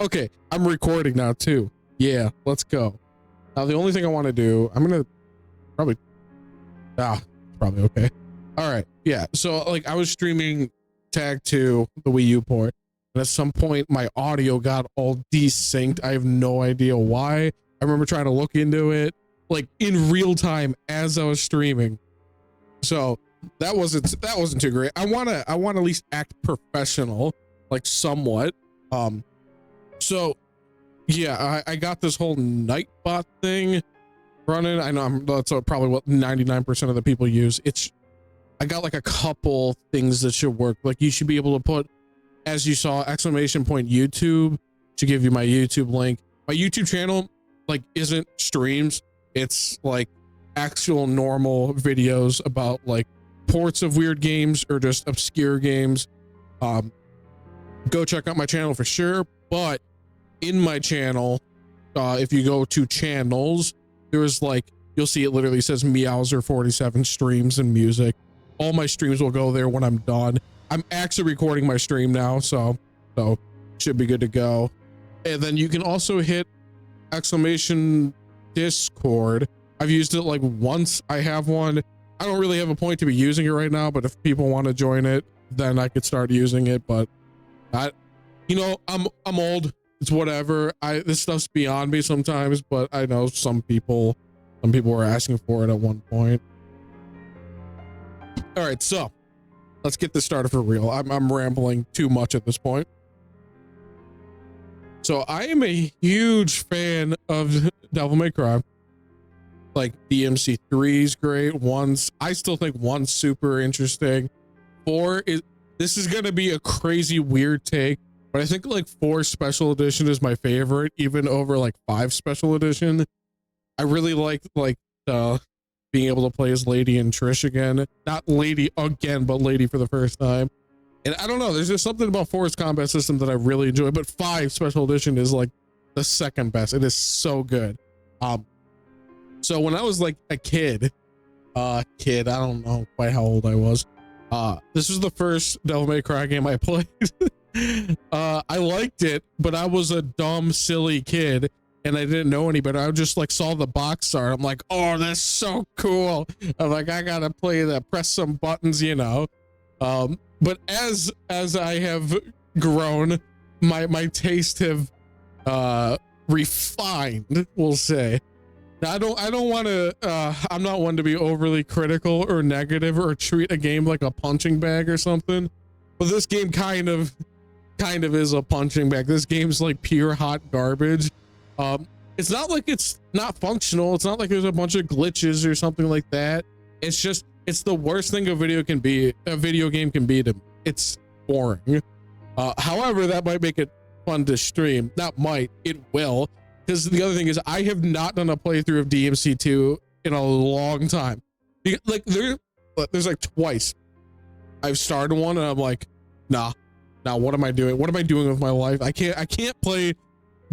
Okay, I'm recording now too. Yeah, let's go. Now the only thing I want to do, I'm gonna probably probably okay. All right, yeah. So like I was streaming Tag 2, the Wii U port, and at some point my audio got all desynced. I have no idea why. I remember trying to look into it like in real time as I was streaming. So that wasn't too great. I wanna at least act professional, like somewhat. So yeah, I got this whole Nightbot thing running. I know that's probably what 99% of the people use. I got like a couple things that should work. Like you should be able to put, as you saw, !YouTube to give you my YouTube link. My YouTube channel like isn't streams. It's like actual normal videos about like ports of weird games or just obscure games. Go check out my channel for sure. But in my channel, if you go to channels, there's like, you'll see it literally says Meowser47 streams and music. All my streams will go there when I'm done. I'm actually recording my stream now, so should be good to go. And then you can also hit !Discord. I've used it like once. I have one. I don't really have a point to be using it right now, but if people want to join it, then I could start using it. But I'm old. It's whatever. This stuff's beyond me sometimes, but I know some people were asking for it at one point. All right, so let's get this started for real. I'm rambling too much at this point. So I am a huge fan of Devil May Cry. Like DMC3 is great. I still think 1's super interesting. 4 is, this is gonna be a crazy weird take, but I think like 4 special edition is my favorite, even over like 5 special edition. I really like being able to play as Lady and Trish again. Not Lady again, but Lady for the first time. And I don't know, there's just something about 4's combat system that I really enjoy, but 5 special edition is like the second best. It is so good. So when I was like a kid, I don't know quite how old I was. This was the first Devil May Cry game I played. I liked it, but I was a dumb, silly kid and I didn't know any better. I just like saw the box art. I'm like, oh, that's so cool. I'm like, I gotta play that, press some buttons, you know. But as I have grown, my taste have refined, we'll say. Now, I don't want to, I'm not one to be overly critical or negative or treat a game like a punching bag or something, but this game kind of is a punching bag. This game's like pure hot garbage. It's not like it's not functional. It's not like there's a bunch of glitches or something like that. It's just, it's the worst thing a video game can be to me. It's boring. However, that might make it fun to stream. Not might, it will. Because the other thing is, I have not done a playthrough of DMC2 in a long time. Like there's like twice I've started one and I'm like, nah, what am I doing? What am I doing with my life? I can't play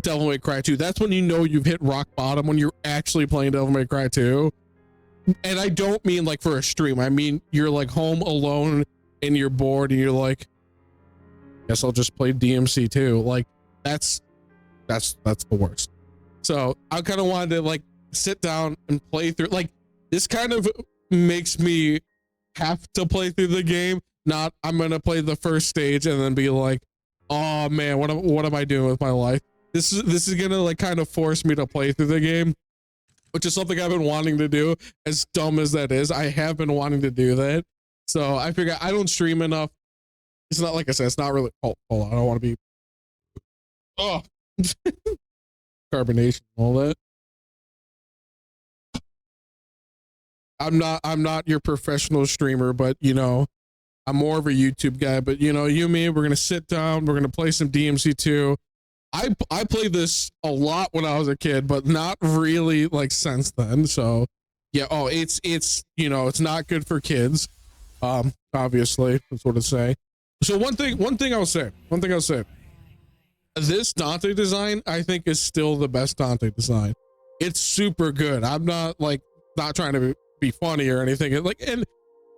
Devil May Cry 2. That's when you know you've hit rock bottom, when you're actually playing Devil May Cry 2. And I don't mean like for a stream. I mean, you're like home alone and you're bored and you're like, guess I'll just play DMC2. Like that's the worst. So I kind of wanted to like sit down and play through. Like this kind of makes me have to play through the game. Not I'm gonna play the first stage and then be like, oh man, what am I doing with my life? This is gonna like kind of force me to play through the game, which is something I've been wanting to do. As dumb as that is, I have been wanting to do that. So I figure I don't stream enough. It's not, like I said, it's not really. Oh, hold on, I don't want to be. Oh. Carbonation, all that. I'm not your professional streamer, but you know, I'm more of a YouTube guy. But you know, you and me, we're gonna sit down, we're gonna play some DMC2. I played this a lot when I was a kid, but not really like since then. So yeah, oh, it's you know, it's not good for kids. Obviously, that's what to say. So one thing I'll say. This Dante design, I think, is still the best Dante design. It's super good. I'm not trying to be funny or anything. And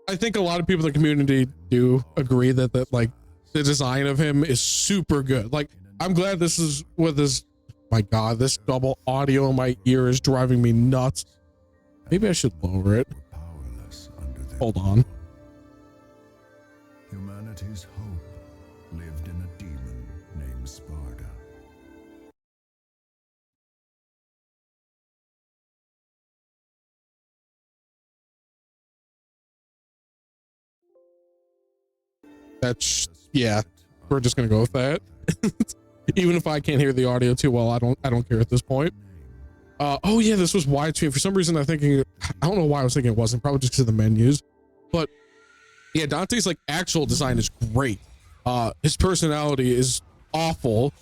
I think a lot of people in the community do agree that like the design of him is super good. Like I'm glad this is with this. My God, this double audio in my ear is driving me nuts. Maybe I should lower it. Hold on. Humanity's hope lived in a demon named Sparda. That's, yeah, we're just gonna go with that. Even if I can't hear the audio too well, I don't care at this point. Oh yeah, this was widescreen. For some reason, I don't know why I was thinking it wasn't. Probably just because of the menus. But yeah, Dante's like actual design is great. His personality is awful.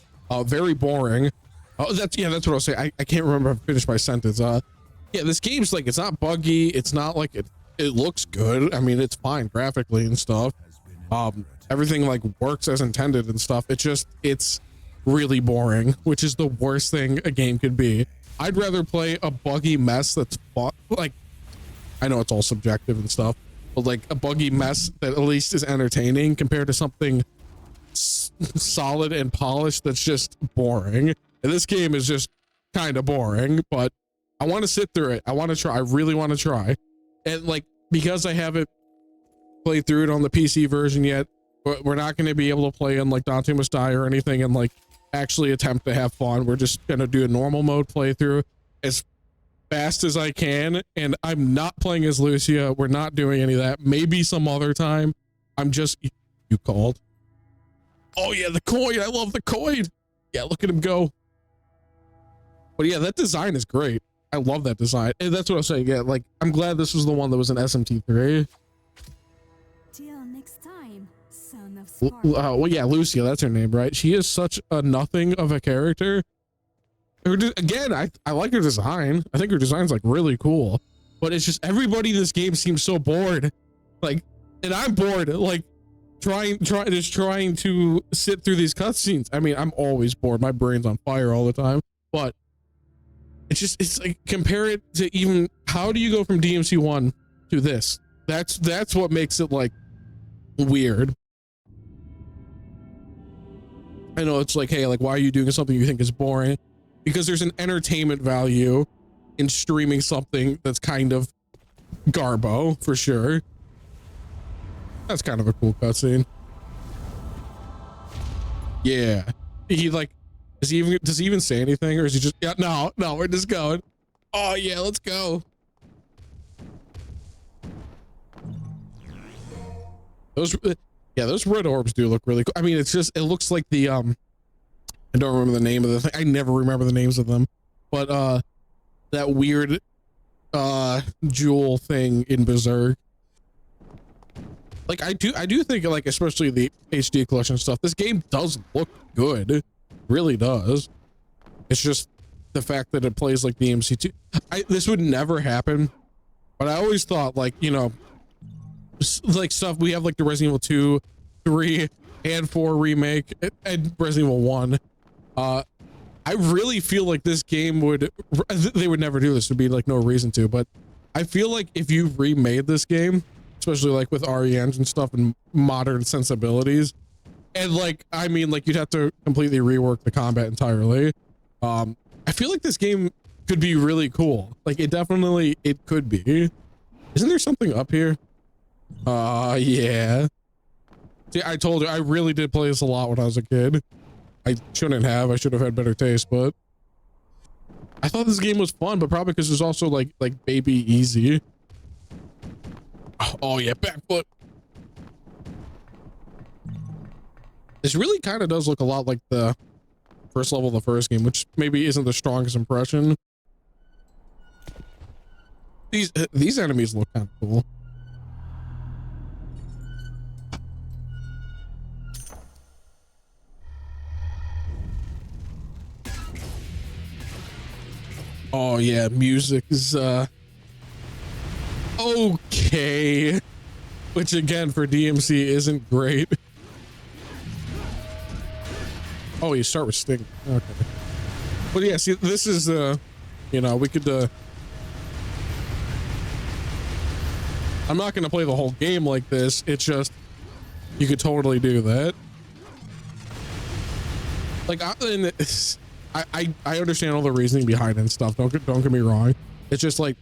Very boring. That's what I'll say. I can't remember if I finished my sentence. Yeah, this game's like, it's not buggy. It's not like it looks good. I mean, it's fine graphically and stuff. Everything like works as intended and stuff. It's really boring, which is the worst thing a game could be. I'd rather play a buggy mess that's like, I know it's all subjective and stuff, but like a buggy mess that at least is entertaining compared to something solid and polished that's just boring. And this game is just kind of boring, but I want to sit through it. I want to try. I really want to try. And like, because I haven't played through it on the PC version yet, we're not going to be able to play in like Dante Must Die or anything and like actually attempt to have fun. We're just going to do a normal mode playthrough as fast as I can. And I'm not playing as Lucia. We're not doing any of that. Maybe some other time. I'm just, you called. Oh yeah, the coin. I love the coin. Yeah, look at him go. But yeah, that design is great. I love that design. And that's what I was saying. Yeah, like, I'm glad this was the one that was an SMT3. Till next time, son of Sparta. Well, yeah, Lucia, that's her name, right? She is such a nothing of a character. Again, I like her design. I think her design's like really cool, but it's just everybody in this game seems so bored. Like, and I'm bored. Like, trying to sit through these cutscenes. I mean, I'm always bored. My brain's on fire all the time, but it's like, compare it to even, how do you go from DMC 1 to this? That's what makes it like weird. I know it's like, hey, like, why are you doing something you think is boring? Because there's an entertainment value in streaming something that's kind of garbo, for sure. That's kind of a cool cutscene. Yeah. He like, does he even say anything, or is he just, yeah, no, we're just going. Oh yeah, let's go. Those red orbs do look really cool. I mean, it's just, it looks like the, I don't remember the name of the thing. I never remember the names of them, but, that weird, jewel thing in Berserk. Like, I do think, like, especially the HD collection stuff, this game does look good. It really does. It's just the fact that it plays like the MC2. This would never happen, but I always thought, like, you know, like stuff, we have like the Resident Evil 2, 3, and 4 remake and Resident Evil 1. I really feel like this game they would never do this. There'd be like no reason to, but I feel like if you remade this game, especially like with RE engine stuff and modern sensibilities, and like, I mean, like, you'd have to completely rework the combat entirely. I feel like this game could be really cool. Like, it could be. Isn't there something up here? Yeah. See, I told you, I really did play this a lot when I was a kid. I shouldn't have. I should have had better taste, but I thought this game was fun, but probably because it's also like baby easy. Oh yeah, back foot. This really kind of does look a lot like the first level of the first game, which maybe isn't the strongest impression. These enemies look kind of cool. Oh yeah, music is okay, which again for DMC isn't great. Oh, you start with Sting. Okay, but yeah, see, this is you know, we could I'm not gonna play the whole game like this. It's just, you could totally do that. Like I understand all the reasoning behind it and stuff. Don't get me wrong. It's just like,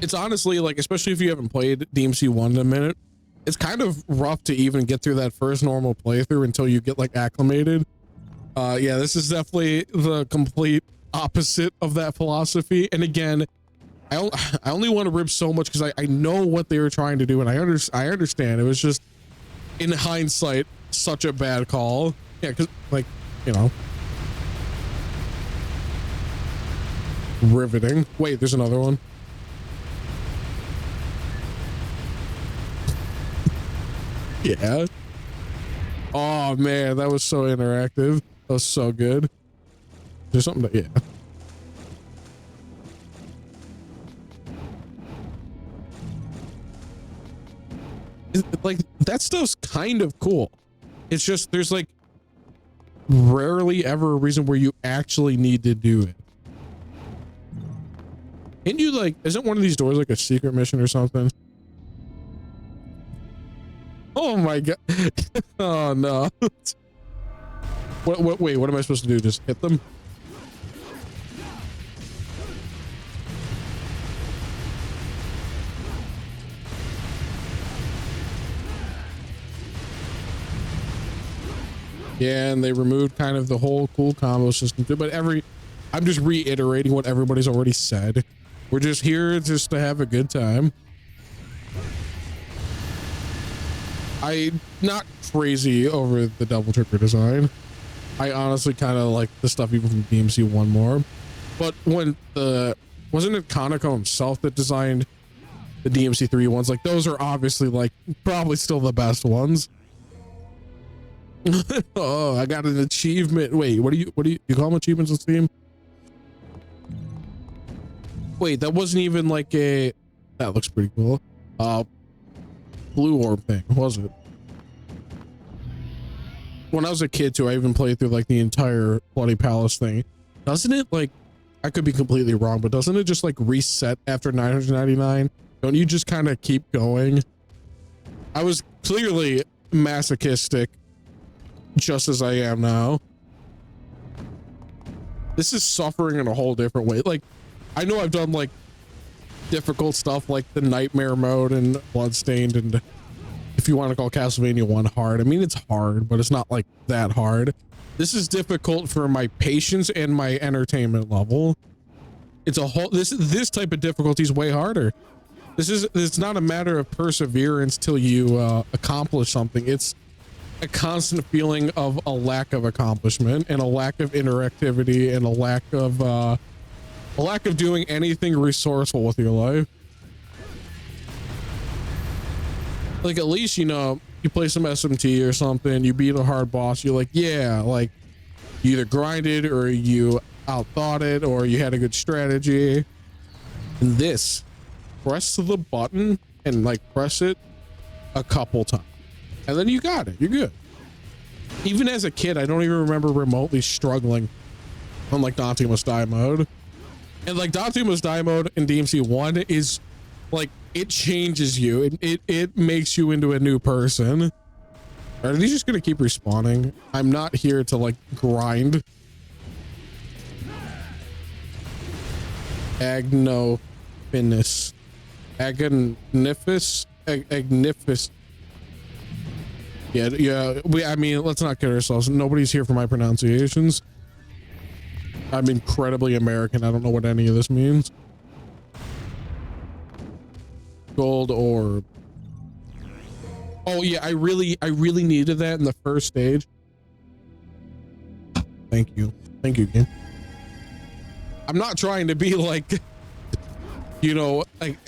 it's honestly like, especially if you haven't played DMC 1 in a minute, it's kind of rough to even get through that first normal playthrough until you get like acclimated. Yeah, this is definitely the complete opposite of that philosophy. And again, I only want to rip so much because I know what they were trying to do, and I understand. It was just, in hindsight, such a bad call. Yeah, because like, you know, riveting. Wait, there's another one. Yeah. Oh man, that was so interactive. That was so good. There's something that, yeah. Like, that stuff's kind of cool. It's just, there's like rarely ever a reason where you actually need to do it. And you like, isn't one of these doors like a secret mission or something? Oh my god. Oh no. Wait, what am I supposed to do? Just hit them? Yeah, and they removed kind of the whole cool combo system too, but I'm just reiterating what everybody's already said. We're just here just to have a good time. I'm not crazy over the double trigger design. I honestly kind of like the stuff even from DMC 1 more. But when wasn't it Kaneko himself that designed the DMC 3 ones? Like, those are obviously like probably still the best ones. Oh, I got an achievement. Wait, what do you call them, achievements on Steam? Wait, that wasn't even like that looks pretty cool. Blue orb thing, was it? When I was a kid too, I even played through like the entire Bloody Palace thing. Doesn't it, like, I could be completely wrong, but doesn't it just like reset after 999? Don't you just kind of keep going? I was clearly masochistic, just as I am now. This is suffering in a whole different way. Like, I know I've done like difficult stuff like the nightmare mode and Bloodstained, and if you want to call Castlevania 1 hard, I mean, it's hard, but it's not like that hard. This is difficult for my patience and my entertainment level. It's a whole, this type of difficulty is way harder. It's not a matter of perseverance till you accomplish something. It's a constant feeling of a lack of accomplishment and a lack of interactivity and a lack of doing anything resourceful with your life. Like, at least, you know, you play some SMT or something, you beat a hard boss, you're like, yeah, like, you either grinded or you outthought it or you had a good strategy. And this, press the button and like press it a couple times, and then you got it, you're good. Even as a kid, I don't even remember remotely struggling on like Dante Must Die mode. And like Dante Must Die mode in DMC 1 is like, it changes you. It makes you into a new person. Are these just gonna keep respawning? I'm not here to like grind. Agnifis. Yeah. I mean, let's not kid ourselves. Nobody's here for my pronunciations. I'm incredibly American. I don't know what any of this means. Gold orb. Oh yeah, I really needed that in the first stage. Thank you game. I'm not trying to be like, you know, like,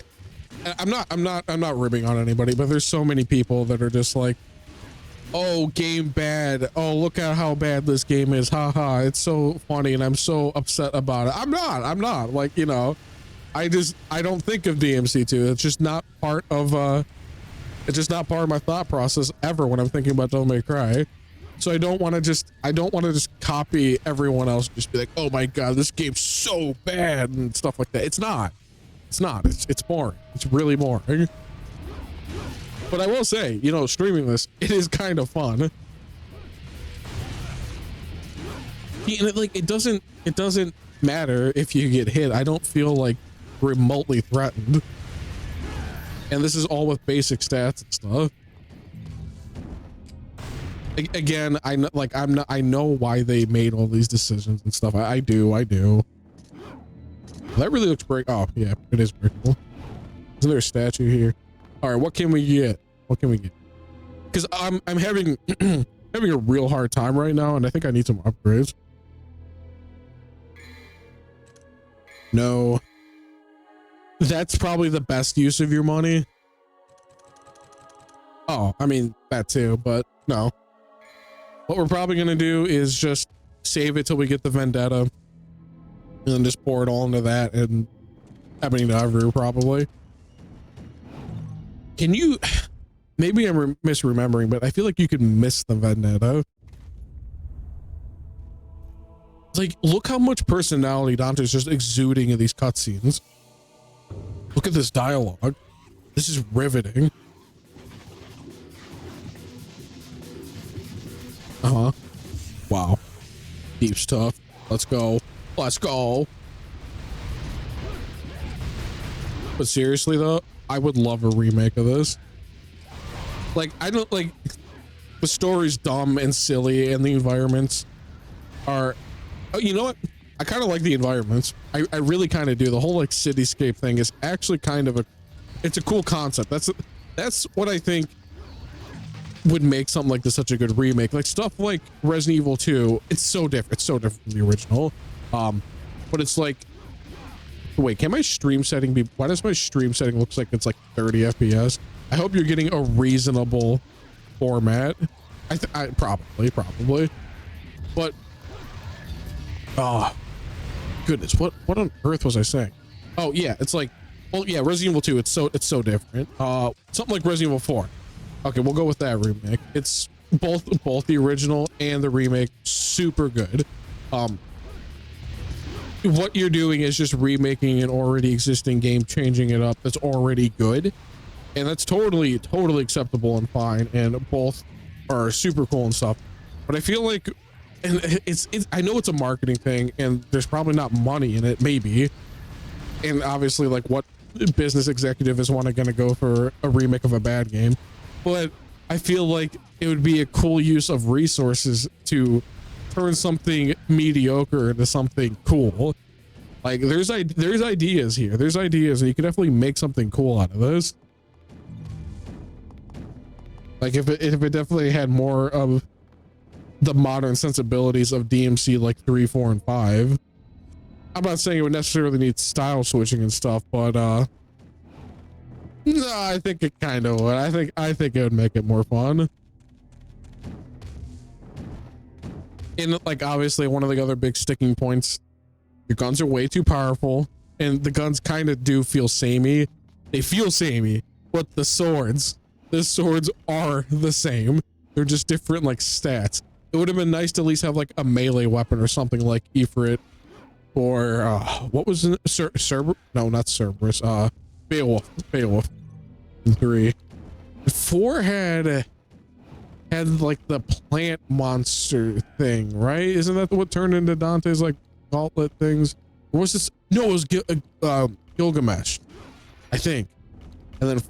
I'm not ribbing on anybody, but there's so many people that are just like, oh, game bad, oh, look at how bad this game is, haha, it's so funny and I'm so upset about it. I'm not like, you know, I don't think of DMC2. It's just not part of my thought process ever when I'm thinking about Devil May Cry. So I don't want to just copy everyone else, just be like, oh my god, this game's so bad and stuff like that. It's not. It's boring. It's really boring. But I will say, you know, streaming this, it is kind of fun. And it doesn't matter if you get hit. I don't feel like remotely threatened. And this is all with basic stats and stuff. Again, I know why they made all these decisions and stuff. I do. That really looks pretty. Oh yeah, it is pretty cool. Isn't there a statue here? All right, what can we get? Because I'm having having a real hard time right now, and I think I need some upgrades. No, that's probably the best use of your money. Oh, I mean that too, but no. What we're probably gonna do is just save it till we get the vendetta, and then just pour it all into that and Ebony Navu probably. Can you? Maybe I'm misremembering, but I feel like you could miss the vendetta. Like, look how much personality Dante's just exuding in these cutscenes. Look at this dialogue. This is riveting. Wow. Deep stuff. Let's go. But seriously though, I would love a remake of this. Like, I don't like the story's dumb and silly, and the environments are, oh, you know what? I kind of like the environments. I really kind of do. The whole like cityscape thing is actually kind of it's a cool concept. That's what I think would make something like this such a good remake. Like stuff like Resident Evil 2, it's so different. It's so different from the original. But it's like, wait, can my stream setting be, why does my stream setting looks like it's like 30 FPS? I hope you're getting a reasonable format. I probably, but oh goodness, what on earth was I saying? Oh yeah, it's like, well yeah, Resident Evil 2, it's so different. Something like Resident Evil 4. Okay, we'll go with that remake. It's both the original and the remake, super good. What you're doing is just remaking an already existing game, changing it up. That's already good, and that's totally acceptable and fine. And both are super cool and stuff. But I feel like, and it's I know it's a marketing thing, and there's probably not money in it, maybe. And obviously, like, what business executive is going to go for a remake of a bad game? But I feel like it would be a cool use of resources to turn something mediocre into something cool. Like there's ideas here. There's ideas, and you can definitely make something cool out of this. Like if it definitely had more of the modern sensibilities of DMC like 3, 4, and 5. I'm not saying it would necessarily need style switching and stuff, but no, I think it kind of would. I think it would make it more fun. And like obviously one of the other big sticking points, your guns are way too powerful, and the guns kind of do feel samey. They feel samey, but the swords are the same. They're just different like stats. It would have been nice to at least have like a melee weapon or something like Ifrit, or what was it? No, not Cerberus. Beowulf. In 3. 4 had like the plant monster thing, right? Isn't that what turned into Dante's like gauntlet things? Or was this? No, it was Gilgamesh, I think. And then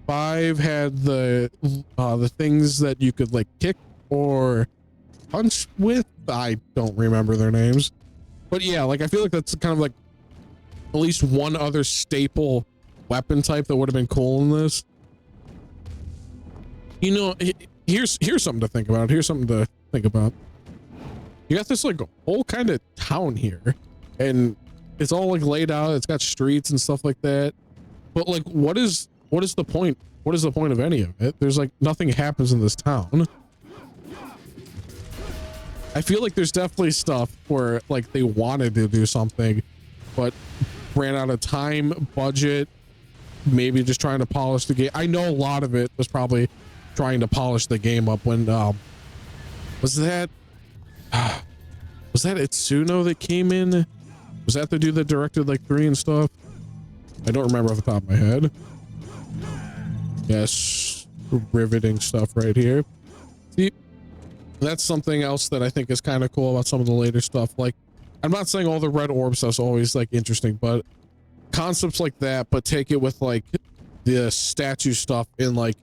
5 had the things that you could like kick or punch with. I don't remember their names, but yeah, like I feel like that's kind of like at least one other staple weapon type that would have been cool in this. You know, here's something to think about. You got this like whole kind of town here, and it's all like laid out. It's got streets and stuff like that. But like, what is the point? What is the point of any of it? There's like nothing happens in this town. I feel like there's definitely stuff where like they wanted to do something, but ran out of time, budget, maybe just trying to polish the game. I know a lot of it was probably trying to polish the game up when was that Itsuno that came in? Was that the dude that directed like 3 and stuff? I don't remember off the top of my head. Yes, riveting stuff right here. See, That's something else that I think is kind of cool about some of the later stuff. Like, I'm not saying all the red orb stuff's always like interesting, but concepts like that, but take it with like the statue stuff in like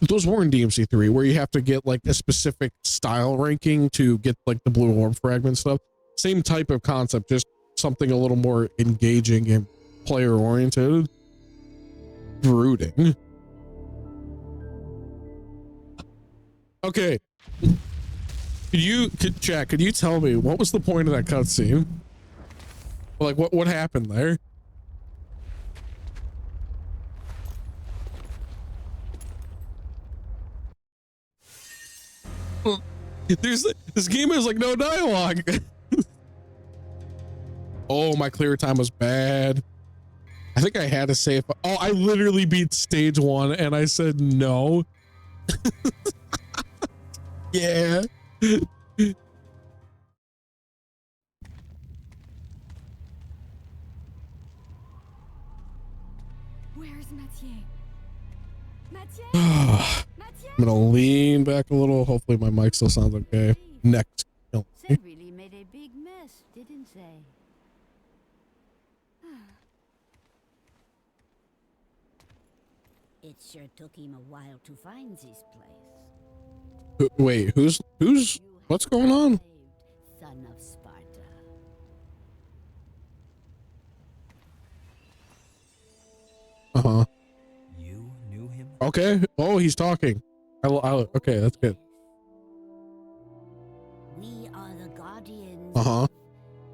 those were in DMC3 where you have to get like a specific style ranking to get like the blue orb fragment stuff. Same type of concept, just something a little more engaging and player oriented. Brooding. Okay. Could you tell me what was the point of that cutscene? Like what happened there? This game has like no dialogue. Oh, my clear time was bad. I think I had to save. Oh, I literally beat stage 1 and I said no. Yeah. Where's Mathieu? Mathieu? I'm Mathieu? gonna lean back a little. Hopefully my mic still sounds okay. Next. They really made a big mess, didn't they? It sure took him a while to find this place. Wait, who's what's going on? Saved, son of Sparta. Uh-huh. You knew him? Okay. Oh, he's talking. Okay, that's good. We are the guardians Uh-huh. of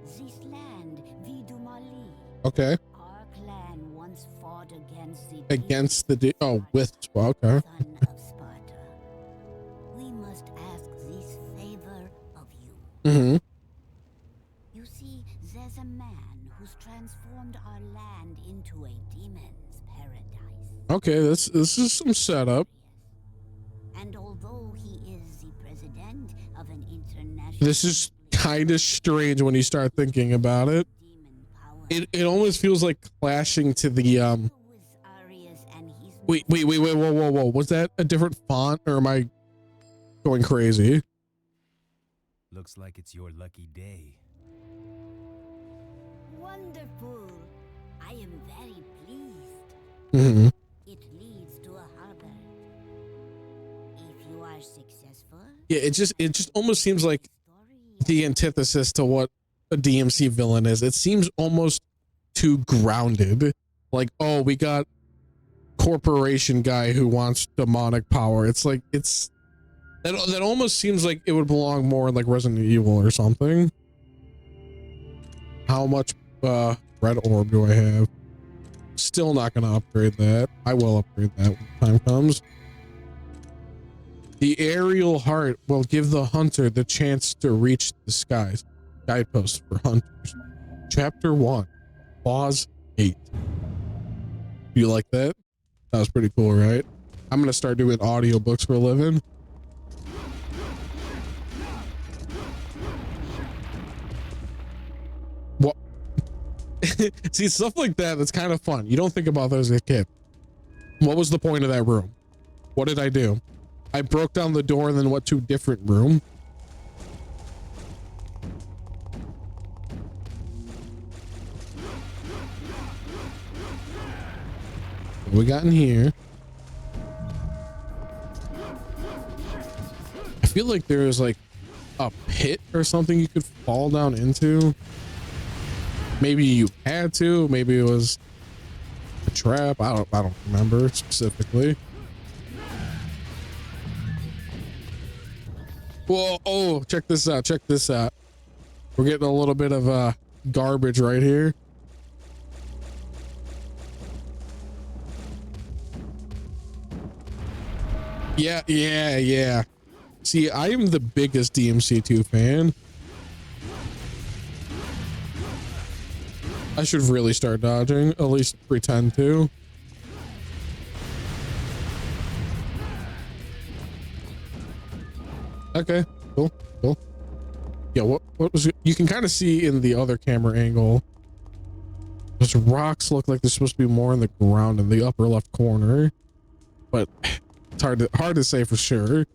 this land, Vidumali. Okay. Our clan once fought Against the with okay. son of Sparta. We must ask this favor of you. Mm-hmm. You see, there's a man who's transformed our land into a demon's paradise. Okay, this is some setup. And although he is the president of an international, This is kind of strange when you start thinking about it. demon power, It almost feels like clashing to the with Arius and his wait, whoa. Was that a different font or am I going crazy? Looks like it's your lucky day. wonderful. I am very pleased. Mm-hmm. It leads to a harbor. If you are successful, Yeah, it just almost seems like story the antithesis to what a DMC villain is. It seems almost too grounded. Like, oh, we got corporation guy who wants demonic power. It's like that almost seems like it would belong more in like Resident Evil or something. How much red orb do I have? Still not gonna upgrade that. I will upgrade that when the time comes. The aerial heart will give the hunter the chance to reach the skies. Guidepost for hunters. Chapter 1. Clause 8. You like that? That was pretty cool, right? I'm gonna start doing audiobooks for a living. What? See, stuff like that, that's kind of fun. You don't think about those as a kid. What was the point of that room? What did I do? I broke down the door and then went to a different room. What we got in here? I feel like there was like a pit or something you could fall down into. Maybe you had to, maybe it was a trap. I don't remember specifically. Whoa, oh, check this out. Check this out. We're getting a little bit of garbage right here. Yeah. See, I am the biggest DMC2 fan. I should really start dodging, at least pretend to. Okay, cool. Yeah, what was it? You can kind of see in the other camera angle. Those rocks look like they're supposed to be more in the ground in the upper left corner, but it's hard to say for sure.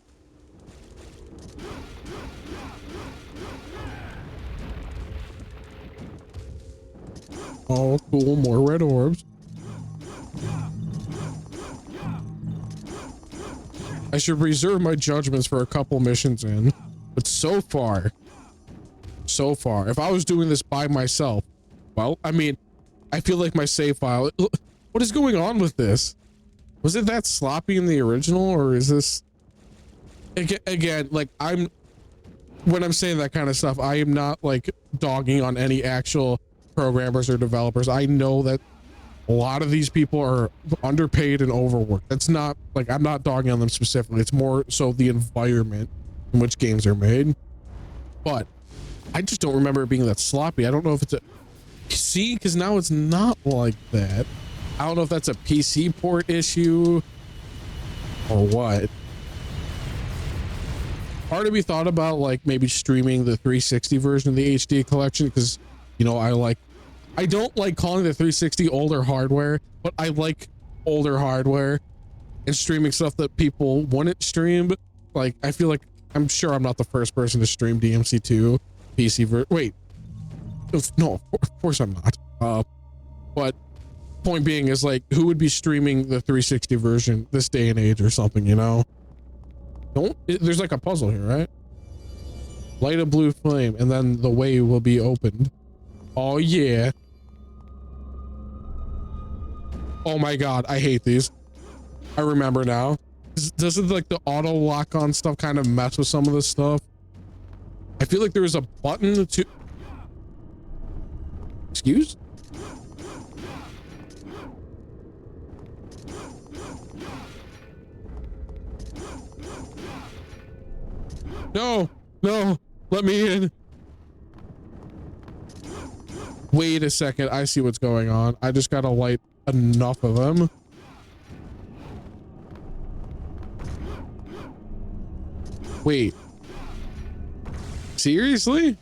Oh, cool. More red orbs. I should reserve my judgments for a couple missions in. But so far, if I was doing this by myself, well, I mean, I feel like my save file, what is going on with this? Was it that sloppy in the original, or is this, again, like when I'm saying that kind of stuff, I am not like dogging on any actual programmers or developers. I know that a lot of these people are underpaid and overworked. That's not like, I'm not dogging on them specifically. It's more so the environment in which games are made. But I just don't remember it being that sloppy. I don't know if it's a, see, because now it's not like that. I don't know if that's a PC port issue or what. Part of me thought about like maybe streaming the 360 version of the HD collection, because, you know, I don't like calling the 360 older hardware, but I like older hardware and streaming stuff that people wouldn't stream. Like, I feel like, I'm sure I'm not the first person to stream DMC2 PC wait, no, of course I'm not. But point being is like, who would be streaming the 360 version this day and age or something, you know? There's like a puzzle here, right? Light a blue flame and then the way will be opened. Oh yeah. Oh my god, I hate these. I remember now. Doesn't like the auto lock on stuff kind of mess with some of this stuff? I feel like there was a button to, excuse? No, let me in. Wait a second, I see what's going on. I just gotta light enough of them. Wait. Seriously?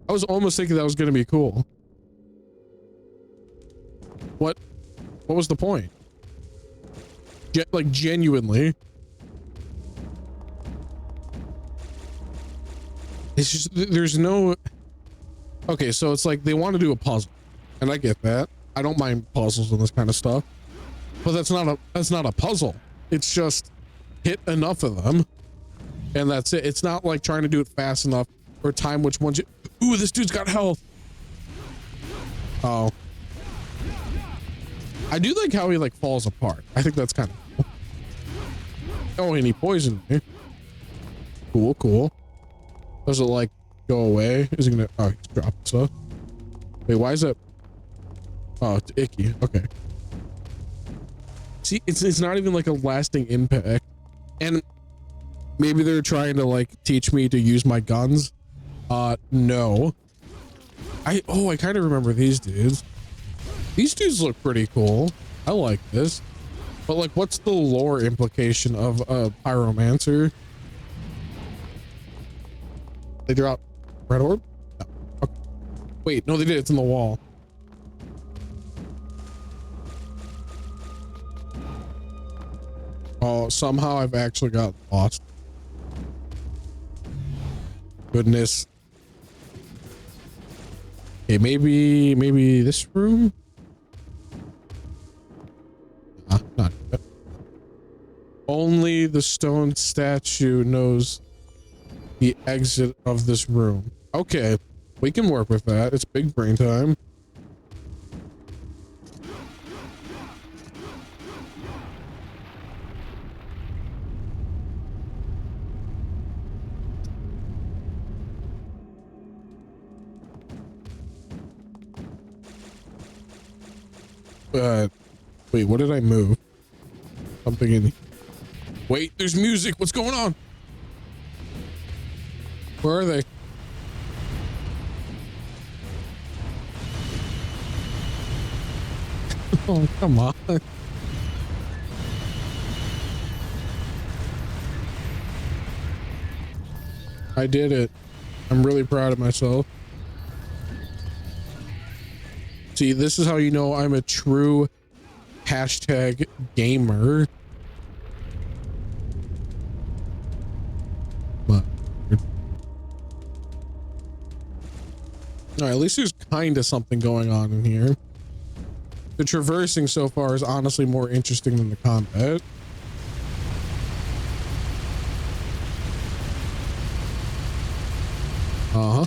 I was almost thinking that was gonna be cool. What was the point? Like genuinely. It's just, there's no, okay, so it's like they want to do a puzzle, and I get that. I don't mind puzzles and this kind of stuff, but that's not a puzzle. It's just hit enough of them, and that's it. It's not like trying to do it fast enough or time which ones you, ooh, this dude's got health. Oh, I do like how he like falls apart. I think that's kind of cool. Oh, and he poisoned me. Cool. Does it like go away? Is it gonna, oh, he's dropping stuff. Wait, why is it? Oh, it's icky. Okay. See, it's not even like a lasting impact. And maybe they're trying to like teach me to use my guns. No. I kind of remember these dudes. These dudes look pretty cool. I like this. But like, what's the lore implication of a pyromancer? They drop red orb? No. Okay. Wait, no, they did. It's in the wall. Oh, somehow I've actually got lost. Goodness. Okay, maybe this room? Not yet. Only the stone statue knows the exit of this room. Okay, we can work with that. It's big brain time. Wait, what did I move? Something in. Wait, there's music. What's going on? Where are they? Oh, come on. I did it. I'm really proud of myself. See, this is how you know I'm a true hashtag gamer. But All right, at least there's kind of something going on in here. The traversing so far is honestly more interesting than the combat. Uh-huh.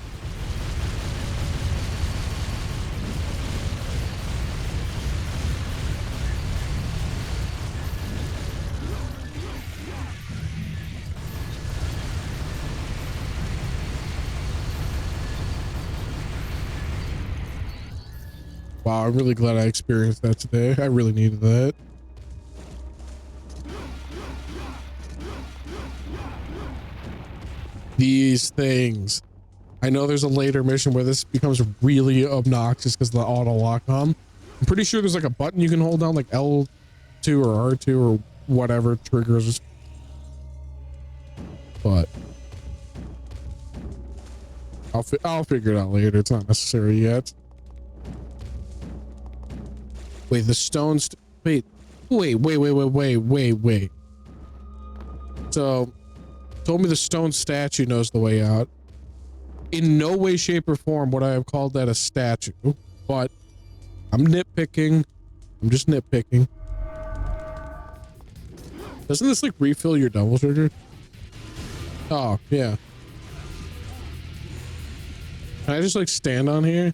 Wow, I'm really glad I experienced that today. I really needed that. These things. I know there's a later mission where this becomes really obnoxious because of the auto lock on. I'm pretty sure there's like a button you can hold down, like L2 or R2 or whatever triggers. But I'll figure it out later. It's not necessary yet. Wait, the stones. Wait. So, told me the stone statue knows the way out. In no way, shape, or form would I have called that a statue, but I'm nitpicking. I'm just nitpicking. Doesn't this like refill your double trigger? Oh, yeah. Can I just like stand on here?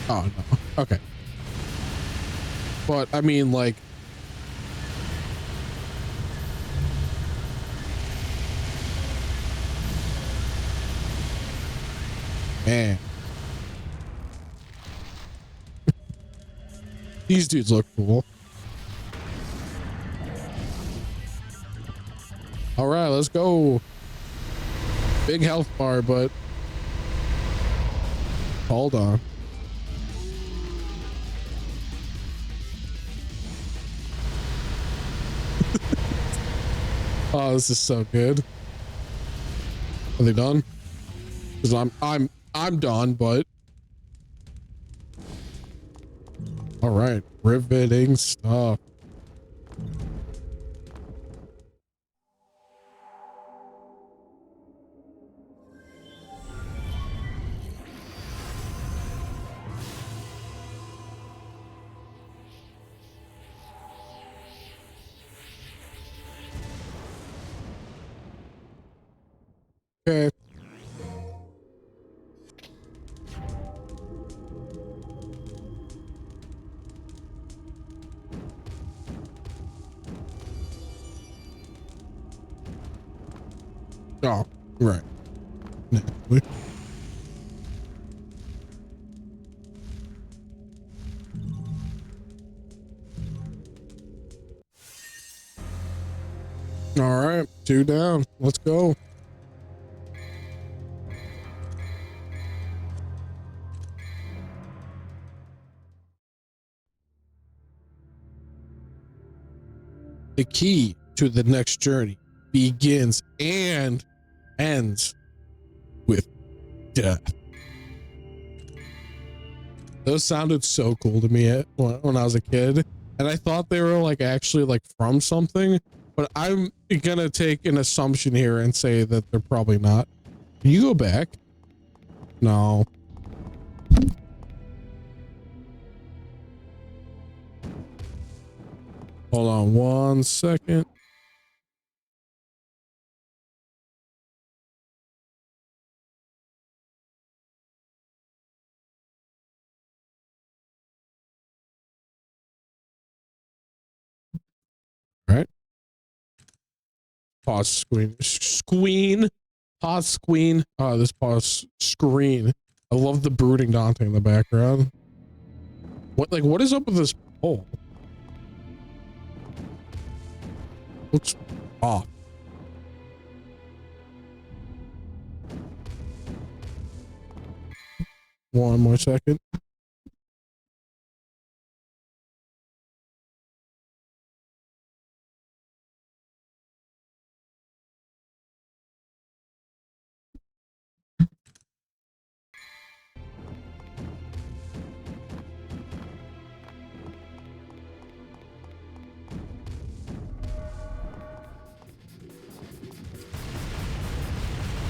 Oh, no. Okay. But I mean, like, man, these dudes look cool. All right, let's go. Big health bar, but hold on. Oh, this is so good. Are they done? Because I'm done, but all right, riveting stuff. Okay. Oh, right. Naturally. All right, 2 down. Let's go. The key to the next journey begins and ends with death. Those sounded so cool to me when I was a kid, and I thought they were like actually like from something, but I'm gonna take an assumption here and say that they're probably not. Can you go back? No. Hold on 1 second. All right. Pause screen. Pause screen. Oh, this pause screen. I love the brooding Dante in the background. What is up with this pole? Looks off. One more second.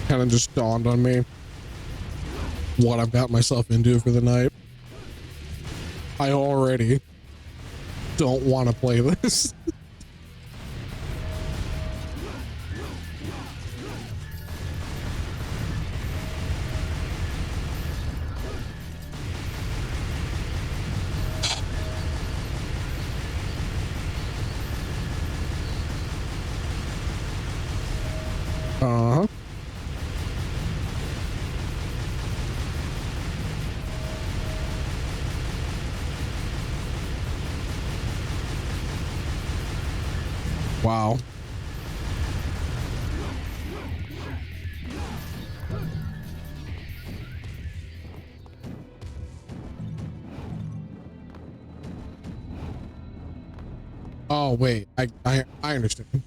Kind of just dawned on me. what I've got myself into for the night. I already don't want to play this. Uh-huh. Wow. Oh wait, I understand.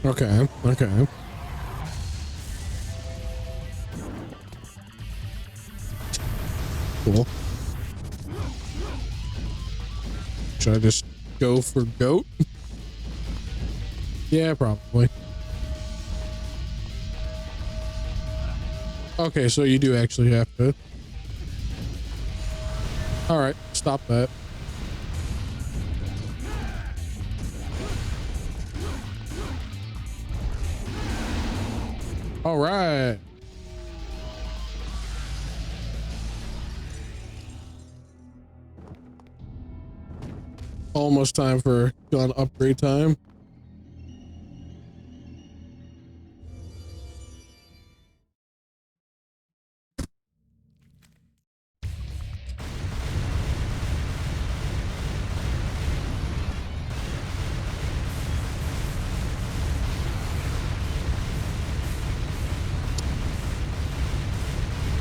Okay, okay. Cool. Should I just go for goat? Yeah, probably. Okay, so you do actually have to. All right, stop that. All right. Almost time for gun upgrade time.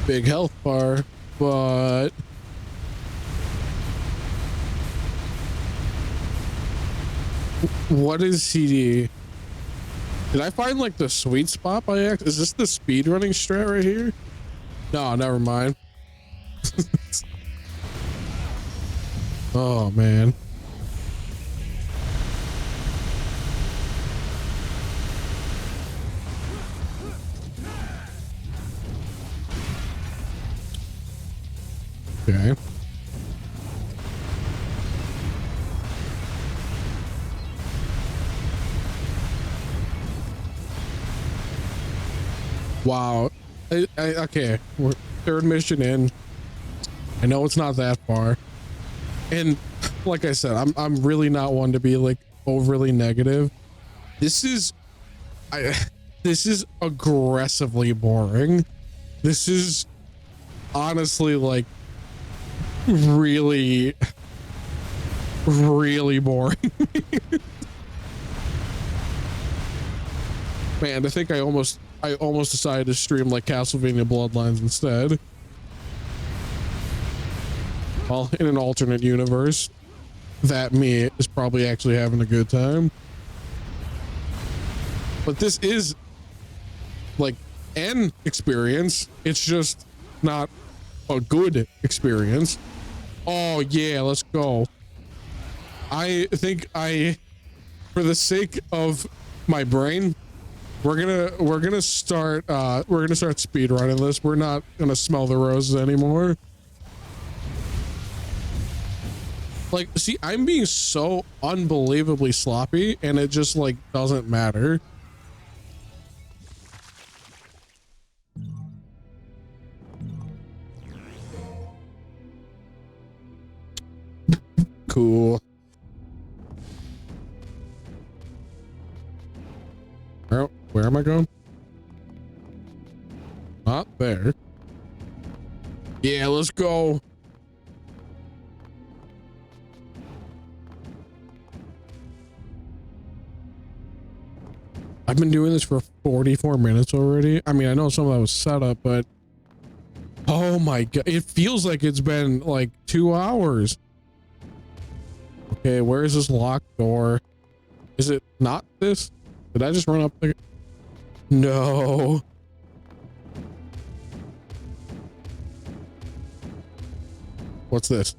Big health bar, but what is CD? Did I find like the sweet spot by accident? Is this the speed running strat right here? No, never mind. Oh man. Okay. Wow. Okay, we're third mission in. I know it's not that far, and like I said, I'm really not one to be like overly negative. This is aggressively boring. This is honestly like really boring. Man, I think I almost decided to stream like Castlevania Bloodlines instead. Well, in an alternate universe, that me is probably actually having a good time. But this is like an experience. It's just not a good experience. Oh yeah, let's go. I think for the sake of my brain, we're gonna start speed running this. We're not gonna smell the roses anymore. Like, see, I'm being so unbelievably sloppy, and it just like doesn't matter. Cool. Where am I going? Not there. Yeah, let's go. I've been doing this for 44 minutes already. I mean, I know some of that was set up, but oh my god, it feels like it's been like 2 hours. Okay, where is this locked door? Is it not this? Did I just run up the... No. What's this?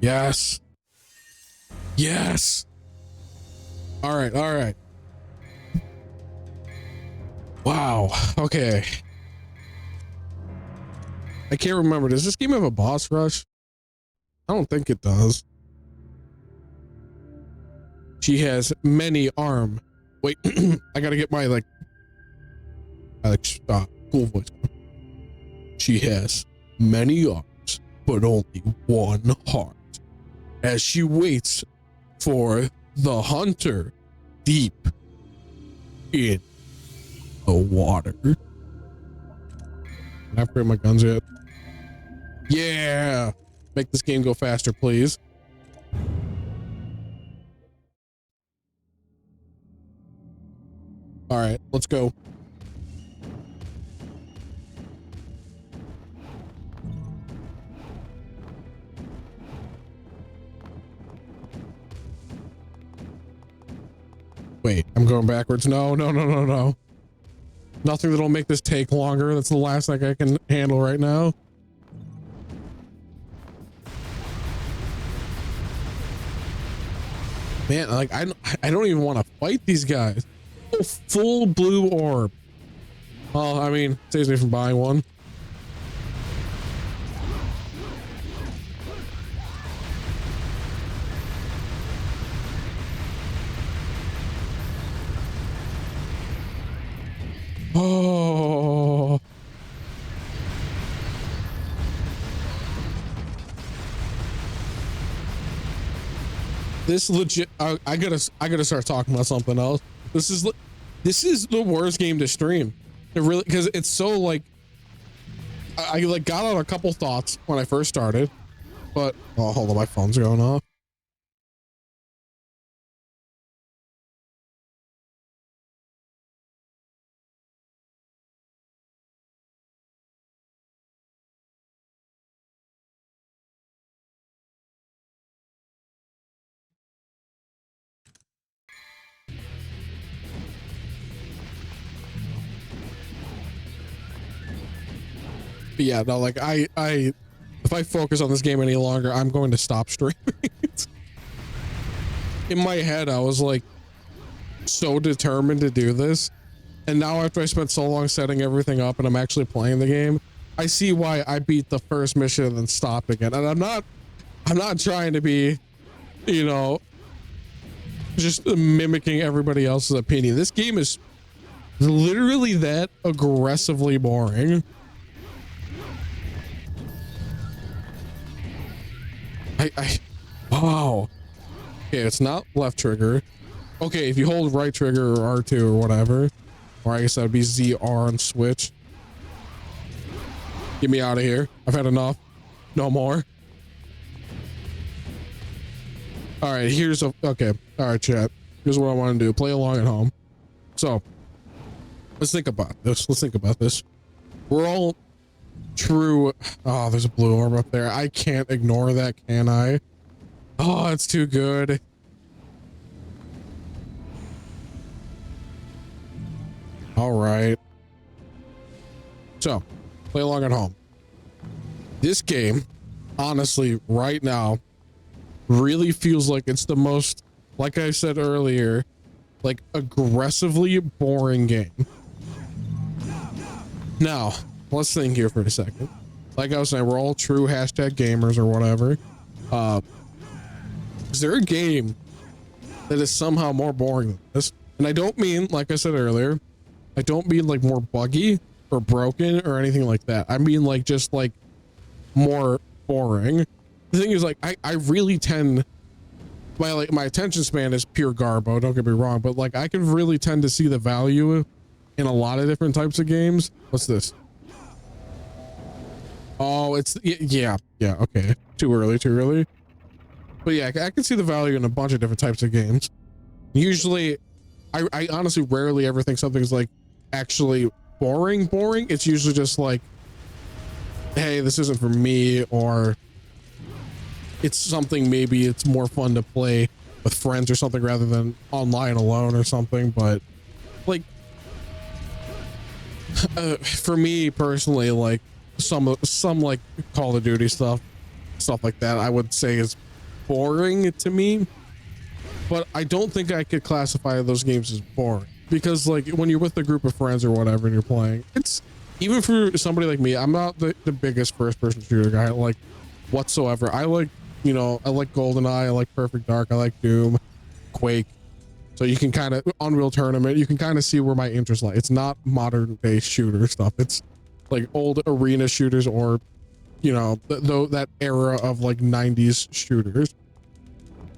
Yes. Yes. All right. All right. Wow. Okay. I can't remember. Does this game have a boss rush? I don't think it does. She has many arm. Wait, I gotta get my cool voice. She has many arms, but only one heart. As she waits for the hunter deep in the water. Can I upgrade my guns yet? Yeah. Make this game go faster, please. All right, let's go. Wait, I'm going backwards. No, no, no, no, no. Nothing that'll make this take longer. That's the last thing I can handle right now. Man, like I don't even want to fight these guys. Full blue orb. Well, I mean, saves me from buying one. Oh. This legit. I gotta start talking about something else. This is the worst game to stream. It really, because it's so like. I like got out a couple thoughts when I first started, but oh, hold on, my phone's going off. But yeah, no, like I if I focus on this game any longer, I'm going to stop streaming. In my head, I was like so determined to do this, and now after I spent so long setting everything up and I'm actually playing the game, I see why I beat the first mission and then stopped again. And I'm not trying to be, you know, just mimicking everybody else's opinion. This game is literally that aggressively boring. Wow. Okay, it's not left trigger. Okay, if you hold right trigger or R2 or whatever, or I guess that would be ZR and switch. Get me out of here. I've had enough. No more. All right, okay. All right, chat. Here's what I want to do. Play along at home. So let's think about this. We're all true. Oh, there's a blue orb up there. I can't ignore that, can I? Oh, it's too good. All right. So, play along at home. This game, honestly, right now, really feels like it's the most, like I said earlier, like aggressively boring game. Now, let's think here for a second. Like I was saying, we're all true hashtag gamers or whatever. Is there a game that is somehow more boring than this? And I don't mean, like I said earlier, I don't mean like more buggy or broken or anything like that. I mean like just like more boring. The thing is, like, I really tend, my attention span is pure garbo, don't get me wrong, but like I can really tend to see the value in a lot of different types of games. What's this? Oh, it's, yeah, okay. Too early. But yeah, I can see the value in a bunch of different types of games. Usually, I honestly rarely ever think something's like actually boring. It's usually just like, hey, this isn't for me, or it's something, maybe it's more fun to play with friends or something rather than online alone or something. But like, for me personally, like some like Call of Duty stuff like that, I would say is boring to me, but I don't think I could classify those games as boring because like when you're with a group of friends or whatever and you're playing, it's even for somebody like me, I'm not the biggest first person shooter guy like whatsoever. I like, you know, I like GoldenEye, I like Perfect Dark, I like Doom, Quake. So you can kind of Unreal Tournament, you can kind of see where my interest lies. It's not modern day shooter stuff. It's like old arena shooters or, you know, that era of like 90s shooters.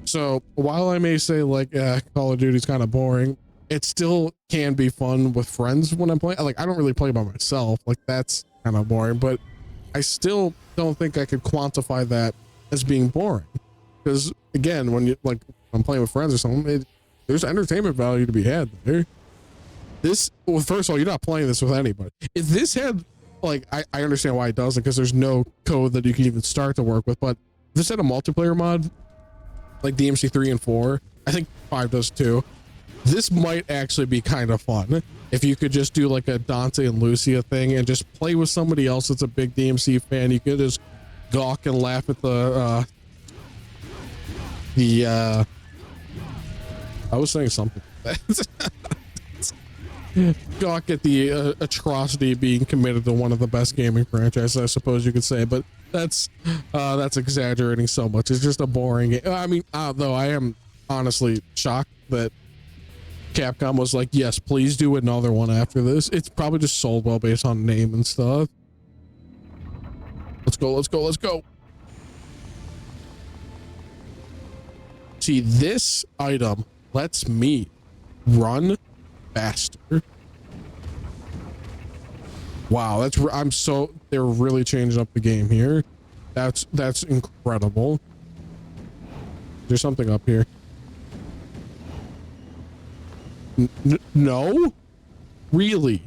So while I may say like Call of Duty's kind of boring, it still can be fun with friends when I'm playing. Like I don't really play by myself, like that's kind of boring, but I still don't think I could quantify that as being boring. Because again, when you like I'm playing with friends or something, there's entertainment value to be had there. This, well, first of all, you're not playing this with anybody. If this had like I understand why it doesn't, because there's no code that you can even start to work with, but if this had a multiplayer mod like DMC 3 and 4, I think 5 does too, this might actually be kind of fun if you could just do like a Dante and Lucia thing and just play with somebody else that's a big DMC fan. You could just gawk and laugh at the I was saying something. Gawk at the atrocity being committed to one of the best gaming franchises, I suppose you could say, but that's exaggerating so much. It's just a boring game. I mean, though I am honestly shocked that Capcom was like, yes, please do another one after this. It's probably just sold well based on name and stuff. Let's go, let's go, let's go. See, this item lets me run faster. Wow, they're really changing up the game here. That's incredible. There's something up here. No? Really?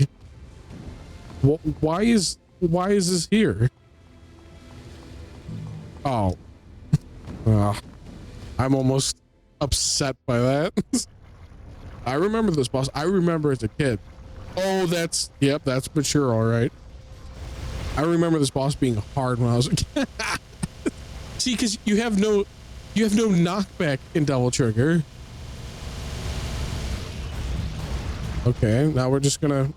Why is this here? Oh. I'm almost upset by that. I remember this boss. I remember as a kid. Oh, that's mature, all right. I remember this boss being hard when I was a kid. See, because you have no knockback in Devil Trigger. Okay, now we're just gonna.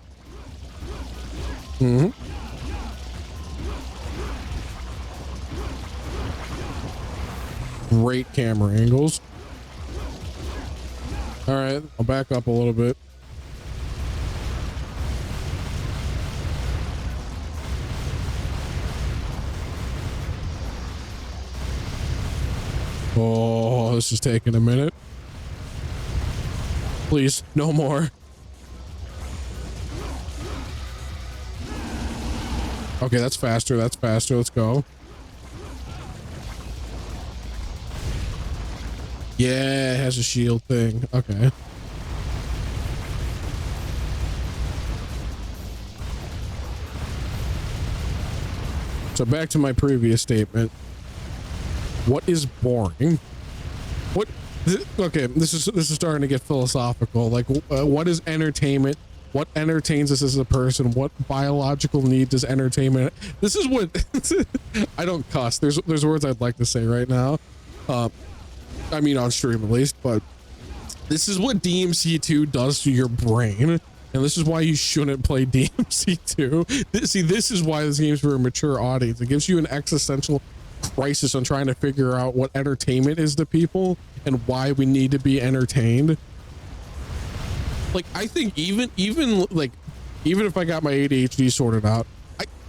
Great camera angles. All right, I'll back up a little bit. Oh, this is taking a minute. Please, no more. Okay, that's faster. That's faster. Let's go. Yeah, it has a shield thing. Okay. So back to my previous statement. What is boring? Okay, this is starting to get philosophical. Like, what is entertainment? What entertains us as a person? What biological need does entertainment? This is what I don't cuss. There's words I'd like to say right now. I mean, on stream at least, but this is what DMC2 does to your brain, and this is why you shouldn't play DMC2. See, this is why this game's for a mature audience. It gives you an existential crisis on trying to figure out what entertainment is to people and why we need to be entertained. Like, I think even if I got my ADHD sorted out,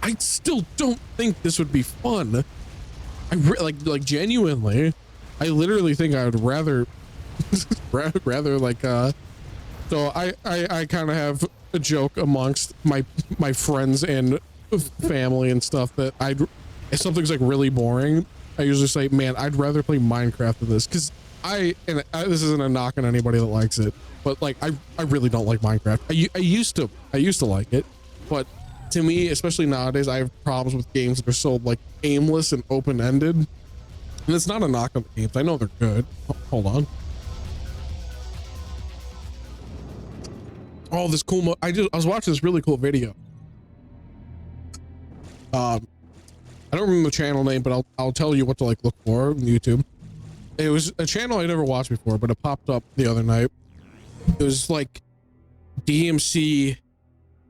I still don't think this would be fun. Like genuinely. I literally think I would rather like so I kind of have a joke amongst my friends and family and stuff that if something's like really boring, I usually say, man, I'd rather play Minecraft than this, because this isn't a knock on anybody that likes it, but like I really don't like Minecraft. I used to like it, but to me, especially nowadays, I have problems with games that are so like aimless and open-ended. And it's not a knock on the games. I know they're good. Hold on. Oh, this cool I was watching this really cool video. I don't remember the channel name, but I'll tell you what to like look for on YouTube. it was a channel I never watched before, but it popped up the other night. It was like DMC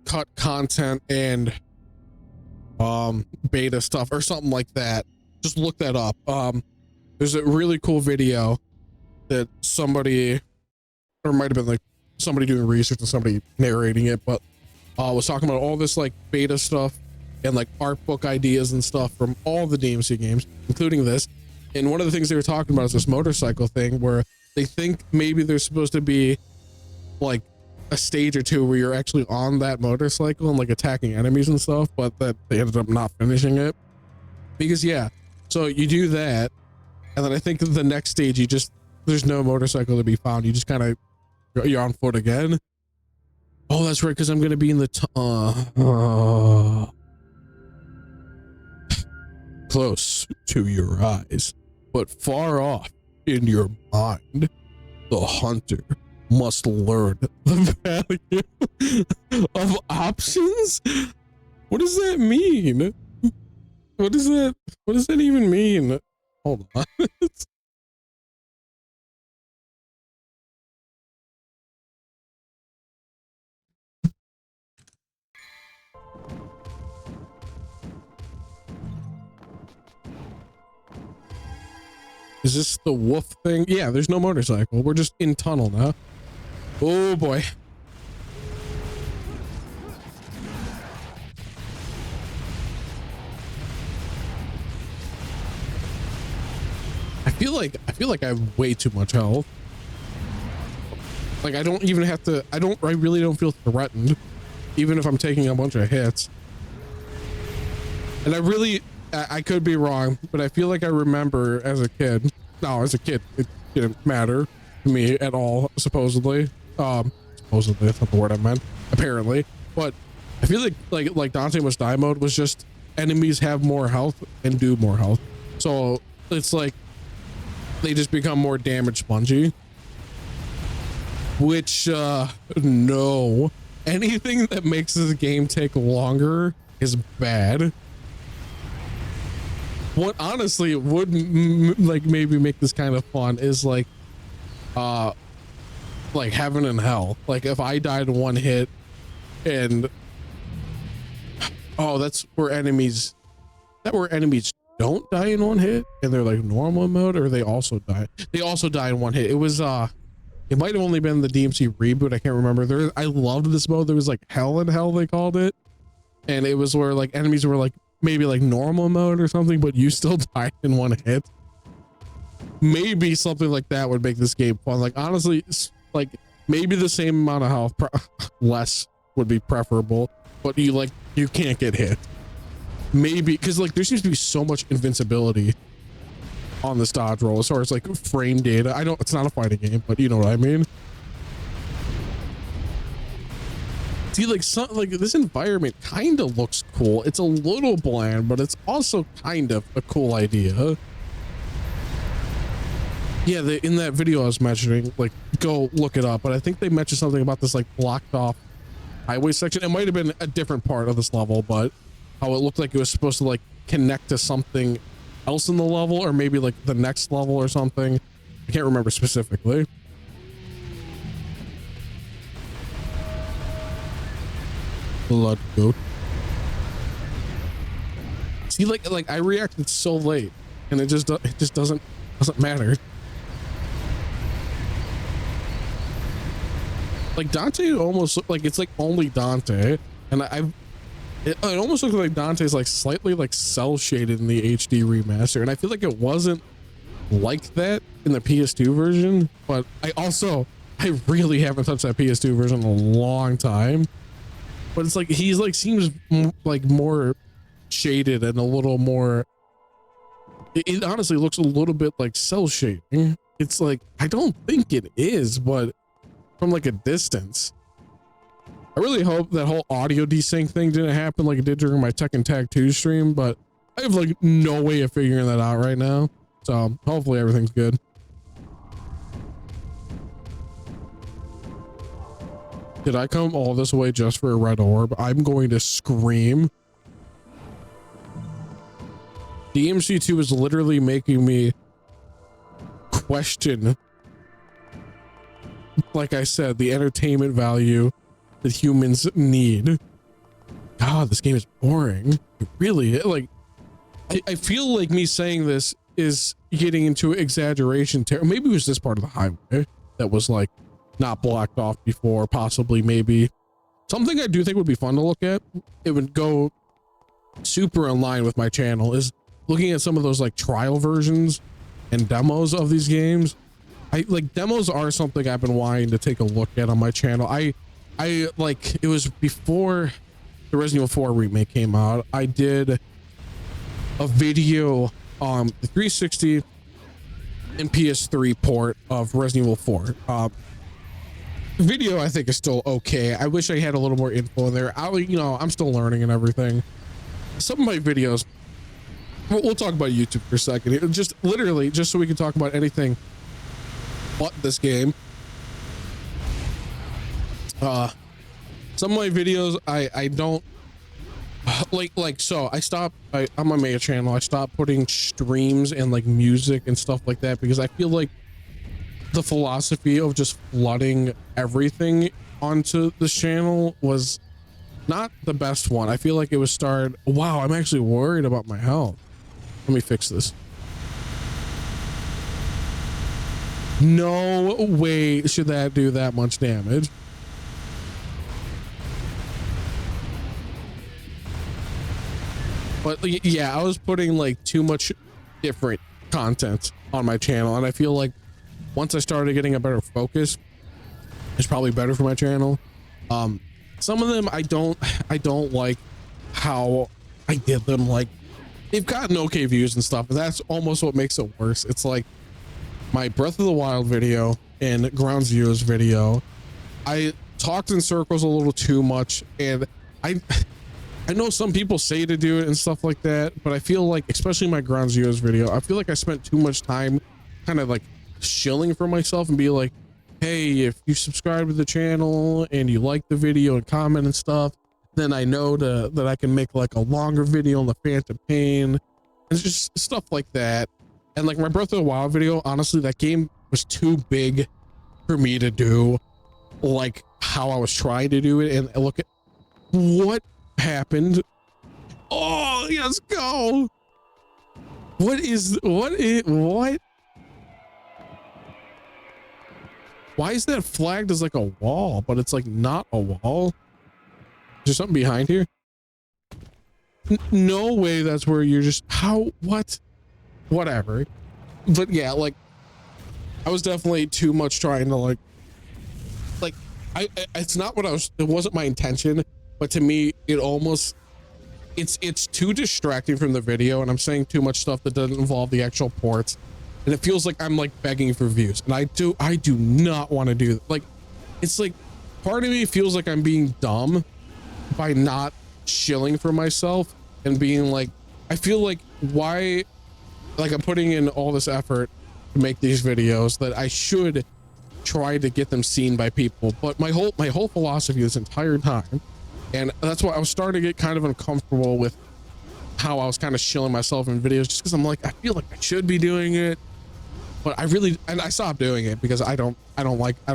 cut content and beta stuff or something like that. Just look that up. There's a really cool video that somebody, or it might have been like somebody doing research and somebody narrating it, but was talking about all this like beta stuff and like art book ideas and stuff from all the DMC games, including this. And one of the things they were talking about is this motorcycle thing where they think maybe there's supposed to be like a stage or two where you're actually on that motorcycle and like attacking enemies and stuff, but that they ended up not finishing it because yeah. So you do that, and then I think the next stage there's no motorcycle to be found. You just kind of you're on foot again. Oh, that's right, because I'm gonna be in the close to your eyes, but far off in your mind. The hunter must learn the value of options. What does that mean? What does that even mean? Hold on. Is this the wolf thing? Yeah, there's no motorcycle. We're just in tunnel now. Oh boy. I feel like I have way too much health. Like I don't even have to, I really don't feel threatened, even if I'm taking a bunch of hits. And I could be wrong, but I feel like I remember as a kid, it didn't matter to me at all, supposedly. Supposedly, that's not the word I meant, apparently. But I feel like Dante Must Die mode was just enemies have more health and do more health. So it's like they just become more damage spongy. Which, no. Anything that makes this game take longer is bad. What honestly would like maybe make this kind of fun is like heaven and hell. Like if I died in one hit and that's where enemies don't die in one hit and they're like normal mode, or they also die in one hit. It was it might have only been the DMC reboot, I can't remember. I loved this mode. There was like hell in hell, they called it, and it was where like enemies were like maybe like normal mode or something, but you still died in one hit. Maybe something like that would make this game fun. Like honestly, like maybe the same amount of health, less would be preferable, but you can't get hit. Maybe because like there seems to be so much invincibility on this dodge roll as far as like frame data. I know it's not a fighting game, but you know what I mean. See, like this environment kind of looks cool. It's a little bland, but it's also kind of a cool idea. Yeah, in that video I was mentioning, like go look it up, but I think they mentioned something about this like blocked off highway section. It might have been a different part of this level, but how it looked like it was supposed to like connect to something else in the level, or maybe like the next level or something. I can't remember specifically. Blood goat. See, like I reacted so late, and it just doesn't matter. Like Dante almost like it's like only Dante, and it almost looks like Dante's like slightly like cell shaded in the HD remaster, and I feel like it wasn't like that in the PS2 version. But I really haven't touched that PS2 version in a long time. But it's like he's like seems like more shaded and a little more. It honestly looks a little bit like cell shading. It's like I don't think it is, but from like a distance. I really hope that whole audio desync thing didn't happen like it did during my Tekken Tag 2 stream, but I have like no way of figuring that out right now. So hopefully everything's good. Did I come all this way just for a red orb? I'm going to scream. DMC2 is literally making me question, like I said, the entertainment value that humans need. God, this game is boring. It really is. Like, I feel like me saying this is getting into exaggeration. Maybe it was this part of the highway that was like not blocked off before, possibly, maybe. Something I do think would be fun to look at, it would go super in line with my channel, is looking at some of those like trial versions and demos of these games. I like demos are something I've been wanting to take a look at on my channel. I like, it was before the Resident Evil 4 remake came out. I did a video on the 360 and PS3 port of Resident Evil 4. Video I think is still okay. I wish I had a little more info in there. I'm still learning and everything. Some of my videos, we'll talk about YouTube for a second. It just literally just so we can talk about anything but this game. Some of my videos I don't like so I stopped on my main channel. I stopped putting streams and like music and stuff like that because I feel like the philosophy of just flooding everything onto this channel was not the best one. I feel like it was started. Wow, I'm actually worried about my health. Let me fix this. No way should that do that much damage. But yeah, I was putting like too much different content on my channel, and I feel like once I started getting a better focus, it's probably better for my channel. Some of them I don't like how I did them. Like, they've gotten okay views and stuff, but that's almost what makes it worse. It's like my Breath of the Wild video and Ground Zeroes video, I talked in circles a little too much, and I know some people say to do it and stuff like that, but I feel like, especially my Ground Zeroes video, I feel like I spent too much time kind of like shilling for myself and be like, hey, if you subscribe to the channel and you like the video and comment and stuff, then I know that I can make like a longer video on the Phantom Pain and just stuff like that. And like my Breath of the Wild video, honestly, that game was too big for me to do like how I was trying to do it. And look at what happened. Oh, let's go. What? Why is that flagged as like a wall, but it's like not a wall? Is there something behind here? No way that's where you're just, how, what? Whatever. But yeah, like, I was definitely too much trying to like it's not what it wasn't my intention, but to me, it almost, it's too distracting from the video, and I'm saying too much stuff that doesn't involve the actual ports. And it feels like I'm like begging for views, and I do not want to do that. Like, it's like part of me feels like I'm being dumb by not shilling for myself and being like, I feel like why, like I'm putting in all this effort to make these videos that I should try to get them seen by people. But my whole philosophy this entire time, and that's why I was starting to get kind of uncomfortable with how I was kind of shilling myself in videos, just because I'm like, I feel like I should be doing it. But I stopped doing it because I don't like how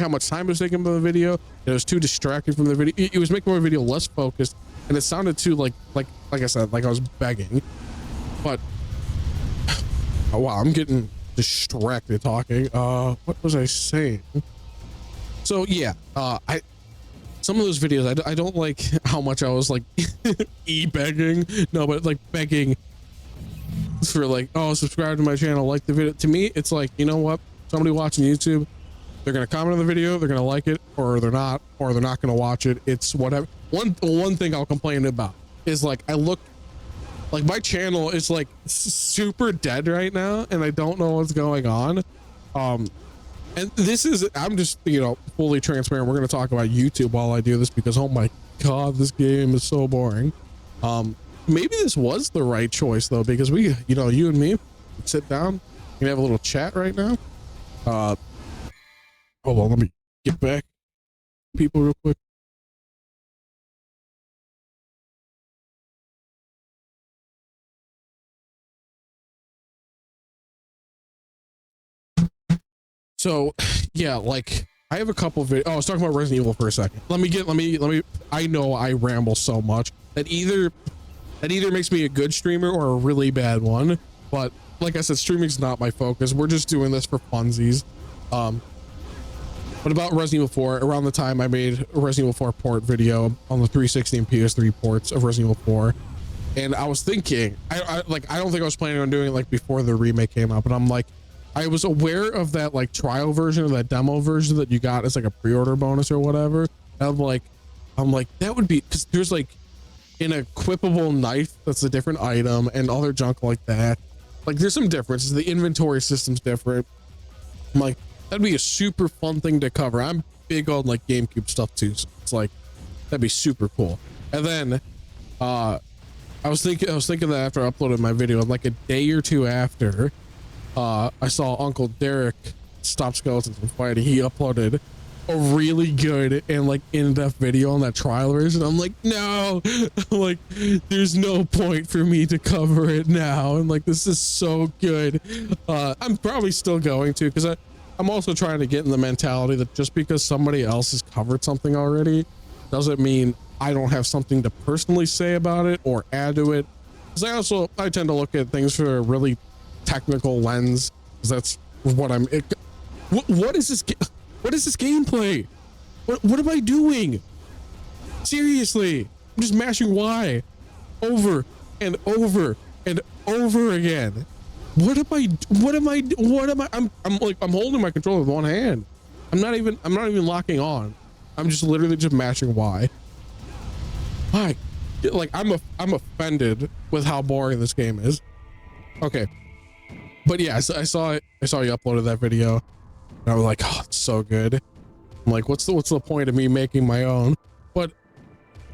much time was taken by the video. It was too distracting from the video. It was making my video less focused, and it sounded too like I said, like I was begging. But oh wow, I'm getting distracted talking. What was I saying? So yeah, some of those videos I don't like how much I was like begging. No, but like begging for like, oh, subscribe to my channel, like the video. To me, it's like, you know what? Somebody watching YouTube, they're gonna comment on the video, they're gonna like it, or they're not gonna watch it. It's whatever. One thing I'll complain about is like, I look like my channel is like super dead right now, and I don't know what's going on. And this is, I'm just, fully transparent. We're gonna talk about YouTube while I do this because, oh my god, this game is so boring. Maybe this was the right choice though, because we, you and me sit down, we can have a little chat right now. Hold on, let me get back people real quick. So yeah, like I have a couple of I was talking about Resident Evil for a second. Let me, I know I ramble so much that either makes me a good streamer or a really bad one. But like I said, streaming's not my focus. We're just doing this for funsies. But about Resident Evil 4, around the time I made a Resident Evil 4 port video on the 360 and PS3 ports of Resident Evil 4. And I was thinking, I don't think I was planning on doing it like before the remake came out, but I'm like, I was aware of that like trial version or that demo version that you got as like a pre-order bonus or whatever. And I'm like, that would be, because there's like an equipable knife that's a different item and other junk like that. Like there's some differences. The inventory system's different. I'm like, that'd be a super fun thing to cover. I'm big on like GameCube stuff too. So it's like, that'd be super cool. And then, I was thinking that after I uploaded my video, like a day or two after, I saw Uncle Derek Stop Skeletons from Fighting. He uploaded a really good and like in-depth video on that trial version. I'm like, no, like there's no point for me to cover it now. And like, this is so good. I'm probably still going to, because I'm also trying to get in the mentality that just because somebody else has covered something already doesn't mean I don't have something to personally say about it or add to it. Because I tend to look at things through a really technical lens, because that's what what is this gameplay? What am I doing? Seriously, I'm just mashing Y over and over and over again. I'm holding my controller with one hand. I'm not even locking on. I'm just literally just mashing Y. Why? Like I'm offended with how boring this game is. Okay. But yeah, I saw you uploaded that video and I was like, oh, it's so good. I'm like, what's the point of me making my own? But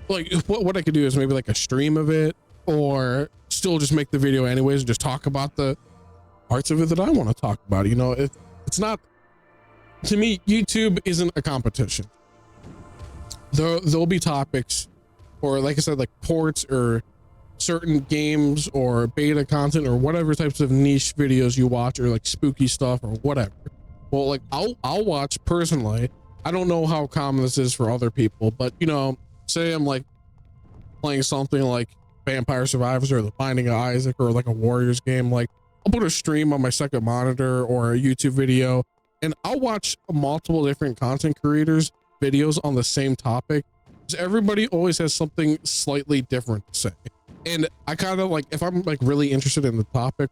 like what I could do is maybe like a stream of it, or still just make the video anyways and just talk about the parts of it that I want to talk about. You know, it's not, to me, YouTube isn't a competition. There'll be topics, or like I said, like ports or certain games or beta content or whatever types of niche videos you watch, or like spooky stuff or whatever. Well, like I'll watch personally. I don't know how common this is for other people, but you know, say I'm like playing something like Vampire Survivors or The Binding of Isaac or like a Warriors game, like I'll put a stream on my second monitor or a YouTube video, and I'll watch multiple different content creators videos on the same topic, because everybody always has something slightly different to say. And I kind of like, if I'm like really interested in the topic,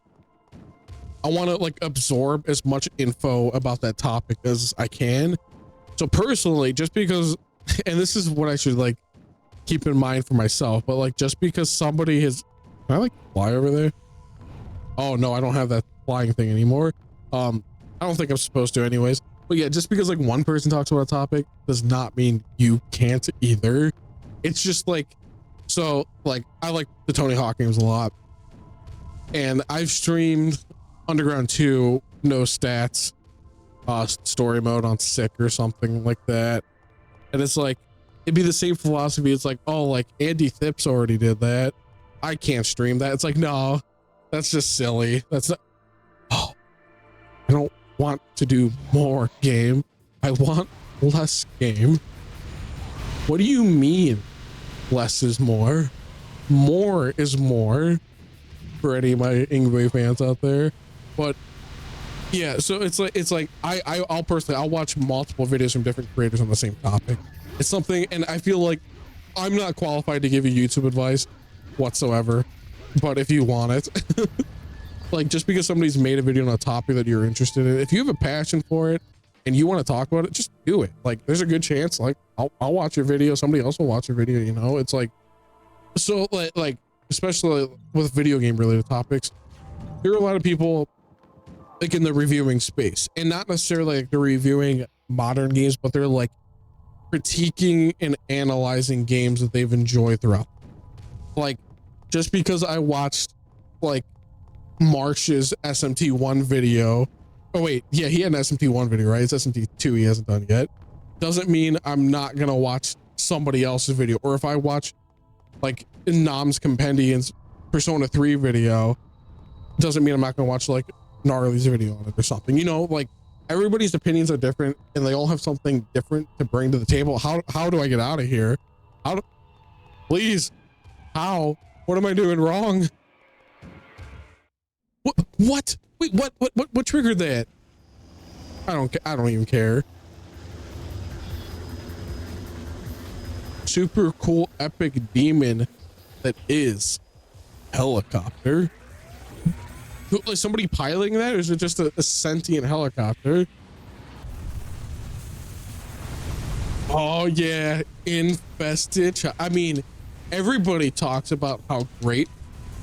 I want to like absorb as much info about that topic as I can. So personally, just because, and this is what I should like keep in mind for myself, but like just because somebody has, can I like fly over there? Oh no, I don't have that flying thing anymore. I don't think I'm supposed to anyways. But yeah, just because like one person talks about a topic does not mean you can't either. It's just like, so like I like the Tony Hawk games a lot, and I've streamed Underground 2 no stats story mode on sick or something like that, and it's like it'd be the same philosophy. It's like, oh, like Andy Thips already did that, I can't stream that. It's like, no, that's just silly. That's not, oh, I don't want to do more game, I want less game. What do you mean less is more? More is more, for any of my Ingwe fans out there. But yeah, so it's like I'll personally, I'll watch multiple videos from different creators on the same topic. It's something, and I feel like I'm not qualified to give you YouTube advice whatsoever, but if you want it, like just because somebody's made a video on a topic that you're interested in, if you have a passion for it and you want to talk about it, just do it. Like there's a good chance like I'll watch your video, somebody else will watch your video, you know. It's like, so like especially with video game related topics, there are a lot of people like in the reviewing space, and not necessarily like they're reviewing modern games, but they're like critiquing and analyzing games that they've enjoyed throughout. Like just because I watched like Marsh's SMT1 video, oh wait, yeah, he had an SMT1 video, right? It's SMT2 he hasn't done yet, doesn't mean I'm not gonna watch somebody else's video. Or if I watch like Nam's Compendium's Persona 3 video, doesn't mean I'm not gonna watch like Gnarly's video on it or something, you know. Like everybody's opinions are different and they all have something different to bring to the table. How do I get out of here? Please, how? What am I doing wrong? What? Wait, what triggered that? I don't even care. Super cool epic demon that is helicopter. Is somebody piloting that, or is it just a sentient helicopter? Oh yeah, infested. I mean, everybody talks about how great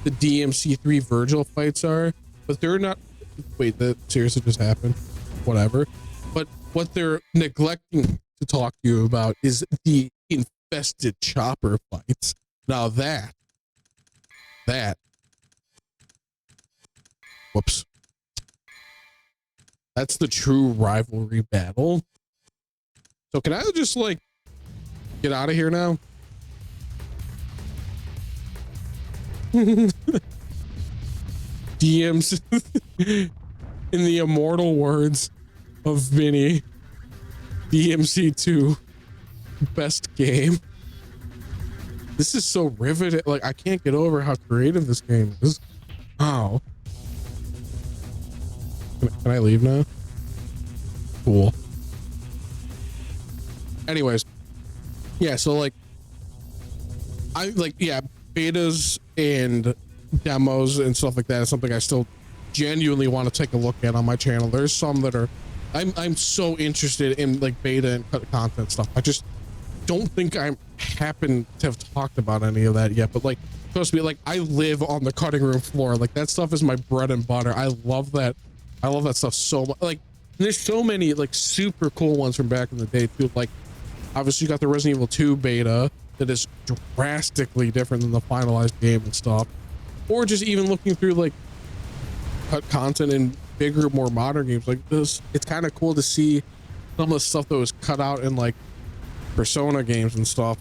the DMC3 Virgil fights are, but they're not. Wait, that seriously just happened? Whatever. But what they're neglecting to talk to you about is the infested chopper fights. Now that. Whoops. That's the true rivalry battle. So can I just like get out of here now? DMs in the immortal words of Vinny, DMC2 best game. This is so riveting. Like, I can't get over how creative this game is. Wow. Can I leave now? Cool. Anyways, yeah, so like betas and demos and stuff like that is something I still genuinely want to take a look at on my channel. There's some that are I'm so interested in like beta and content stuff. I just don't think I happen to have talked about any of that yet, but like trust me, like I live on the cutting room floor. Like that stuff is my bread and butter. I love that stuff so much. Like there's so many like super cool ones from back in the day too. Like obviously you got the Resident Evil 2 beta that is drastically different than the finalized game and stuff, or just even looking through like cut content in bigger, more modern games like this. It's kind of cool to see some of the stuff that was cut out in like Persona games and stuff.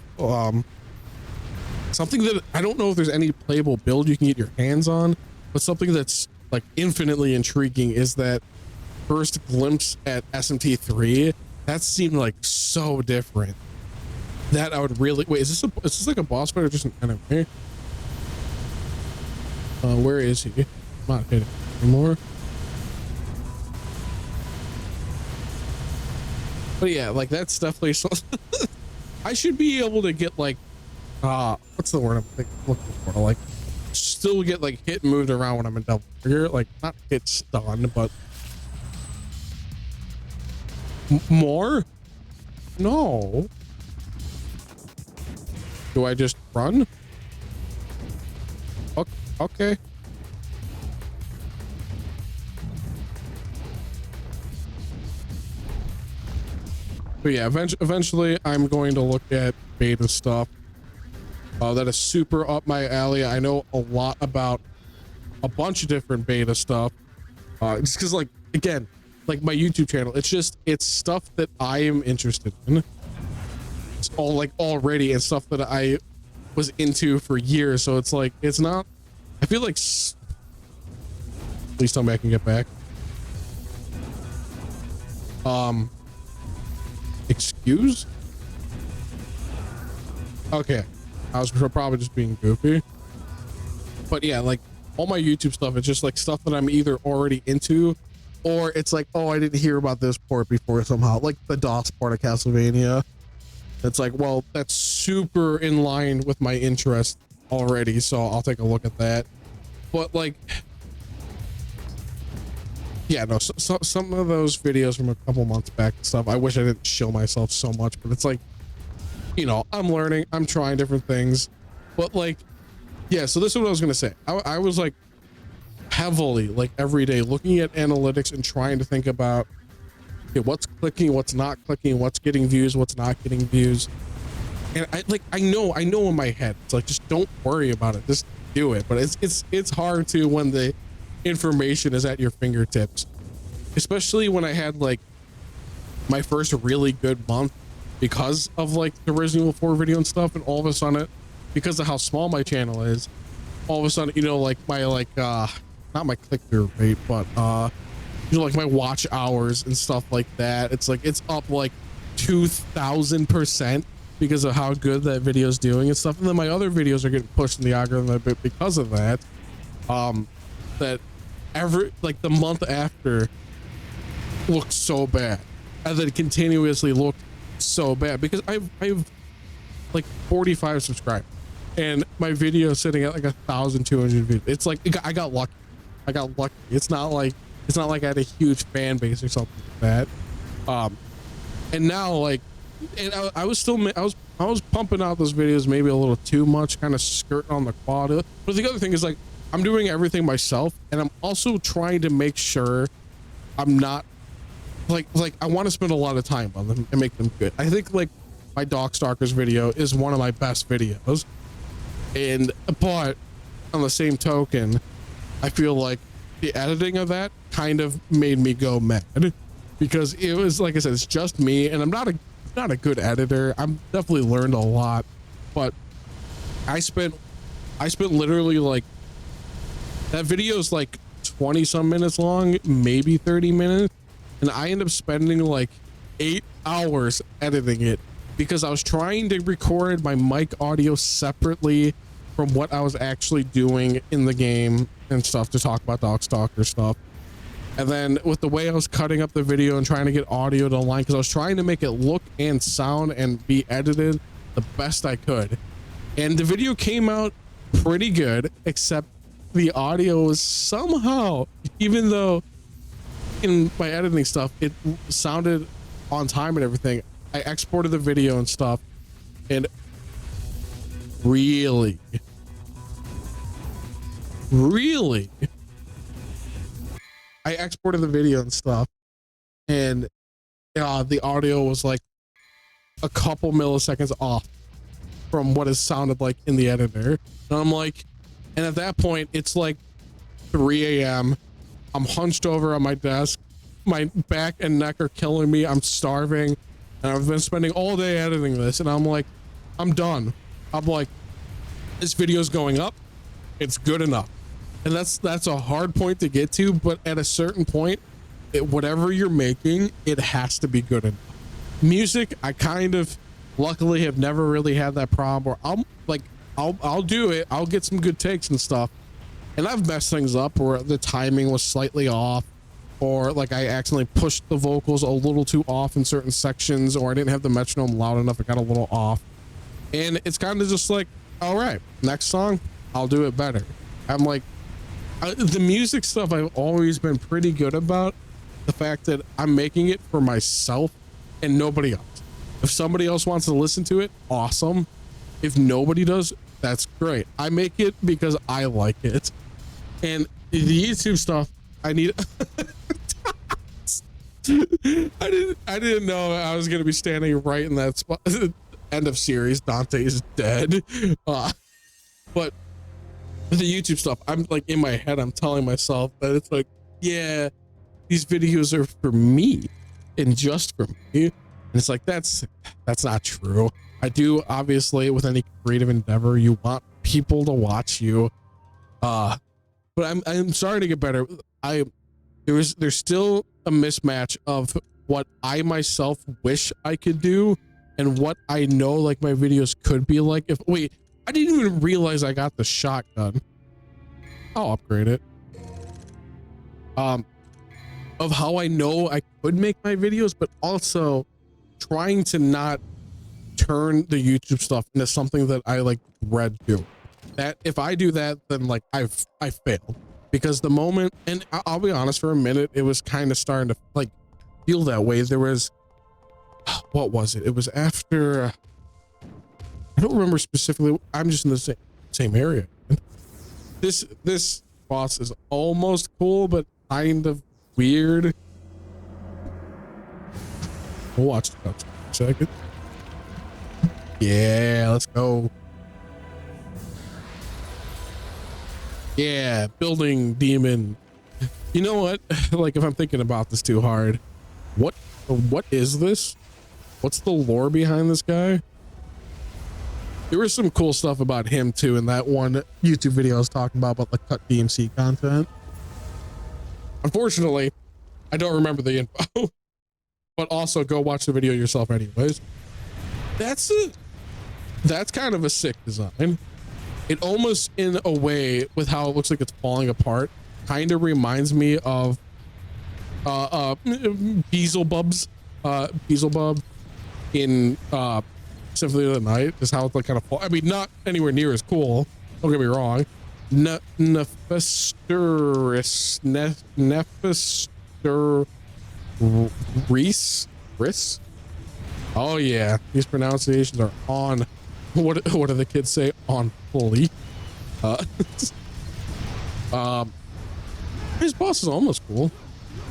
Something that I don't know if there's any playable build you can get your hands on, but something that's like infinitely intriguing is that first glimpse at SMT3. That seemed like so different that I would really wait. Is this like a boss fight or just an enemy? Where is he? I'm not hitting anymore. But yeah, like that's definitely so. I should be able to get like what's the word I'm looking for? Like still get like hit and moved around when I'm in double trigger, like not hit stunned, but more? No. Do I just run? Okay. But yeah, eventually I'm going to look at beta stuff. That is super up my alley. I know a lot about a bunch of different beta stuff. Just because like, again, like my YouTube channel, it's stuff that I am interested in. It's all like already and stuff that I was into for years. So it's like, it's not, I feel like, please tell me I can get back. Excuse? Okay. I was probably just being goofy. But yeah, like all my YouTube stuff, it's just like stuff that I'm either already into or it's like, oh, I didn't hear about this port before somehow, like the DOS port of Castlevania. It's like, well, that's super in line with my interest already, so I'll take a look at that. But like, yeah, no, so some of those videos from a couple months back and stuff, I wish I didn't show myself so much, but it's like, you know, I'm learning, I'm trying different things, but like, yeah, so this is what I was gonna say. I was like heavily, like every day, looking at analytics and trying to think about, okay, what's clicking, what's not clicking, what's getting views, what's not getting views. And I know in my head, it's like, just don't worry about it, just do it. But it's hard to when the information is at your fingertips, especially when I had like my first really good month because of like the Resident Evil 4 video and stuff, and all of a sudden, because of how small my channel is, all of a sudden, you know, like my like not my click-through rate, but you know, like my watch hours and stuff like that. It's like it's up like 2,000% because of how good that video is doing and stuff. And then my other videos are getting pushed in the algorithm a bit because of that. That every like the month after looked so bad, and then continuously looked so bad because I've like 45 subscribers and my video is sitting at like 1,200 views. It's like I got lucky. It's not like I had a huge fan base or something like that. And now like, and I was pumping out those videos maybe a little too much, kind of skirting on the quality. But the other thing is like, I'm doing everything myself, and I'm also trying to make sure I'm not like I want to spend a lot of time on them and make them good. I think like my Darkstalkers video is one of my best videos, but on the same token, I feel like the editing of that kind of made me go mad because it was, like I said, it's just me, and I'm not a good editor. I'm definitely learned a lot, but I spent literally like, that video is like 20 some minutes long, maybe 30 minutes. And I end up spending like 8 hours editing it because I was trying to record my mic audio separately from what I was actually doing in the game and stuff to talk about Darkstalker stuff. And then with the way I was cutting up the video and trying to get audio to align, because I was trying to make it look and sound and be edited the best I could. And the video came out pretty good, except the audio was somehow, even though in my editing stuff it sounded on time and everything, I exported the video and stuff, and really I exported the video and stuff, and the audio was like a couple milliseconds off from what it sounded like in the editor. And I'm like, and at that point it's like 3 a.m. I'm hunched over on my desk. My back and neck are killing me. I'm starving. And I've been spending all day editing this. And I'm like, I'm done. I'm like, this video's going up. It's good enough. And that's a hard point to get to. But at a certain point, whatever you're making, it has to be good enough. Music, I kind of luckily have never really had that problem where I'll do it. I'll get some good takes and stuff. And I've messed things up where the timing was slightly off, or like I accidentally pushed the vocals a little too off in certain sections, or I didn't have the metronome loud enough. It got a little off. And it's kind of just like, all right, next song, I'll do it better. I'm like, the music stuff I've always been pretty good about. The fact that I'm making it for myself and nobody else. If somebody else wants to listen to it, awesome. If nobody does, that's great. I make it because I like it. And the YouTube stuff, I need I didn't know I was gonna be standing right in that spot. End of series, Dante is dead. But with the YouTube stuff, I'm like, in my head, I'm telling myself that it's like, yeah, these videos are for me and just for me. And it's like, that's not true. I do, obviously, with any creative endeavor, you want people to watch you. But I'm sorry to get better. There's still a mismatch of what I myself wish I could do and what I know like my videos could be like. Wait, I didn't even realize I got the shotgun. I'll upgrade it. Of how I know I could make my videos, but also trying to not turn the YouTube stuff into something that I like dread do. That if I do that, then like I failed, because the moment, and I'll be honest, for a minute it was kind of starting to like feel that way. There was, what was it? It was after, I don't remember specifically. I'm just in the same area. This boss is almost cool, but kind of weird. We'll watch the cutscene for a second. Yeah, let's go. Yeah, building demon. You know what? Like, if I'm thinking about this too hard, what is this? What's the lore behind this guy? There was some cool stuff about him too in that one YouTube video I was talking about the cut DMC content. Unfortunately, I don't remember the info. But also go watch the video yourself anyways. That's kind of a sick design. It almost, in a way, with how it looks like it's falling apart, kind of reminds me of Beelzebub in Symphony of the Night. Just how it's like kind of fall. I mean, not anywhere near as cool, don't get me wrong. Reese. Oh yeah, these pronunciations are on. What do the kids say? On fully. His boss is almost cool,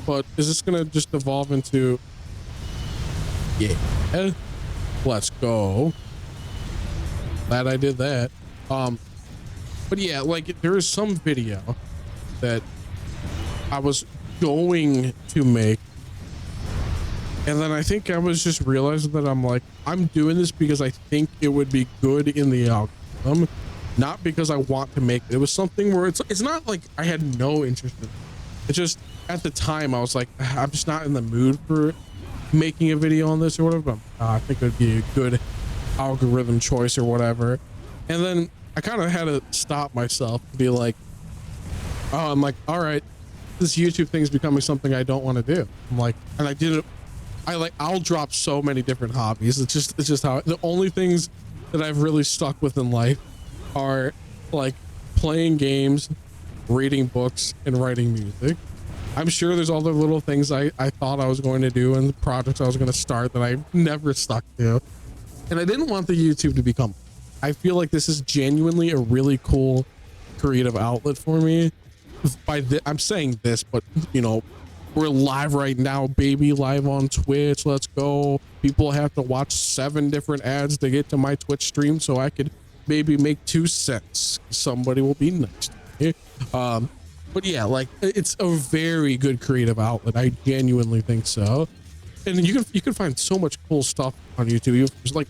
but is this gonna just evolve into? Yeah, let's go. Glad I did that. But yeah, like there is some video that I was going to make, and then I think I was just realizing that I'm doing this because I think it would be good in the algorithm, not because I want to make it. It was something where it's not like I had no interest in it. It's just at the time I was like, I'm just not in the mood for making a video on this or whatever. But I think it would be a good algorithm choice or whatever. And then I kind of had to stop myself to be like, oh, I'm like, all right, this YouTube thing is becoming something I don't want to do. I'm like, and I did it. I'll drop so many different hobbies. It's just how the only things that I've really stuck with in life are like playing games, reading books, and writing music. I'm sure there's other little things I thought I was going to do and projects I was going to start that I never stuck to. And I didn't want the YouTube to become, I feel like this is genuinely a really cool creative outlet for me. I'm saying this, but you know, we're live right now, baby, live on Twitch. Let's go. People have to watch 7 different ads to get to my Twitch stream so I could maybe make 2 cents. Somebody will be nice to me. But yeah, like it's a very good creative outlet. I genuinely think so. And you can find so much cool stuff on YouTube. Like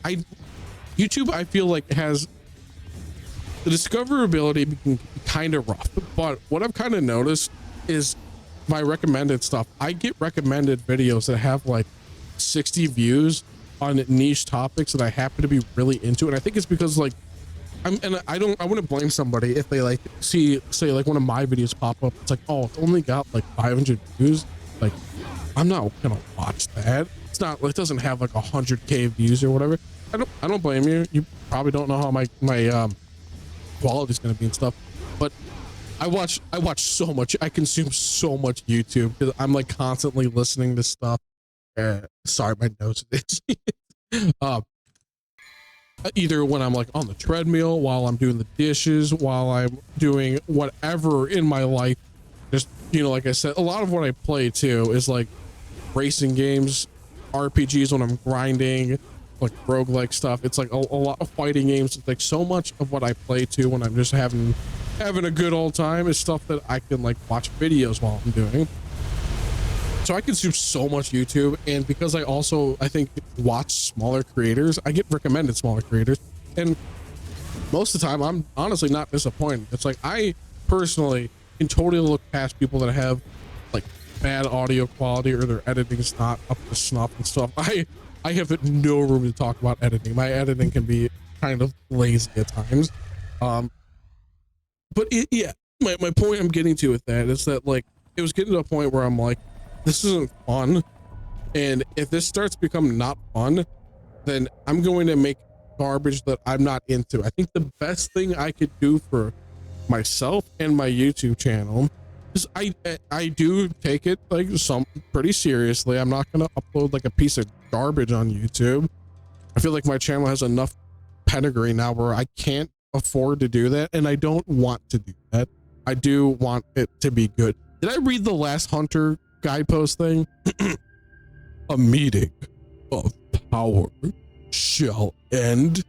YouTube, I feel like has the discoverability being kind of rough. But what I've kind of noticed is my recommended stuff. I get recommended videos that have like 60 views on niche topics that I happen to be really into, and I think it's because like I wouldn't blame somebody if they like say like one of my videos pop up. It's like, oh, it's only got like 500 views. Like, I'm not gonna watch that. It's not, it doesn't have like 100K views or whatever. I don't blame you. You probably don't know how my quality is gonna be and stuff, but I watch so much. I consume so much YouTube because I'm like constantly listening to stuff. Sorry, my nose is itchy. Either when I'm like on the treadmill, while I'm doing the dishes, while I'm doing whatever in my life. Just, you know, like I said, a lot of what I play too is like racing games, RPGs when I'm grinding, like roguelike stuff. It's like a lot of fighting games. It's like so much of what I play too when I'm just having a good old time is stuff that I can like watch videos while I'm doing. So I consume so much YouTube, and because I think watch smaller creators, I get recommended smaller creators, and most of the time I'm honestly not disappointed. It's like I personally can totally look past people that have like bad audio quality or their editing's not up to snuff and stuff. I have no room to talk about editing. My editing can be kind of lazy at times. But yeah, my point I'm getting to with that is that like it was getting to a point where I'm like, this isn't fun, and if this starts becoming not fun, then I'm going to make garbage that I'm not into. I think the best thing I could do for myself and my YouTube channel is I do take it like pretty seriously. I'm not gonna upload like a piece of garbage on YouTube. I feel like my channel has enough pedigree now where I can't afford to do that, and I don't want to do that. I do want it to be good. Did I read the last Hunter guidepost thing? A meeting of power shall end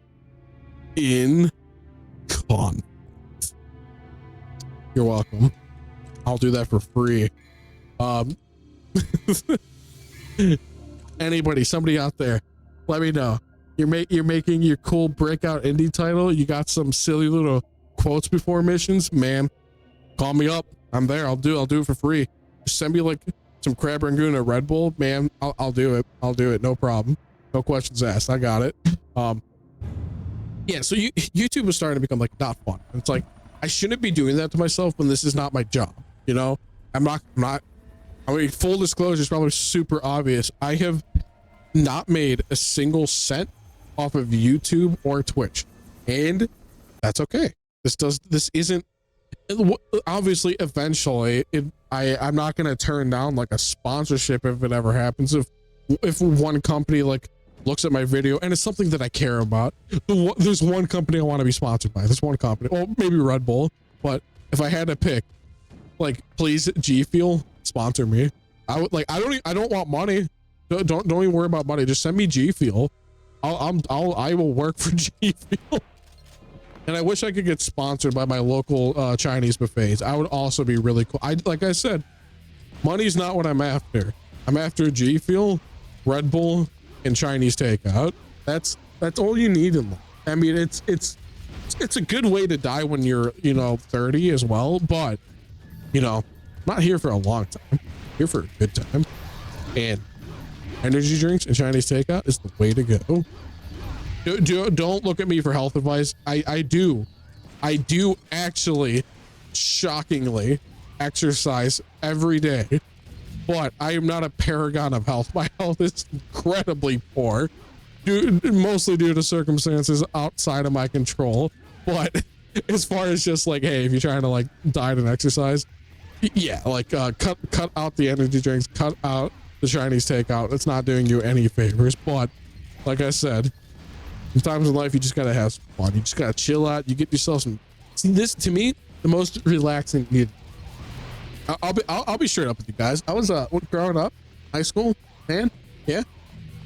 in conflict. You're welcome. I'll do that for free. Somebody out there, let me know. You're making your cool breakout indie title. You got some silly little quotes before missions, man. Call me up. I'm there. I'll do it for free. Just send me like some crab rangoon or Red Bull, man, I'll do it. I'll do it. No problem. No questions asked. I got it. Yeah. So YouTube was starting to become like not fun. It's like, I shouldn't be doing that to myself when this is not my job. You know, I'm not, I mean, full disclosure is probably super obvious. I have not made a single cent off of YouTube or Twitch, and that's okay. This isn't, obviously eventually I'm not going to turn down like a sponsorship if it ever happens. If one company like looks at my video and it's something that I care about, there's one company I want to be sponsored by. There's one company, well, maybe Red Bull, but if I had to pick, like, please, G Fuel, sponsor me. I would like, I don't want money. Don't even worry about money. Just send me G Fuel. I will work for G Fuel. And I wish I could get sponsored by my local Chinese buffets. I would also be really cool. Like I said, money's not what I'm after. I'm after G Fuel, Red Bull, and Chinese takeout. That's all you need in life. I mean, it's a good way to die when you're, 30 as well. But, I'm not here for a long time. I'm here for a good time. And energy drinks and Chinese takeout is the way to go. Don't look at me for health advice. I do actually, shockingly, exercise every day, but I am not a paragon of health. My health is incredibly poor, mostly due to circumstances outside of my control. But as far as just like, hey, if you're trying to like diet and exercise, yeah, like cut out the energy drinks, cut out the Chinese takeout. It's not doing you any favors. But like I said, sometimes in life you just gotta have some fun. You just gotta chill out. You get yourself some. See, this to me, the most relaxing. I'll be straight up with you guys. I was growing up, high school, man. Yeah,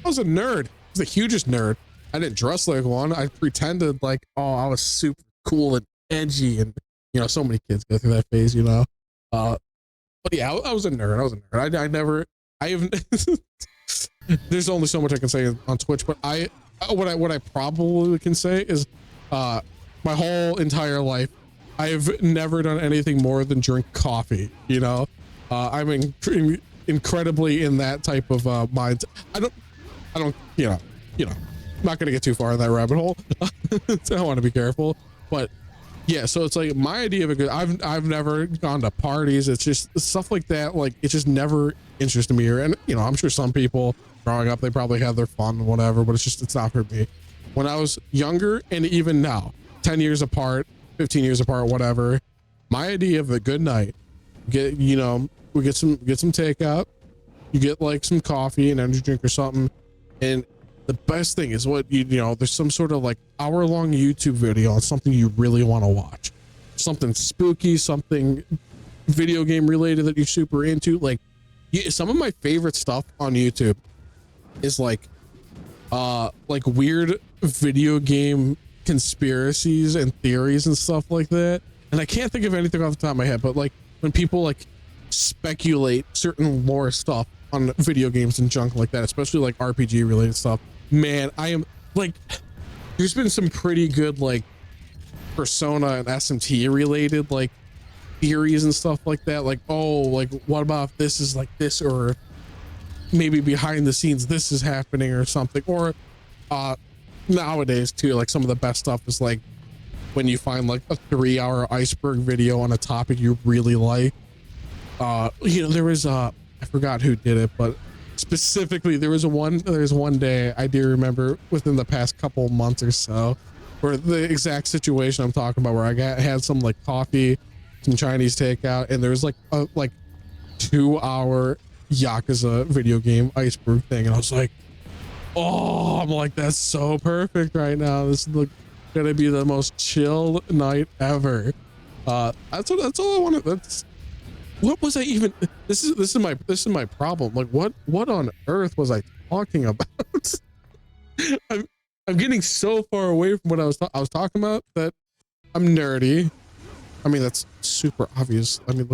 I was a nerd. I was the hugest nerd. I didn't dress like one. I pretended like, oh, I was super cool and edgy, and so many kids go through that phase, But yeah, I was a nerd. I have. There's only so much I can say on Twitch, but what I probably can say is my whole entire life I have never done anything more than drink coffee. I'm incredibly in that type of mind. I don't I'm not gonna get too far in that rabbit hole. I want to be careful, but yeah, so it's like my idea of a good, I've never gone to parties. It's just stuff like that, like it just never interested me. And I'm sure some people growing up, they probably had their fun, whatever, but it's not for me. When I was younger, and even now, 10 years apart, 15 years apart, whatever, my idea of a good night, we get some takeout, you get like some coffee, an energy drink or something, and the best thing is what there's some sort of like hour-long YouTube video on something you really want to watch, something spooky, something video game related that you're super into. Like, some of my favorite stuff on YouTube is like weird video game conspiracies and theories and stuff like that. And I can't think of anything off the top of my head, but like when people like speculate certain lore stuff on video games and junk like that, especially like RPG related stuff, man, I am like, there's been some pretty good like Persona and SMT related like theories and stuff like that. Like, oh, like what about if this is like this, or maybe behind the scenes this is happening or something. Or nowadays too, like some of the best stuff is like when you find like a 3-hour iceberg video on a topic you really like. There was I forgot who did it, but specifically there's one day I do remember within the past couple months or so, where the exact situation I'm talking about, where I had some like coffee, some Chinese takeout, and there's like a 2-hour Yakuza video game iceberg thing, and I was like, oh, I'm like, that's so perfect right now. This is gonna be the most chill night ever. That's all I wanted. What was I even? This is my problem. Like, what on earth was I talking about? I'm getting so far away from what I was talking about that I'm nerdy. I mean, that's super obvious. I mean,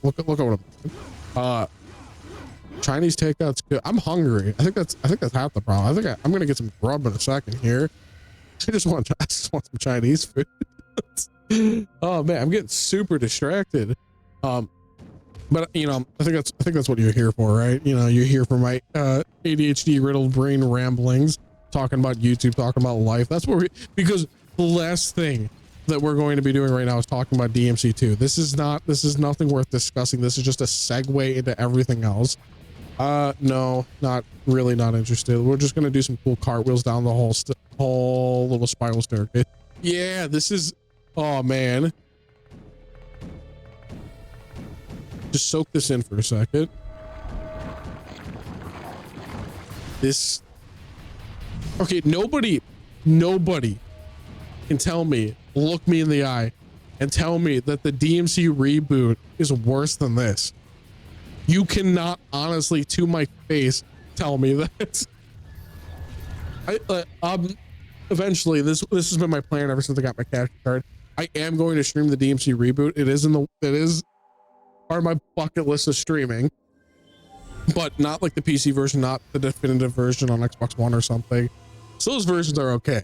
look at what I'm doing. Chinese takeout's good. I'm hungry. I think that's half the problem. I think I'm gonna get some grub in a second here. I just want some Chinese food. Oh man, I'm getting super distracted. But I think think that's what you're here for, right? You know, you're here for my ADHD riddled brain ramblings, talking about YouTube, talking about life. That's what because the last thing that we're going to be doing right now is talking about DMC2. This is nothing worth discussing. This is just a segue into everything else. No, not really, not interested. We're just gonna do some cool cartwheels down the whole little spiral staircase. Yeah, this is, oh man. Just soak this in for a second. This, okay, nobody can tell me, look me in the eye and tell me that the DMC reboot is worse than this. You cannot honestly, to my face, tell me that. Eventually, this has been my plan ever since I got my capture card. I am going to stream the DMC reboot. It is part of my bucket list of streaming, but not like the PC version, not the definitive version on Xbox One or something. So those versions are okay.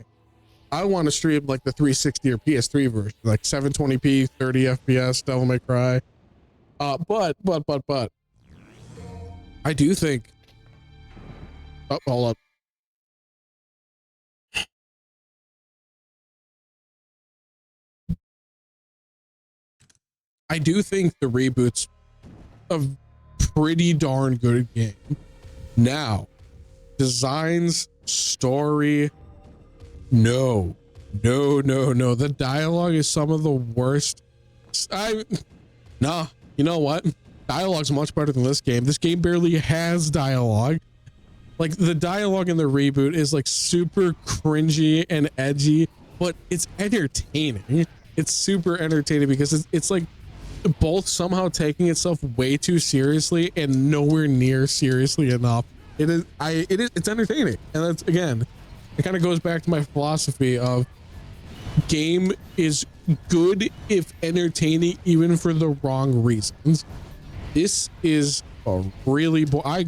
I want to stream like the 360 or PS3 version, like 720p, 30 FPS, Devil May Cry. But I do think, oh, hold up. I do think the reboot's a pretty darn good game. Now, designs, story, no. The dialogue is some of the worst. Nah, you know what? Dialogue's much better than this game. This game barely has dialogue. Like, the dialogue in the reboot is like super cringy and edgy, but it's entertaining. It's super entertaining because it's like both somehow taking itself way too seriously and nowhere near seriously enough. It's entertaining. And that's, again, it kind of goes back to my philosophy of game is good if entertaining, even for the wrong reasons. This is a really I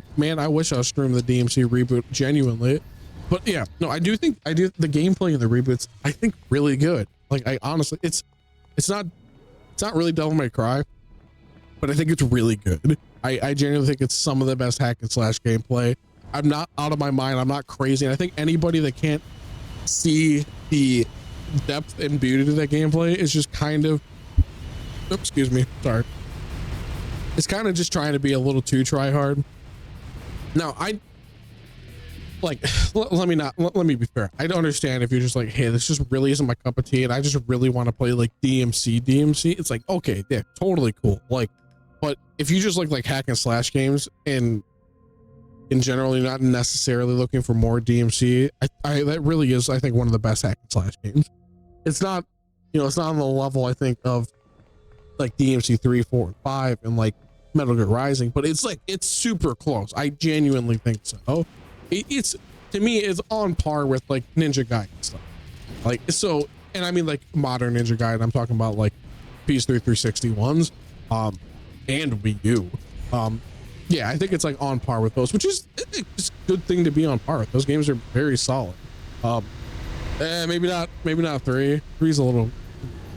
wish I was streaming the DMC reboot genuinely, but yeah, no, I do think the gameplay in the reboots, I think, really good. Like, I honestly, it's not really Devil May Cry, but I think it's really good. I genuinely think it's some of the best hack and slash gameplay. I'm not out of my mind. I'm not crazy. And I think anybody that can't see the depth and beauty to that gameplay is just kind of, oops, excuse me, sorry. It's kind of just trying to be a little too try hard. Now, let me be fair. I don't understand if you're just like, hey, this just really isn't my cup of tea and I just really want to play like DMC. It's like, okay, yeah, totally cool. Like, but if you just like hack and slash games and in general, you're not necessarily looking for more DMC, that really is, I think, one of the best hack and slash games. It's not, it's not on the level, I think, of like DMC 3, 4, and 5 and like Metal Gear Rising, but it's super close. I genuinely think so. It's, to me, it's on par with like Ninja Gaiden stuff. Like, so, and I mean like modern Ninja Gaiden, I'm talking about like PS3 360 ones, and Wii U. Yeah, I think it's like on par with those, which is it's a good thing to be on par with. Those games are very solid. Maybe not 3. 3's a little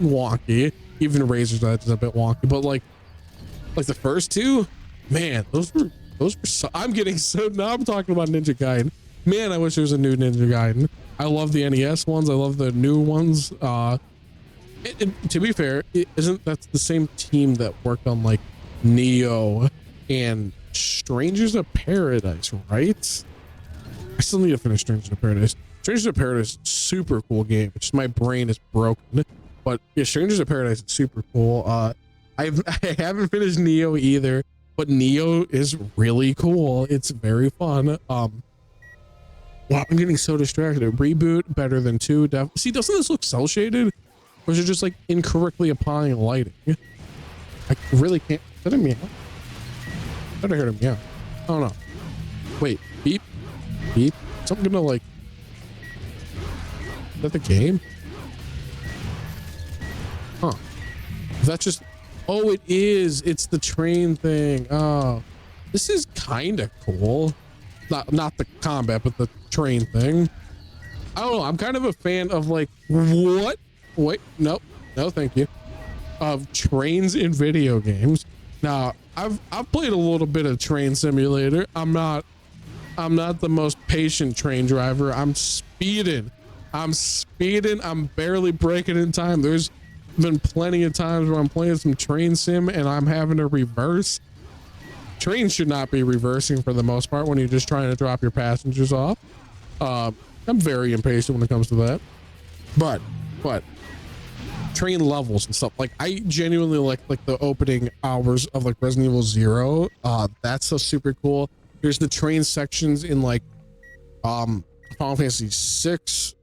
wonky. Even Razor's Edge is a bit wonky, but like the first two, man, those were so, I'm talking about Ninja Gaiden. Man, I wish there was a new Ninja Gaiden. I love the NES ones. I love the new ones. To be fair, isn't that the same team that worked on like Neo and Strangers of Paradise, right? I still need to finish Strangers of Paradise. Strangers of Paradise, super cool game. It's just my brain is broken. But yeah, Strangers of Paradise is super cool. I haven't finished Neo either, but Neo is really cool. It's very fun. Wow, I'm getting so distracted. Reboot better than 2. See, doesn't this look cel shaded, or is it just like incorrectly applying lighting? I really can't. Is that a meow? I thought I heard a meow. Oh no. Wait, beep, beep. Something gonna like. Is that the game? Huh. That's just, oh, it is. It's the train thing. Oh, this is kind of cool. Not the combat, but the train thing. I don't know. I'm kind of a fan of like, what? Wait, no, thank you. Of trains in video games. Now, I've played a little bit of Train Simulator. I'm not the most patient train driver. I'm speeding. I'm barely breaking in time. There's been plenty of times where I'm playing some train sim and I'm having to reverse. Trains should not be reversing for the most part when you're just trying to drop your passengers off. I'm very impatient when it comes to that. But train levels and stuff, like I genuinely like the opening hours of like Resident Evil 0. That's so super cool. There's the train sections in like Final Fantasy 6,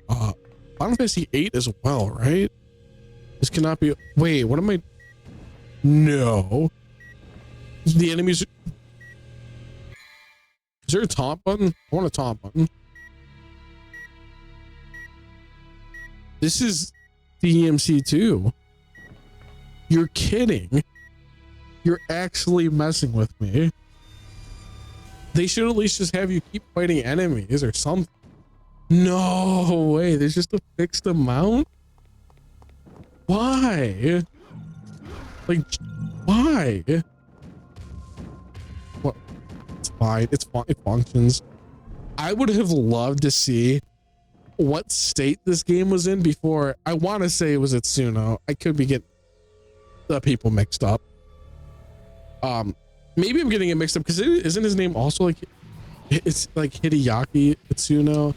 Final Fantasy 8 as well, right? This cannot be. Wait, what am I? No, the enemies. Is there a taunt button? I want a taunt button. This is DMC2. You're kidding. You're actually messing with me. They should at least just have you keep fighting enemies or something. No way. There's just a fixed amount. Why? Like, why? What? It's fine. It's fine. It functions. I would have loved to see what state this game was in before. I want to say it was Itsuno. I could be getting the people mixed up. Maybe I'm getting it mixed up because isn't his name also like, it's like Hideaki Itsuno?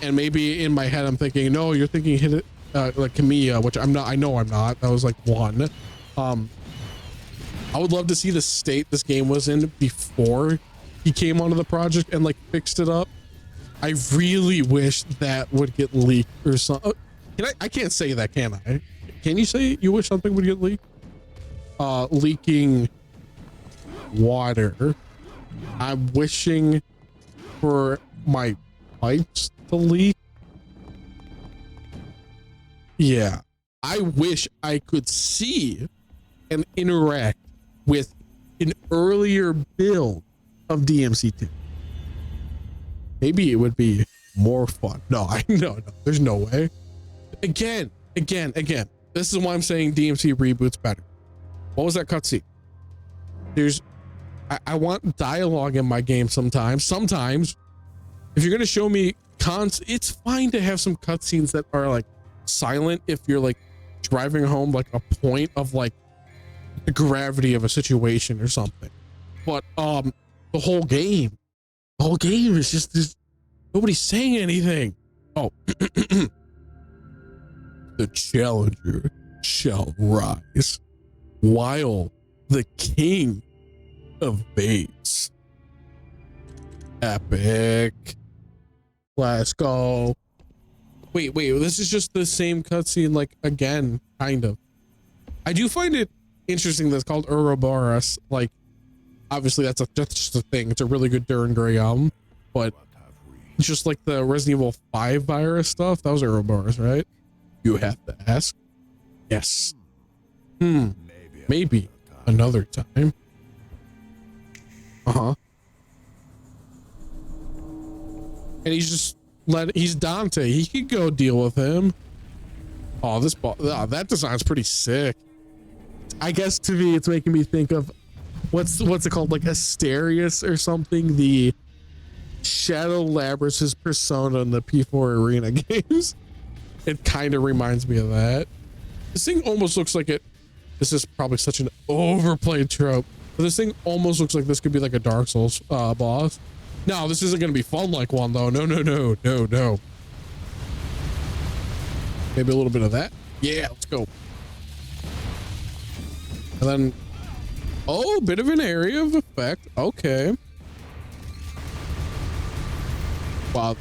And maybe in my head I'm thinking, no, you're thinking like Kamiya, which I'm not. I know I'm not. That was like one. I would love to see the state this game was in before he came onto the project and like fixed it up. I really wish that would get leaked or something. I can't say that, can I? Can you say you wish something would get leaked? Leaking water. I'm wishing for my pipes to leak. Yeah. I wish I could see and interact with an earlier build of DMC2. Maybe it would be more fun. No, there's no way. Again. This is why I'm saying DMC reboot's better. What was that cutscene? I want dialogue in my game sometimes. Sometimes, if you're gonna show me it's fine to have some cutscenes that are like silent if you're like driving home like a point of like the gravity of a situation or something. But the whole game is just nobody's saying anything. Oh, the challenger shall rise while the king of base. Epic. Let's go. Wait, this is just the same cutscene, like again, kind of. I do find it interesting that it's called Ouroboros. Like, obviously that's just a thing. It's a really good Duran Gray album, but just like the Resident Evil 5 virus stuff, that was Ouroboros, right? You have to ask. Yes. Maybe another time. And he's Dante. He could go deal with him. Oh, that design's pretty sick. I guess to me, it's making me think of what's it called, like Asterius or something, the Shadow Labrys' persona in the P4 Arena games. It kind of reminds me of that. This thing almost looks like it. This is probably such an overplayed trope, but this thing almost looks like this could be like a Dark Souls boss. No, this isn't going to be fun like one though. No. Maybe a little bit of that. Yeah, let's go. And then, oh, bit of an area of effect. Okay. Wow.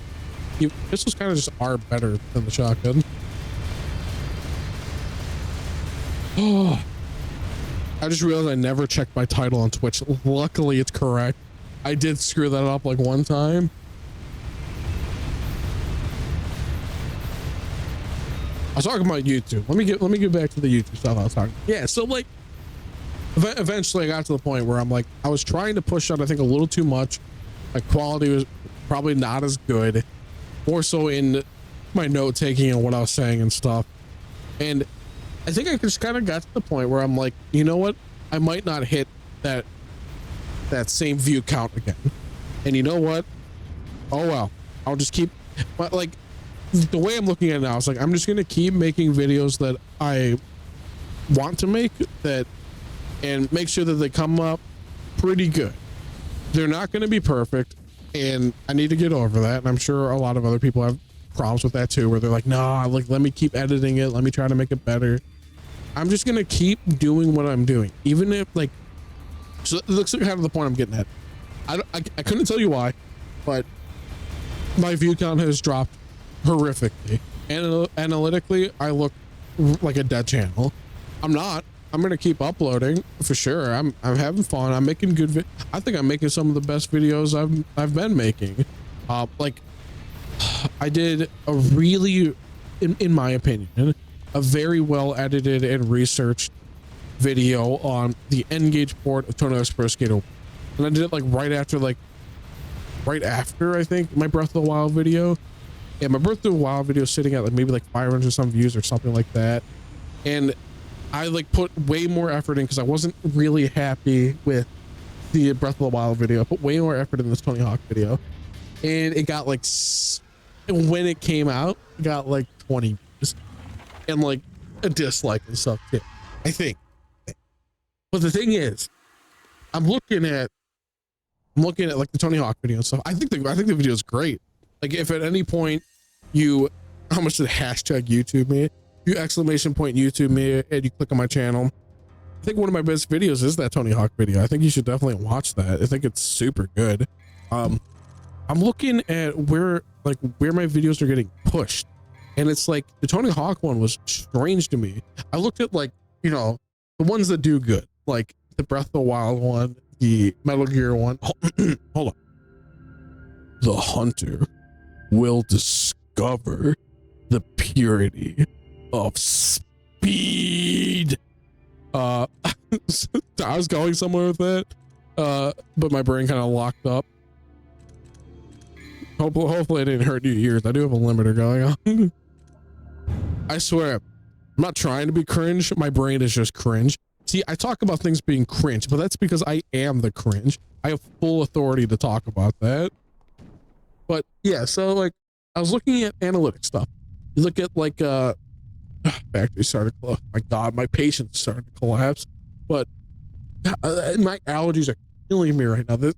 Pistols kind of just are better than the shotgun. Oh, I just realized I never checked my title on Twitch. Luckily, it's correct. I did screw that up like one time. I was talking about YouTube. Let me get back to the YouTube stuff I was talking. Yeah, so like eventually I got to the point where I'm like, I was trying to push out, I think, a little too much. My quality was probably not as good, more so in my note taking and what I was saying and stuff. And I think I just kind of got to the point where I'm like, you know what? I might not hit that same view count again. And you know what? Oh well, I'll just keep, but like the way I'm looking at it now, it's like I'm just gonna keep making videos that I want to make that, and make sure that they come up pretty good. They're not gonna be perfect, and I need to get over that. And I'm sure a lot of other people have problems with that too, where they're like, no, like let me keep editing it, let me try to make it better. I'm just gonna keep doing what I'm doing, even if like, so it looks like kind of the point I'm getting at. I couldn't tell you why, but my view count has dropped horrifically. Analytically, I look like a dead channel. I'm not. I'm gonna keep uploading for sure. I'm having fun. I'm making good. I think I'm making some of the best videos I've been making. Like I did a really, in my opinion, a very well edited and researched video on the N-Gage port of Tony Hawk's Pro Skater, and I did it like right after I think my Breath of the Wild video. Yeah, my Breath of the Wild video is sitting at like maybe like 500 some views or something like that, and I like put way more effort in because I wasn't really happy with the Breath of the Wild video. I put way more effort in this Tony Hawk video, and it got like, when it came out, it got like 20 views and like a dislike and stuff too, I think. But the thing is, I'm looking at like the Tony Hawk video and stuff. I think the video is great. Like if at any point you, how much did hashtag YouTube me? You exclamation point YouTube me and you click on my channel. I think one of my best videos is that Tony Hawk video. I think you should definitely watch that. I think it's super good. I'm looking at where my videos are getting pushed, and it's like the Tony Hawk one was strange to me. I looked at like, you know, the ones that do good, like the Breath of the Wild one, the Metal Gear one. Hold on. The hunter will discover the purity of speed. I was going somewhere with that, but my brain kind of locked up. Hopefully I didn't hurt your ears. I do have a limiter going on. I swear, I'm not trying to be cringe. My brain is just cringe. See, I talk about things being cringe, but that's because I am the cringe. I have full authority to talk about that. But yeah, so like I was looking at analytics stuff. You look at like factory started to collapse. My God, my patience started to collapse. But my allergies are killing me right now. This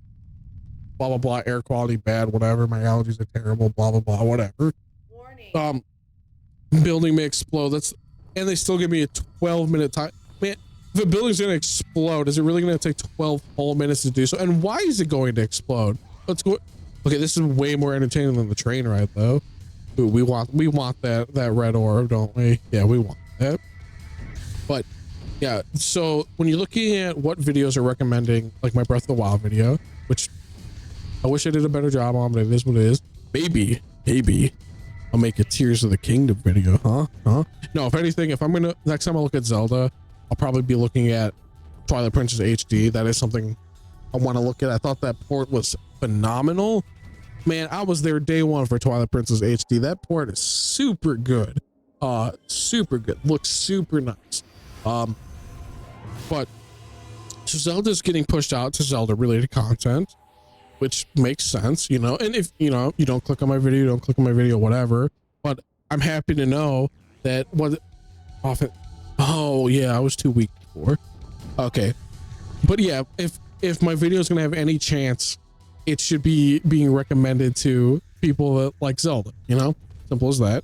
blah blah blah, air quality bad, whatever. My allergies are terrible, blah blah blah, whatever. Warning. Building may explode. And they still give me a 12-minute time. Man, if a building's gonna explode, is it really gonna take 12 whole minutes to do so? And why is it going to explode? Let's go. Okay, this is way more entertaining than the train ride, though. Ooh, we want that red orb, don't we? Yeah, we want that. But yeah, so when you're looking at what videos are recommending, like my Breath of the Wild video, which I wish I did a better job on, but it is what it is. Maybe I'll make a Tears of the Kingdom video, huh? No, if anything, if I'm gonna, next time I look at Zelda, I'll probably be looking at Twilight Princess HD. That is something I want to look at. I thought that port was phenomenal. Man, I was there day one for Twilight Princess HD. That port is super good. Super good. Looks super nice. But so Zelda's getting pushed out to Zelda related content, which makes sense, you know. And if you know you don't click on my video, whatever. But I'm happy to know that oh yeah, I was too weak before. Okay. But yeah, if my video is gonna have any chance, it should be being recommended to people that like Zelda, you know, simple as that.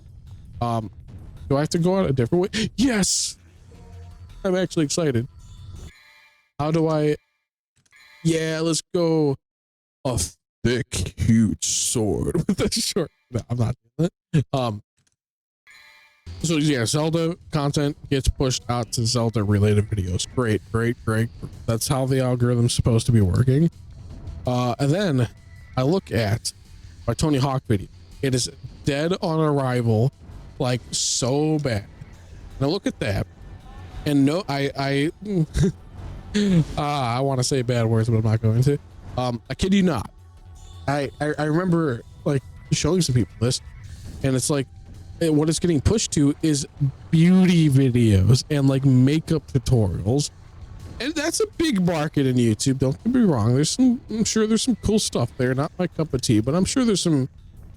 Do I have to go out a different way? Yes, I'm actually excited. How do I? Yeah, let's go. A thick, huge sword with a short. No, I'm not doing that. So yeah, Zelda content gets pushed out to Zelda related videos. Great. That's how the algorithm's supposed to be working. And then I look at my Tony Hawk video. It is dead on arrival, like so bad. And I look at that, and no, I want to say bad words, but I'm not going to. I kid you not. I remember like showing some people this, and it's like what it's getting pushed to is beauty videos and like makeup tutorials. And that's a big market in YouTube. Don't get me wrong. I'm sure there's some cool stuff there. Not my cup of tea, but I'm sure there's some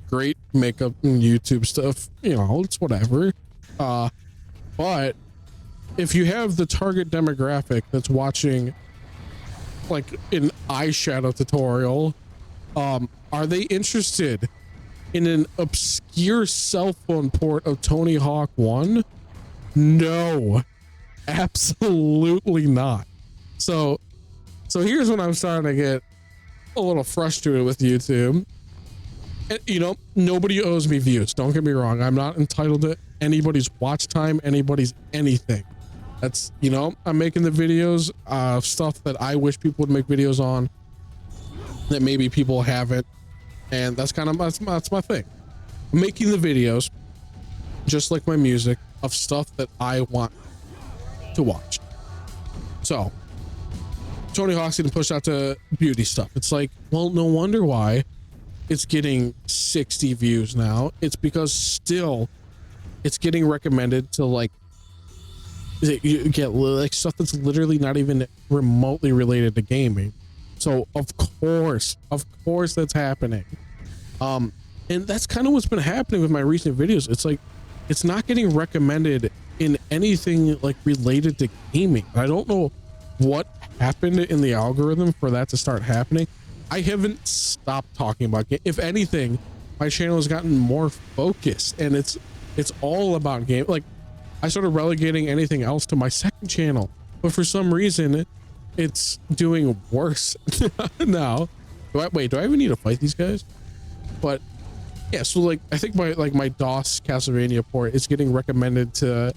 great makeup and YouTube stuff. You know, it's whatever. But if you have the target demographic that's watching like an eyeshadow tutorial, are they interested in an obscure cell phone port of Tony Hawk 1? No, absolutely not. So here's when I'm starting to get a little frustrated with YouTube. And, you know, nobody owes me views. Don't get me wrong. I'm not entitled to anybody's watch time, anybody's anything. That's, you know, I'm making the videos, stuff that I wish people would make videos on that maybe people haven't. And that's kind of, that's my thing. I'm making the videos, just like my music, of stuff that I want to watch. So Tony Hawk's getting pushed out to beauty stuff. It's like, well, no wonder why it's getting 60 views now. It's because still it's getting recommended to like, you get like stuff that's literally not even remotely related to gaming. So of course that's happening. And that's kind of what's been happening with my recent videos. It's like, it's not getting recommended in anything like related to gaming. I don't know what happened in the algorithm for that to start happening. I haven't stopped talking about game. If anything, my channel has gotten more focused, and it's all about game. Like, I started relegating anything else to my second channel, but for some reason it's doing worse now. Do I even need to fight these guys? But yeah, so like I think my DOS Castlevania port is getting recommended to,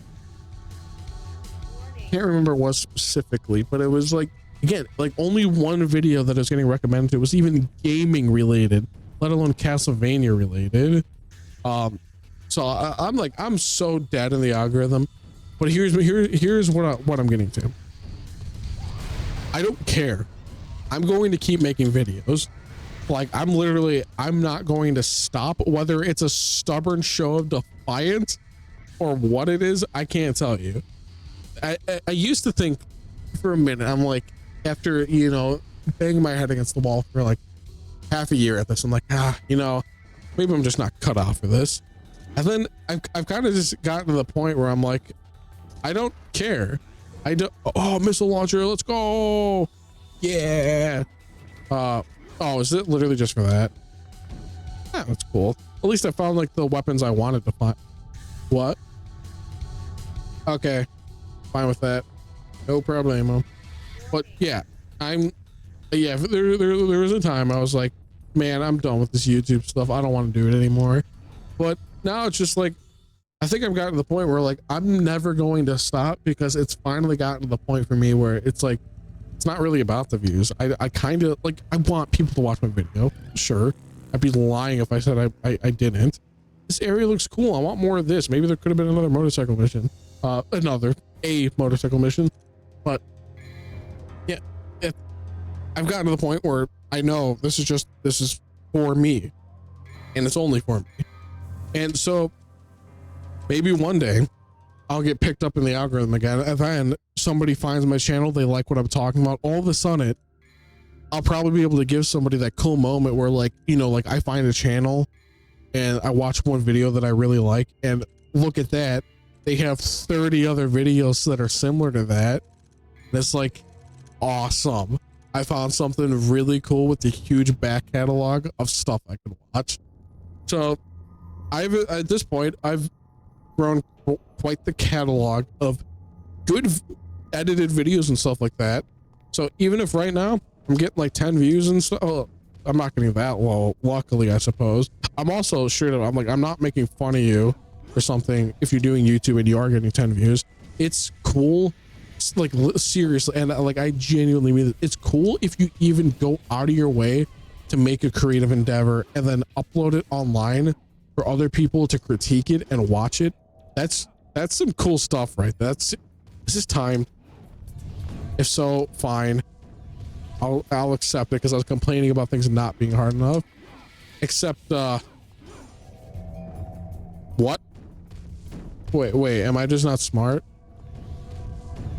can't remember what specifically, but it was like, again, like only one video that is getting recommended to was even gaming related, let alone Castlevania related. So I'm like, I'm so dead in the algorithm. But here's what I'm getting to. I don't care. I'm going to keep making videos. Like, I'm not going to stop. Whether it's a stubborn show of defiance or what it is, I can't tell you. I used to think for a minute, I'm like, after, you know, banging my head against the wall for like half a year at this, I'm like, you know, maybe I'm just not cut out for this. And then I've kind of just gotten to the point where I'm like, I don't care. I don't. Oh, missile launcher, let's go. Yeah. Oh, is it literally just for that? Yeah, that's cool. At least I found like the weapons I wanted to find. What? Okay, fine with that. No problemo. But yeah, yeah, there was a time I was like, man, I'm done with this YouTube stuff. I don't want to do it anymore. But now it's just like, I think I've gotten to the point where like, I'm never going to stop, because it's finally gotten to the point for me where it's like, it's not really about the views. I kind of like, I want people to watch my video. Sure. I'd be lying if I said I didn't. This area looks cool. I want more of this. Maybe there could have been another motorcycle mission. A motorcycle mission. But yeah, I've gotten to the point where I know this is for me, and it's only for me. And so maybe one day I'll get picked up in the algorithm again, and then somebody finds my channel, they like what I'm talking about, all of a sudden I'll probably be able to give somebody that cool moment where, like, you know, like I find a channel and I watch one video that I really like, and look at that, they have 30 other videos that are similar to that. And it's like, awesome. I found something really cool with the huge back catalog of stuff I can watch. So at this point, I've grown quite the catalog of good edited videos and stuff like that. So even if right now I'm getting like 10 views and stuff, oh, I'm not getting that low, luckily, I suppose. I'm also sure that I'm not making fun of you or something if you're doing YouTube and you are getting 10 views. It's cool. It's like, seriously, and like I genuinely mean it. It's cool if you even go out of your way to make a creative endeavor and then upload it online for other people to critique it and watch it. That's some cool stuff, right? This is time. If so, fine. I'll accept it, because I was complaining about things not being hard enough. Except what? Wait, am I just not smart?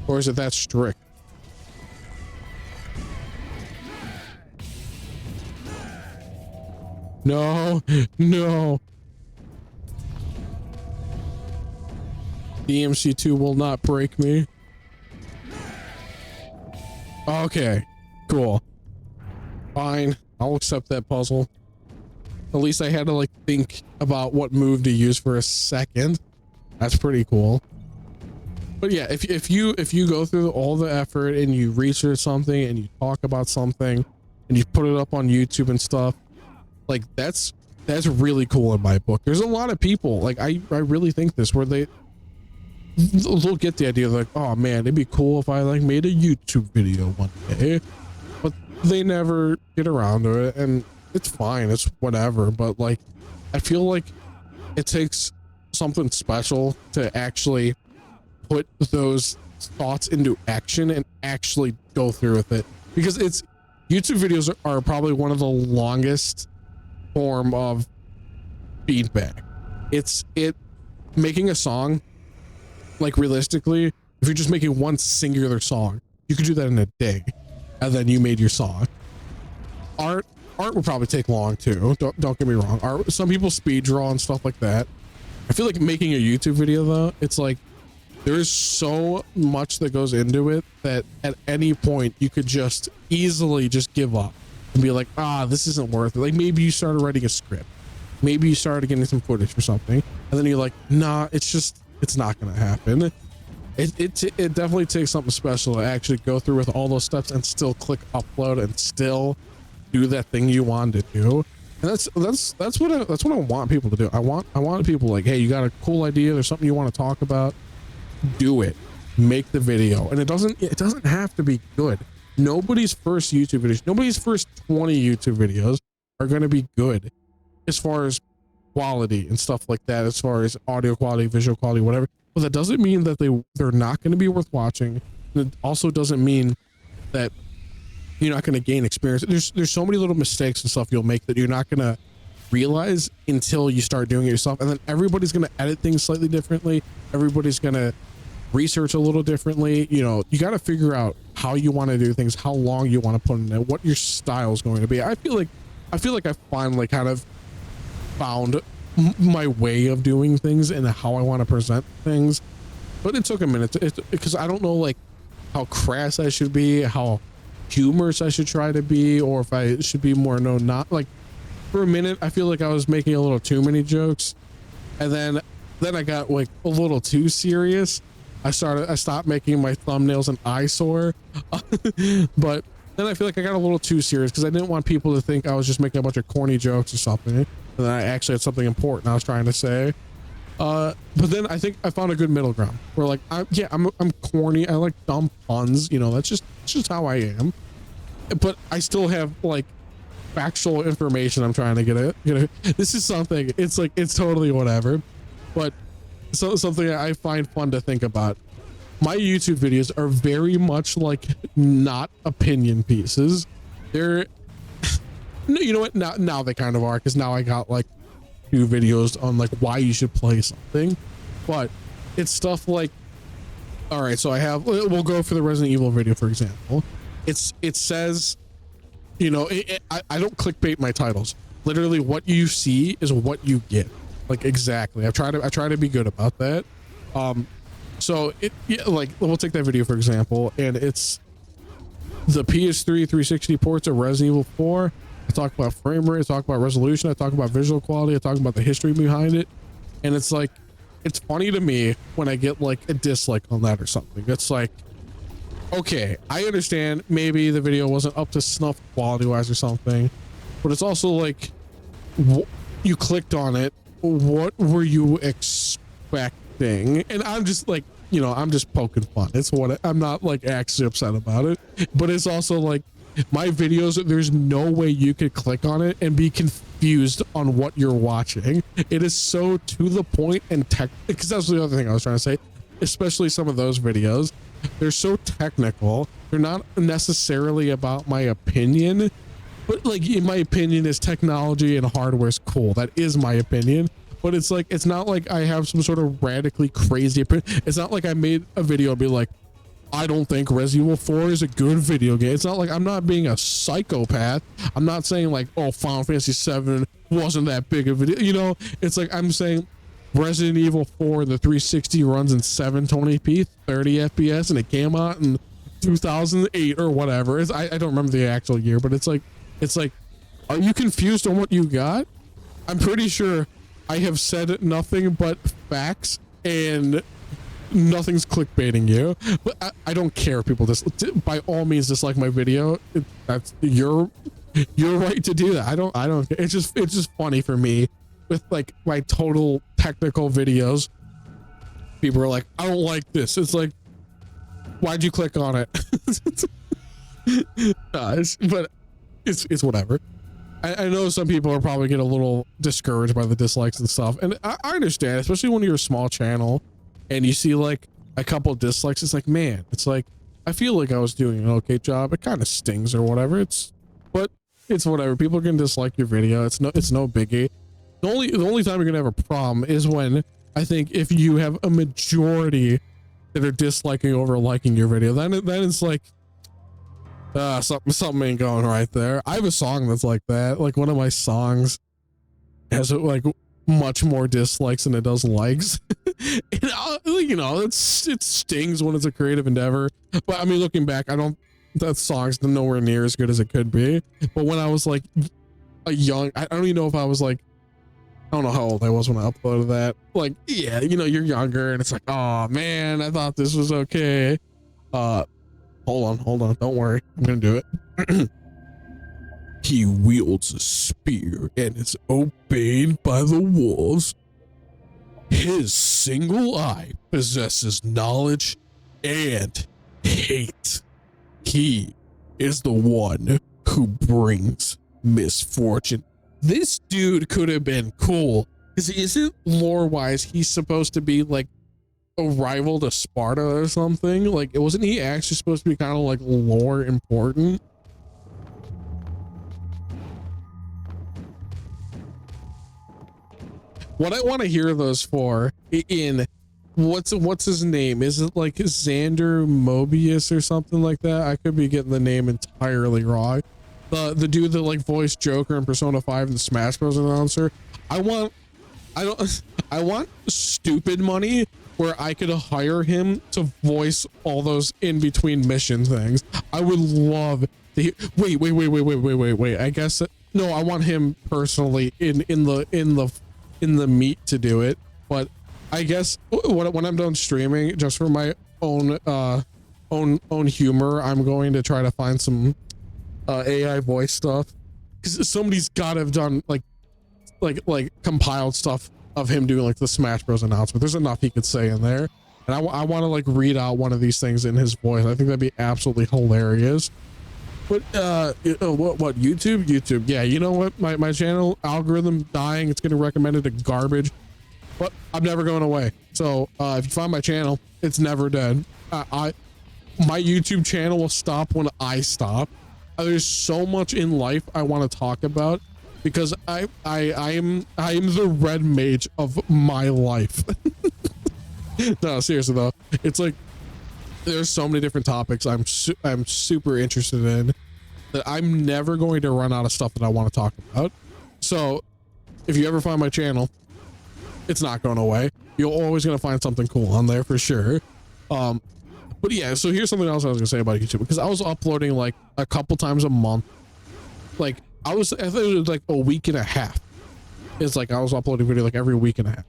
Or is it that strict? No, no. DMC2 will not break me. Okay, cool. Fine, I'll accept that puzzle. At least I had to like think about what move to use for a second. That's pretty cool. But yeah, if you go through all the effort and you research something and you talk about something and you put it up on YouTube and stuff, like that's really cool in my book. There's a lot of people, like I really think this, where they'll get the idea, like, oh man, it'd be cool if I like made a YouTube video one day, but they never get around to it, and it's fine, it's whatever. But like, I feel like it takes something special to actually put those thoughts into action and actually go through with it, because YouTube videos are probably one of the longest form of feedback. It making a song, like realistically, if you're just making one singular song, you could do that in a day, and then you made your song. Art would probably take long too. Don't get me wrong. Art, some people speed draw and stuff like that. I feel like making a YouTube video though, it's like there's so much that goes into it that at any point you could just easily just give up and be like, this isn't worth it. Like maybe you started writing a script, maybe you started getting some footage or something, and then you're like, nah, it's not gonna happen. It definitely takes something special to actually go through with all those steps and still click upload and still do that thing you wanted to do. And that's what I want people to do. I want people like, hey, you got a cool idea, there's something you want to talk about, do it, make the video. And it doesn't have to be good. Nobody's first YouTube videos, nobody's first 20 YouTube videos are going to be good as far as quality and stuff like that, as far as audio quality, visual quality, whatever. But that doesn't mean that they're not going to be worth watching. And it also doesn't mean that you're not going to gain experience. There's so many little mistakes and stuff you'll make that you're not going to realize until you start doing it yourself. And then everybody's going to edit things slightly differently. Everybody's going to research a little differently. You know, you got to figure out how you want to do things, how long you want to put in it, what your style is going to be. I feel like I finally kind of found my way of doing things and how I want to present things, but it took a minute because I don't know like how crass I should be, how humorous I should try to be, or if I should be more not like. For a minute I feel like I was making a little too many jokes, and then I got like a little too serious. I stopped making my thumbnails an eyesore. But then I feel like I got a little too serious because I didn't want people to think I was just making a bunch of corny jokes or something, and then I actually had something important I was trying to say. But then I think I found a good middle ground where like I'm corny, I like dumb puns, you know, that's just how I am, but I still have like factual information I'm trying to get at. You know, this is something, it's like, it's totally whatever, but something I find fun to think about. My YouTube videos are very much like not opinion pieces. They're no, you know what, now they kind of are, because now I got like 2 videos on like why you should play something, but it's stuff like, all right, so we'll go for the Resident Evil video for example. It says, you know, I don't clickbait my titles. Literally what you see is what you get, like exactly. I try to be good about that. So like we'll take that video for example, and it's the PS3 360 ports of Resident Evil 4. I talk about frame rate, I talk about resolution, I talk about visual quality, I talk about the history behind it. And it's like, it's funny to me when I get like a dislike on that or something. It's like, okay, I understand maybe the video wasn't up to snuff quality wise or something, but it's also like, you clicked on it, what were you expecting? And I'm just like, you know, I'm just poking fun. It's what I'm not like actually upset about it, but it's also like, my videos, there's no way you could click on it and be confused on what you're watching. It is so to the point and because that's the other thing I was trying to say, especially some of those videos, they're so technical. They're not necessarily about my opinion, but like in my opinion is technology and hardware is cool. That is my opinion, but it's like, it's not like I have some sort of radically crazy opinion. It's not like I made a video and be like, I don't think Resident Evil 4 is a good video game. It's not like I'm not being a psychopath. I'm not saying like, oh, Final Fantasy 7 wasn't that big of a video. You know, it's like I'm saying Resident Evil 4, the 360 runs in 720p, 30 FPS, and it came out in 2008 or whatever. I don't remember the actual year, but it's like, are you confused on what you got? I'm pretty sure I have said nothing but facts and nothing's clickbaiting you, but I don't care if people by all means dislike my video. That's your right to do that. I don't it's just funny for me with like my total technical videos. People are like, I don't like this. It's like, why'd you click on it? But it's whatever. I know some people are probably get a little discouraged by the dislikes and stuff, and I understand, especially when you're a small channel and you see like a couple dislikes. It's like, man, it's like, I feel like I was doing an okay job. It kind of stings or whatever. But it's whatever. People can dislike your video. It's no biggie. The only time you're gonna have a problem is when, I think, if you have a majority that are disliking over liking your video, then it's like, something ain't going right there. I have a song that's like that. Like one of my songs has like much more dislikes than it does likes. And, you know, it stings when it's a creative endeavor. But I mean, looking back, that song's nowhere near as good as it could be. But when I was like a young, I don't even know if I was like, I don't know how old I was when I uploaded that. Like, yeah, you know, you're younger and it's like, oh man, I thought this was okay. Hold on. Don't worry. I'm going to do it. He wields a spear and is obeyed by the wolves. His single eye possesses knowledge and hate. He is the one who brings misfortune. This dude could have been cool, because isn't lore-wise he's supposed to be like a rival to Sparta or something? Like, wasn't he actually supposed to be kind of like lore important? What I want to hear those for in what's his name? Is it like Xander Mobius or something like that? I could be getting the name entirely wrong. The dude that like voiced Joker in Persona 5 and the Smash Bros. Announcer. I want stupid money where I could hire him to voice all those in between mission things. I would love to hear. Wait. I guess no. I want him personally in the meat to do it. But I guess when I'm done streaming, just for my own humor, I'm going to try to find some AI voice stuff, because somebody's got to have done like compiled stuff of him doing like the Smash Bros announcement. There's enough he could say in there, and I want to like read out one of these things in his voice. I think that'd be absolutely hilarious. But what YouTube? Yeah, you know what, my channel algorithm dying, it's gonna recommend it to garbage, but I'm never going away. So if you find my channel, it's never dead. My YouTube channel will stop when I stop. There's so much in life I want to talk about, because I am the red mage of my life. No, seriously though, it's like there's so many different topics I'm super interested in that I'm never going to run out of stuff that I want to talk about. So if you ever find my channel, it's not going away. You're always going to find something cool on there for sure. But yeah, so here's something else I was gonna say about YouTube, because I was uploading like a couple times a month. Like I think it was like a week and a half. It's like I was uploading video like every week and a half.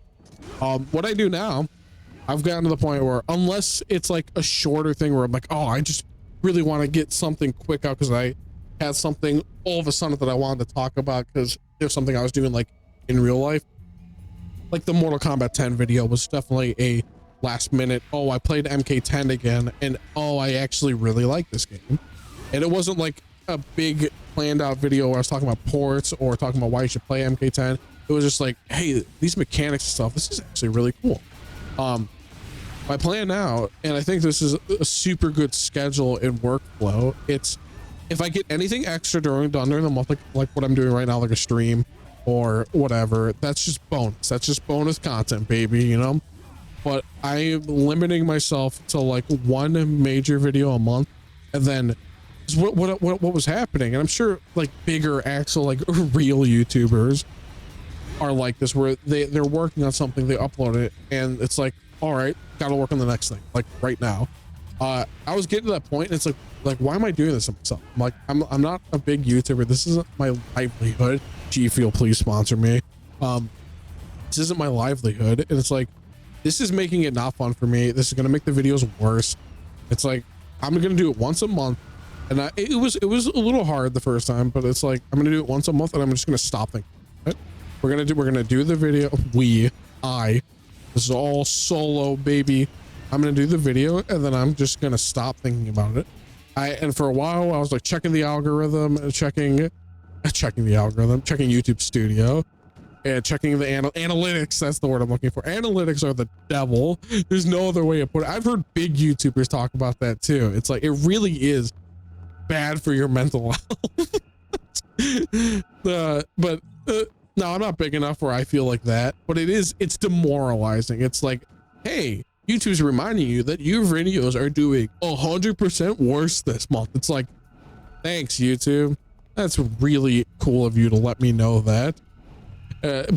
What I do now, I've gotten to the point where, unless it's like a shorter thing where I'm like, oh, I just really want to get something quick out because I had something all of a sudden that I wanted to talk about because there's something I was doing like in real life. Like the Mortal Kombat 10 video was definitely a last minute, oh, I played MK10 again, and oh, I actually really like this game. And it wasn't like a big planned out video where I was talking about ports or talking about why you should play MK10. It was just like, hey, these mechanics and stuff, this is actually really cool. My plan now, and I think this is a super good schedule and workflow, it's if I get anything extra during the month, like what I'm doing right now, like a stream, or whatever, that's just bonus. That's just bonus content, baby, you know? But I am limiting myself to like one major video a month, and then what was happening. And I'm sure like bigger actual like real YouTubers are like this, where they're working on something, they upload it, and it's like, all right, gotta work on the next thing, like right now. I was getting to that point, and it's like why am I doing this to myself? I'm like, I'm not a big YouTuber. This isn't my livelihood. G Fuel, please sponsor me. This isn't my livelihood, and it's like, this is making it not fun for me. This is gonna make the videos worse. It's like, I'm gonna do it once a month, and it was a little hard the first time, but it's like, I'm gonna do it once a month, and I'm just gonna stop thinking about it. We're gonna do the video. This is all solo, baby. I'm gonna do the video, and then I'm just gonna stop thinking about it. And for a while I was like checking the algorithm, checking YouTube Studio, and checking the analytics. That's the word I'm looking for. Analytics are the devil. There's no other way to put it. I've heard big YouTubers talk about that too. It's like, it really is bad for your mental health. No, I'm not big enough where I feel like that, but it's demoralizing. It's like, hey, YouTube's reminding you that your videos are doing 100% worse this month. It's like, thanks, YouTube. That's really cool of you to let me know that.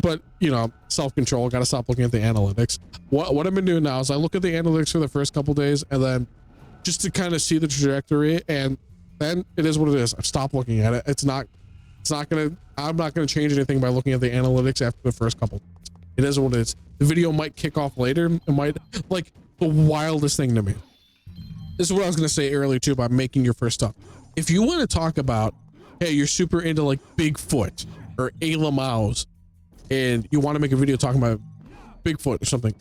But you know, self-control, got to stop looking at the analytics. What I've been doing now is I look at the analytics for the first couple days, and then just to kind of see the trajectory, and then it is what it is. I've stopped looking at it. I'm not gonna change anything by looking at the analytics after the first couple. It is what it is. The video might kick off later. It might, like, the wildest thing to me. This is what I was gonna say earlier too about making your first stuff. If you want to talk about, hey, you're super into like Bigfoot or Ayla Mouse, and you want to make a video talking about Bigfoot or something,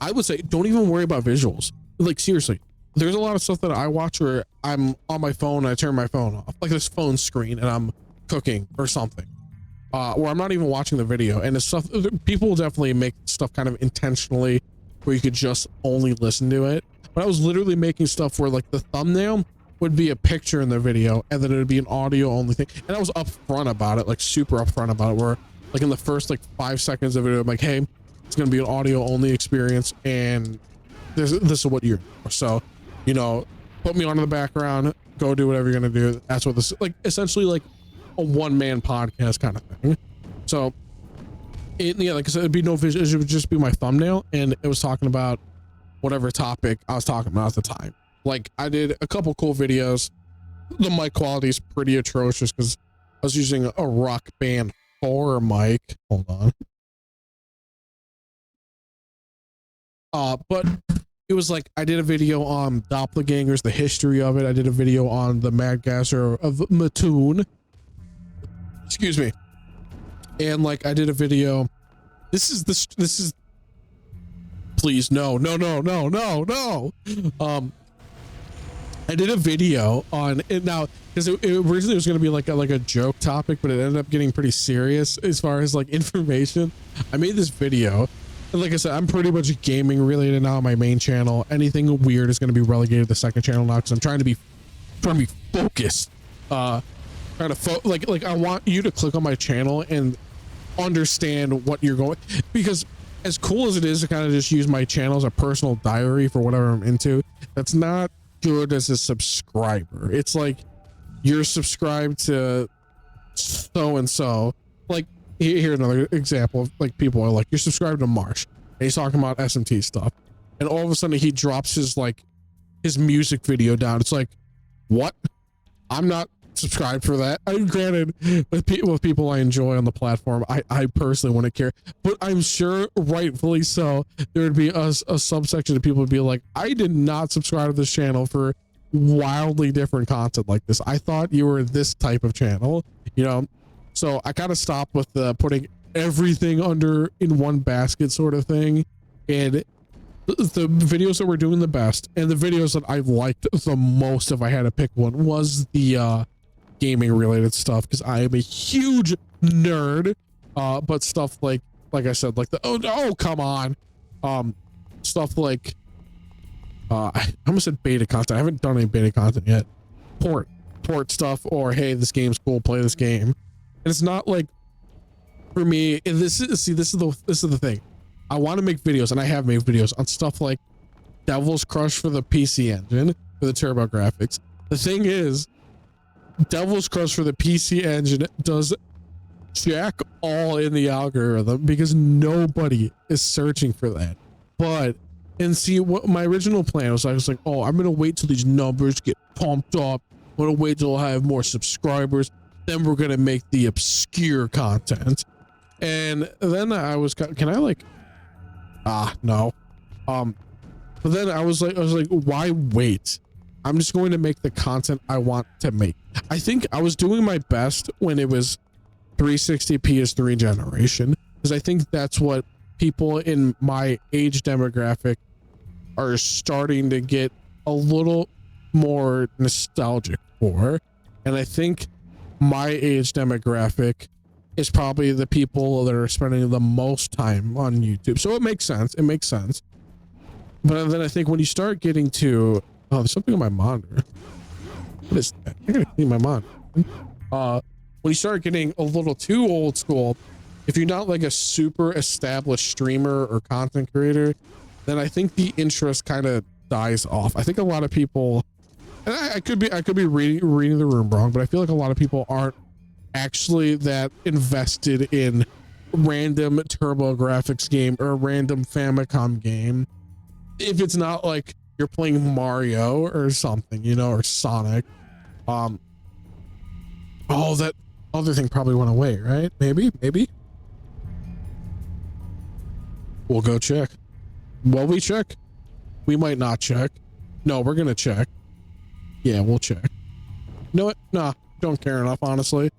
I would say don't even worry about visuals. Like, seriously, there's a lot of stuff that I watch where I'm on my phone and I turn my phone off, like this phone screen, and I'm cooking or something, where I'm not even watching the video. And it's stuff, people will definitely make stuff kind of intentionally where you could just only listen to it, but I was literally making stuff where like the thumbnail would be a picture in the video, and then it would be an audio only thing, and I was upfront about it, like super upfront about it, where like in the first like 5 seconds of it, I'm like, hey, it's gonna be an audio only experience, and this is what you're for. So, you know, put me on in the background, go do whatever you're gonna do. That's what this, like, essentially like a one-man podcast kind of thing. So yeah, like I said, it'd be no vision, it would just be my thumbnail, and it was talking about whatever topic I was talking about at the time. Like, I did a couple cool videos. The mic quality is pretty atrocious because I was using a Rock Band horror mic. Hold on. But it was like, I did a video on doppelgangers, the history of it. I did a video on the Mad Gasser of Mattoon. Excuse me. And like, I did a video. This is please, no. I did a video on it now, because it originally was going to be like a joke topic, but it ended up getting pretty serious as far as like information. I made this video, and like I said, I'm pretty much gaming related now on my main channel. Anything weird is going to be relegated to the second channel now, because I'm trying to be focused. Like I want you to click on my channel and understand what you're going, because as cool as it is to kind of just use my channel as a personal diary for whatever I'm into, that's not good as a subscriber. It's like, you're subscribed to so and so. Like, here's another example of like, people are like, you're subscribed to Marsh, and he's talking about SMT stuff, and all of a sudden he drops his music video down. It's like, what? I'm not subscribed for that. I granted, with people I enjoy on the platform, I personally wouldn't care, but I'm sure rightfully so there would be a subsection of people would be like, I did not subscribe to this channel for wildly different content like this. I thought you were this type of channel, you know? So I kind of stopped with the putting everything under in one basket sort of thing. And the videos that were doing the best, and the videos that I liked the most, if I had to pick one, was the gaming related stuff, because I am a huge nerd. But stuff like I said, like the oh come on, stuff like I almost said beta content. I haven't done any beta content yet. Port stuff, or hey, this game's cool, play this game. And it's not like for me, and this is the thing. I want to make videos, and I have made videos on stuff like Devil's Crush for the PC Engine, for the Turbo Graphics. The thing is, Devil's Crush for the PC Engine does jack all in the algorithm because nobody is searching for that. But, and see, what my original plan was, I was like, oh, I'm going to wait till these numbers get pumped up. I'm going to wait till I have more subscribers. Then we're going to make the obscure content. And then I was, can I like, no. But then I was like, why wait? I'm just going to make the content I want to make. I think I was doing my best when it was 360 PS3 generation, because I think that's what people in my age demographic are starting to get a little more nostalgic for. And I think my age demographic is probably the people that are spending the most time on YouTube. So it makes sense. It makes sense. But then I think when you start getting to, oh, there's something on my monitor. What is that? I gotta clean my monitor. When you start getting a little too old school, if you're not like a super established streamer or content creator, then I think the interest kind of dies off. I think a lot of people, and I could be reading the room wrong, but I feel like a lot of people aren't actually that invested in random Turbo Graphics game or a random Famicom game. If it's not like you're playing Mario or something, you know, or Sonic. Oh, that other thing probably went away, right? Maybe. We'll go check. Will we check? We might not check. No, we're gonna check. Yeah, we'll check. You know what? Nah, don't care enough, honestly.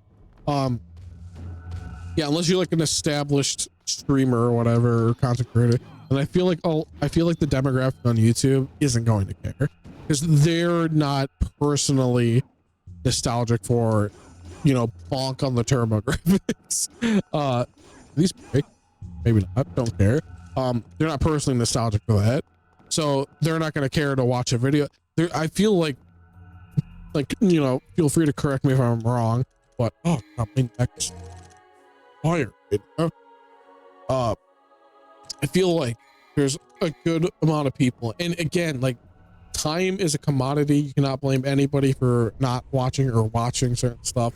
Yeah, unless you're like an established streamer or whatever, or content creator. And I feel like the demographic on YouTube isn't going to care because they're not personally nostalgic for, you know, bonk on the Turbo Graphics. These break, maybe not, don't care. They're not personally nostalgic for that, so they're not going to care to watch a video. I feel like, you know, feel free to correct me if I'm wrong, but oh, my neck's fire. I feel like there's a good amount of people, and again, like, time is a commodity. You cannot blame anybody for not watching or watching certain stuff,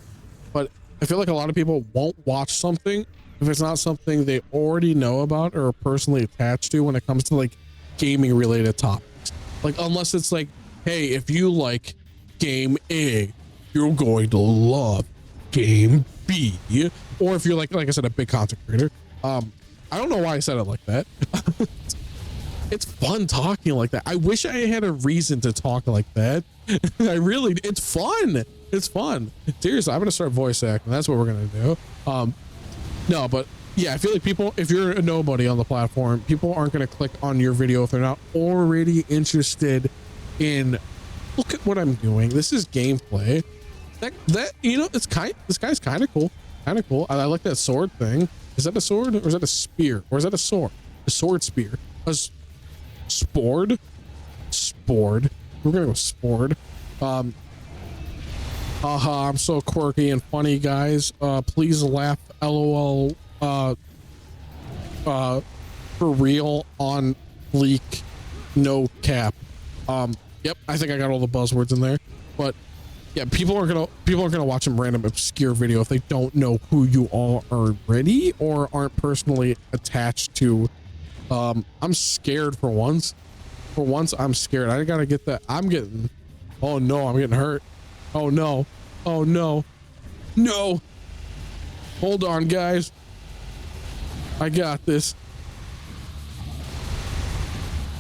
but I feel like a lot of people won't watch something if it's not something they already know about or are personally attached to when it comes to like gaming related topics. Like, unless it's like, hey, if you like game A, you're going to love game B, or if you're like I said, a big content creator. I don't know why I said it like that. It's fun talking like that. I wish I had a reason to talk like that. It's fun. It's fun. Seriously, I'm gonna start voice acting. That's what we're gonna do. No, but yeah, I feel like people, if you're a nobody on the platform, people aren't gonna click on your video if they're not already interested in, look at what I'm doing. This is gameplay. That you know, this guy's kind of cool. Kind of cool. I like that sword thing. Is that a sword or is that a spear or is that a sword? A sword spear. A spord. We're gonna go spord. I'm so quirky and funny, guys. Please laugh. LOL. For real, on bleak, no cap. Yep, I think I got all the buzzwords in there. But yeah, people are gonna watch some random obscure video if they don't know who you all are already or aren't personally attached to. I'm scared for once. For once, I'm scared. I gotta get that. Oh no, I'm getting hurt. Oh no. Oh no. No. Hold on, guys. I got this.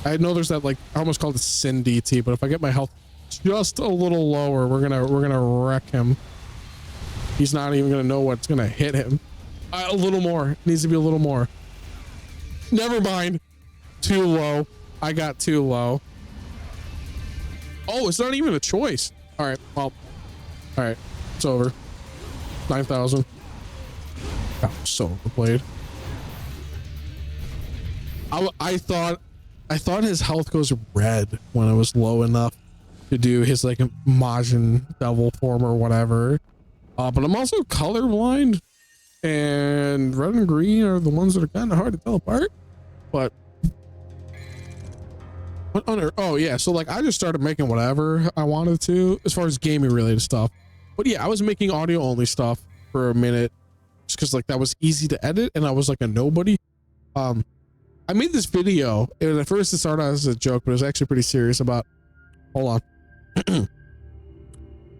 I know there's that, like, I almost called it Sin DT, but if I get my health just a little lower, we're gonna wreck him. He's not even gonna know what's gonna hit him. A little more. It needs to be a little more. Never mind. Too low. I got too low. Oh, it's not even a choice. All right. Well. All right. It's over. 9,000. Oh, so overplayed. I thought his health goes red when it was low enough to do his like Majin devil form or whatever. But I'm also colorblind, and red and green are the ones that are kind of hard to tell apart. But what on earth? Oh yeah, so like I just started making whatever I wanted to as far as gaming related stuff. But yeah, I was making audio only stuff for a minute just because like that was easy to edit and I was like a nobody. I made this video and at first it started out as a joke, but it was actually pretty serious about, hold on.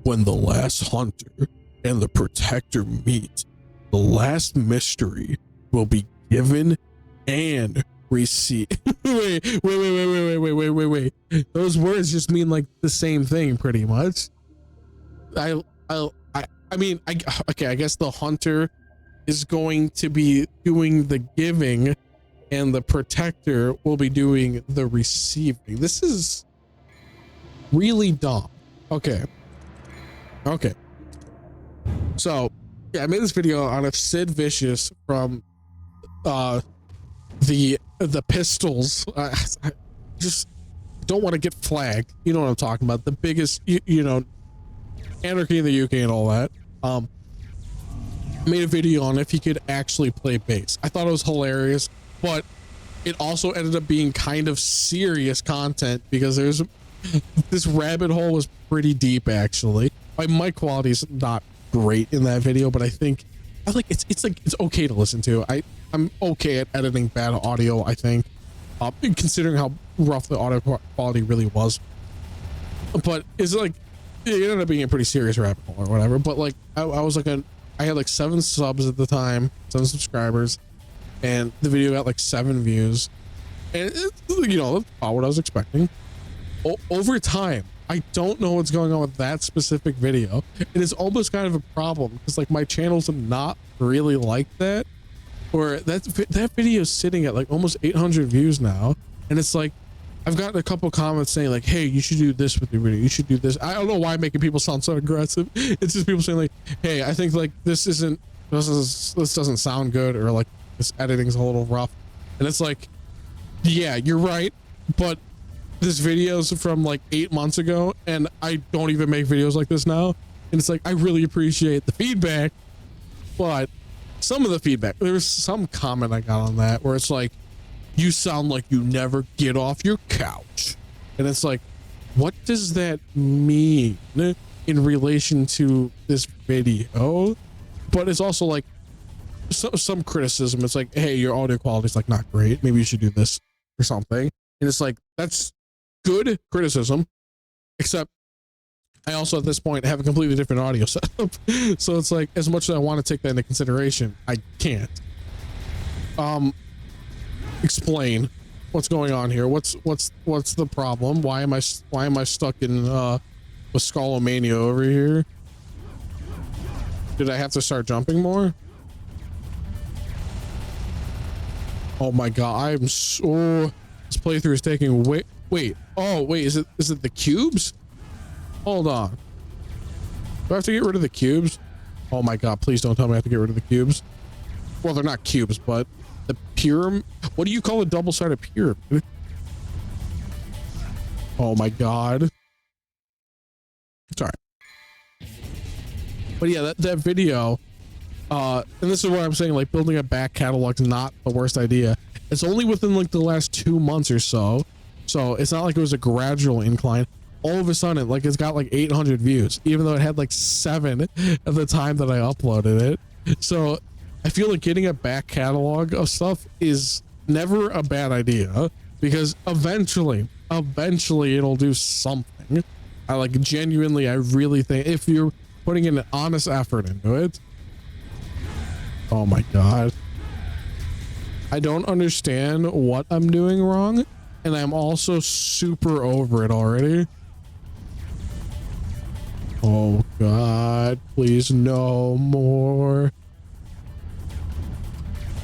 When the last hunter and the protector meet, the last mystery will be given and received. wait. Those words just mean like the same thing pretty much. I mean, I guess the hunter is going to be doing the giving and the protector will be doing the receiving. This is really dumb. Okay. So yeah, I made this video on if Sid Vicious from the Pistols, I just don't want to get flagged. You know what I'm talking about. The biggest, you know, Anarchy in the UK and all that. Made a video on if he could actually play bass. I thought it was hilarious, but it also ended up being kind of serious content because there's this rabbit hole was pretty deep actually. My mic quality is not great in that video, but I like it's okay to listen to. I'm okay at editing bad audio, I think, considering how rough the audio quality really was. But it's like it ended up being a pretty serious rabbit hole or whatever. But like I was like I had like 7 subs at the time, 7 subscribers, and the video got like 7 views, and you know, that's about what I was expecting. Over time, I don't know what's going on with that specific video. It is almost kind of a problem because like my channel's not really like that, or that video is sitting at like almost 800 views now, and it's like I've gotten a couple comments saying like, hey, you should do this with your video, you should do this. I don't know why I'm making people sound so aggressive. It's just people saying like, hey, I think like this doesn't sound good, or like this editing's a little rough. And it's like, yeah, you're right, but this video's from like 8 months ago and I don't even make videos like this now. And it's like, I really appreciate the feedback, but some of the feedback, there was some comment I got on that where it's like, you sound like you never get off your couch. And it's like, what does that mean in relation to this video? But it's also like some criticism. It's like, hey, your audio quality is like not great. Maybe you should do this or something. And it's like, that's good criticism, except I also at this point have a completely different audio setup. So it's like, as much as I want to take that into consideration, I can't. Explain what's going on here. What's the problem? Why am I stuck in with Skullomania over here? Did I have to start jumping more? Oh my god, I'm so, this playthrough is taking wait, is it the cubes? Hold on. Do I have to get rid of the cubes? Oh my god, please don't tell me I have to get rid of the cubes. Well, they're not cubes, but the pyramid. What do you call a double-sided pyramid? Oh my god. Sorry. But yeah, that video, and this is what I'm saying, like building a back catalog is not the worst idea. It's only within like the last 2 months or so. So it's not like it was a gradual incline. All of a sudden, like it's got like 800 views, even though it had like 7 at the time that I uploaded it. So I feel like getting a back catalog of stuff is never a bad idea, because eventually it'll do something. I like genuinely, I really think if you're putting in an honest effort into it. Oh my god. I don't understand what I'm doing wrong, and I'm also super over it already. Oh god, please no more.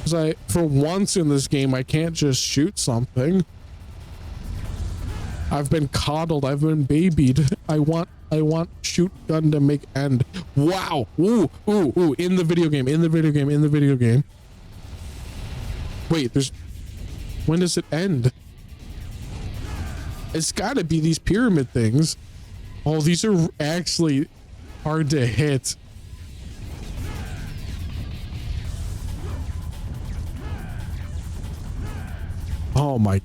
Because for once in this game, I can't just shoot something. I've been coddled, I've been babied. I want shoot gun to make end. Wow. Ooh, in the video game. Wait, when does it end? It's gotta be these pyramid things. Oh, these are actually hard to hit. Oh my.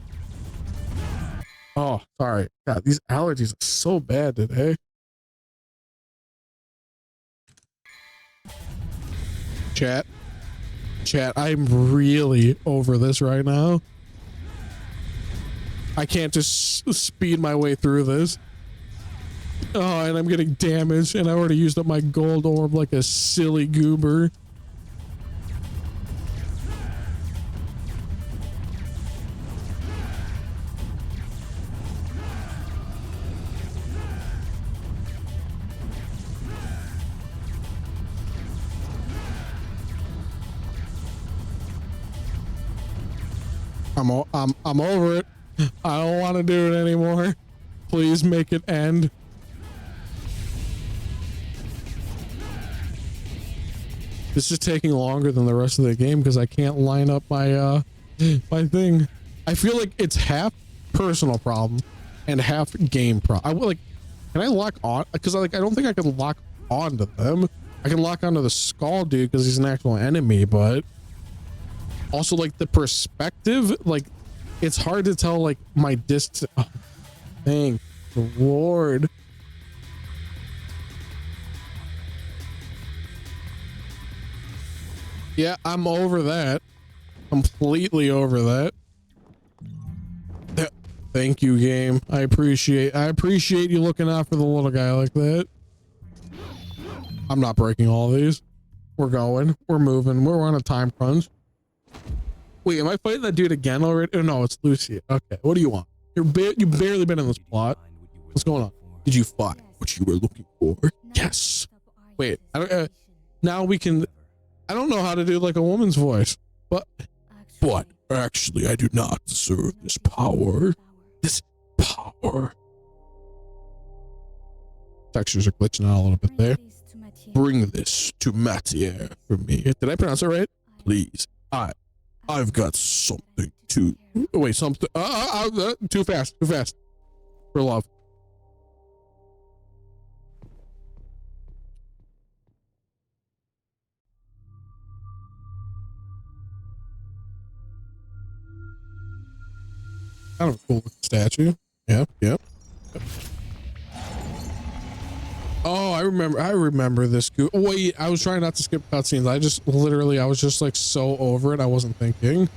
Oh, sorry. God, these allergies are so bad today. Chat. Chat, I'm really over this right now. I can't just speed my way through this. Oh, and I'm getting damaged, and I already used up my gold orb like a silly goober. I'm over it. I don't want to do it anymore. Please make it end. This is taking longer than the rest of the game because I can't line up my my thing. I feel like it's half personal problem and half game problem. I will like, can I lock on? Because I don't think I can lock onto them. I can lock onto the skull dude because he's an actual enemy, but also like the perspective, like it's hard to tell like my distance. Oh, thank the Lord. Yeah, I'm over that. Completely over that. Thank you, game. I appreciate you looking out for the little guy like that. I'm not breaking all these. We're going. We're moving. We're on a time crunch. Wait, am I fighting that dude again already? Oh, no, it's Lucy. Okay, what do you want? You've barely been in this plot. What's going on? Did you find what you were looking for? Yes. Wait, I don't. Now we can. I don't know how to do like a woman's voice, but actually, I do not deserve this power. This power. Textures are glitching out a little bit there. Bring this to Matier for me. Did I pronounce it right? Please. I've got something to wait. Something. Too fast. Too fast. For love. Kind of a cool statue. Yep. Oh, I remember this. Wait, I was trying not to skip cutscenes. I was just like so over it. I wasn't thinking.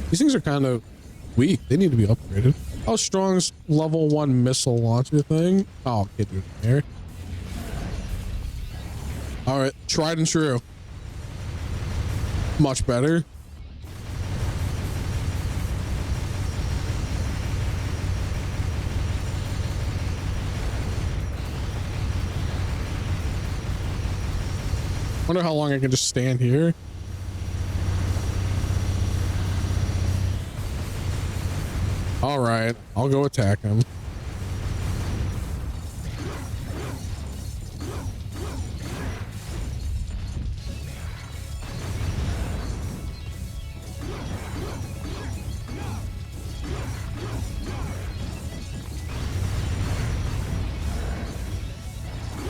These things are kind of weak. They need to be upgraded. How strong is level 1 missile launcher thing? Oh, get you there. All right, tried and true. Much better. Wonder how long I can just stand here. All right, I'll go attack him.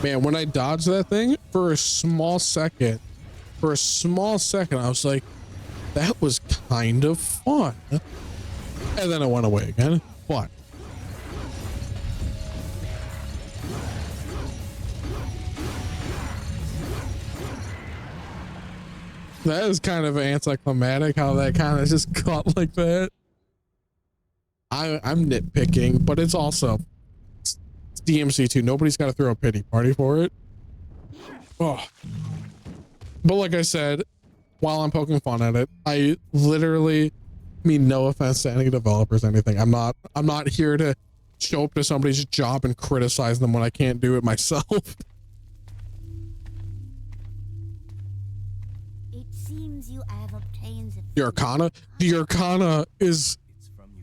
Man, when I dodged that thing for a small second, I was like, that was kind of fun. And then it went away again. What? That is kind of anticlimactic how that kind of just caught like that. I'm nitpicking, but it's also it's DMC2. Nobody's got to throw a pity party for it. Oh. But like I said, while I'm poking fun at it, I literally mean no offense to any developers, anything. I'm not here to show up to somebody's job and criticize them when I can't do it myself. It seems you have obtained The Arcana? The Arcana is